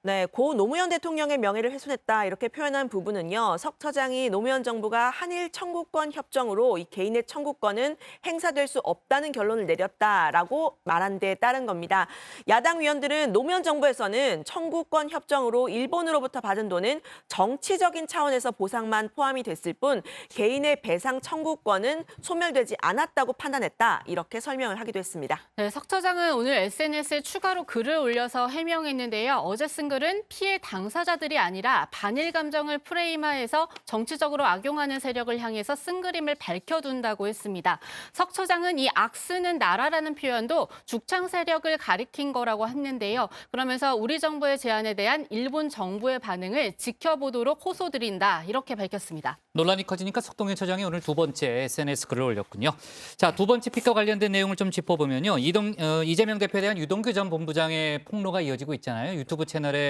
S14: 네, 고 노무현 대통령의 명예를 훼손했다 이렇게 표현한 부분은요. 석 처장이 노무현 정부가 한일 청구권 협정으로 이 개인의 청구권은 행사될 수 없다는 결론을 내렸다라고 말한 데에 따른 겁니다. 야당 위원들은 노무현 정부에서는 청구권 협정으로 일본으로부터 받은 돈은 정치적인 차원에서 보상만 포함이 됐을 뿐 개인의 배상 청구권은 소멸되지 않았다고 판단했다 이렇게 설명을 하기도 했습니다.
S12: 네, 석 처장은 오늘 SNS에 추가로 글을 올려서 해명했는데요. 어제 쓴 글은 피해 당사자들이 아니라 반일 감정을 프레임화해서 정치적으로 악용하는 세력을 향해서 쓴 그림을 밝혀둔다고 했습니다. 석 처장은 이 악쓰는 나라라는 표현도 죽창 세력을 가리킨 거라고 했는데요. 그러면서 우리 정부의 제안에 대한 일본 정부의 반응을 지켜보도록 호소드린다 이렇게 밝혔습니다.
S1: 논란이 커지니까 석동현 처장이 오늘 두 번째 SNS 글을 올렸군요. 자, 두 번째 픽과 관련된 내용을 좀 짚어보면요. 이재명 대표에 대한 유동규 전 본부장의 폭로가 이어지고 있잖아요. 유튜브 채널에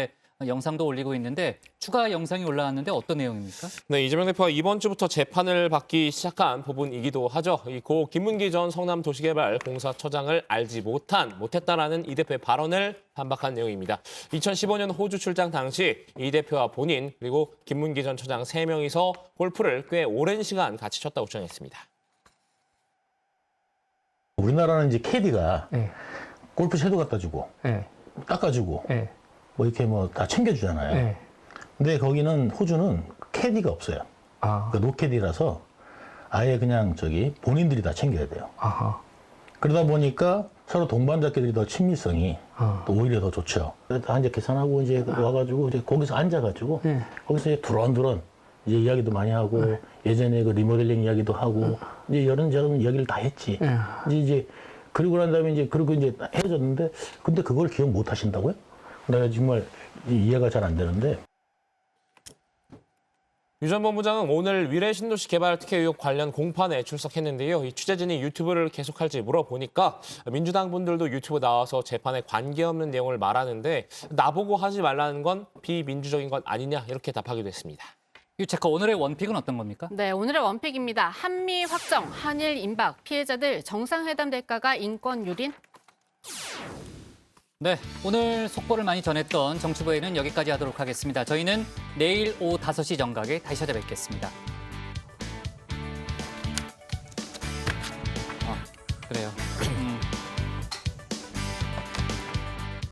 S1: 영상도 올리고 있는데 추가 영상이 올라왔는데 어떤 내용입니까?
S5: 네, 이재명 대표가 이번 주부터 재판을 받기 시작한 부분이기도 하죠. 고 김문기 전 성남도시개발공사처장을 알지 못했다라는 이 대표의 발언을 반박한 내용입니다. 2015년 호주 출장 당시 이 대표와 본인 그리고 김문기 전 처장 3명이서 골프를 꽤 오랜 시간 같이 쳤다고 주장했습니다.
S3: 우리나라는 이제 캐디가 골프 섀도 갖다 주고 닦아주고 뭐 이렇게 뭐 다 챙겨주잖아요. 근데 거기는 호주는 캐디가 없어요. 그러니까 노캐디라서 아예 그냥 본인들이 다 챙겨야 돼요. 그러다 보니까 서로 동반자끼리 더 친밀성이 또 오히려 더 좋죠. 다 이제 계산하고 이제 와가지고 이제 거기서 앉아가지고 거기서 이제 두런두런 이제 이야기도 많이 하고 예전에 그 리모델링 이야기도 하고 이제 이런저런 이야기를 다 했지. 이제 그리고 난 다음에 이제 헤어졌는데 근데 그걸 기억 못 하신다고요? 내가 정말 이해가 잘 안 되는데.
S5: 유 전 본부장은 오늘 위례 신도시 개발 특혜 의혹 관련 공판에 출석했는데요. 이 취재진이 유튜브를 계속할지 물어보니까 민주당 분들도 유튜브 나와서 재판에 관계없는 내용을 말하는데 나보고 하지 말라는 건 비민주적인 것 아니냐 이렇게 답하기도 했습니다.
S1: 유체커 오늘의 원픽은 어떤 겁니까?
S12: 네, 오늘의 원픽입니다. 한미 확정, 한일 임박, 피해자들 정상회담 대가가 인권 유린?
S1: 네, 오늘 속보를 많이 전했던 정치부에는 여기까지 하도록 하겠습니다. 저희는 내일 오후 5시 정각에 다시 찾아뵙겠습니다. 그래요.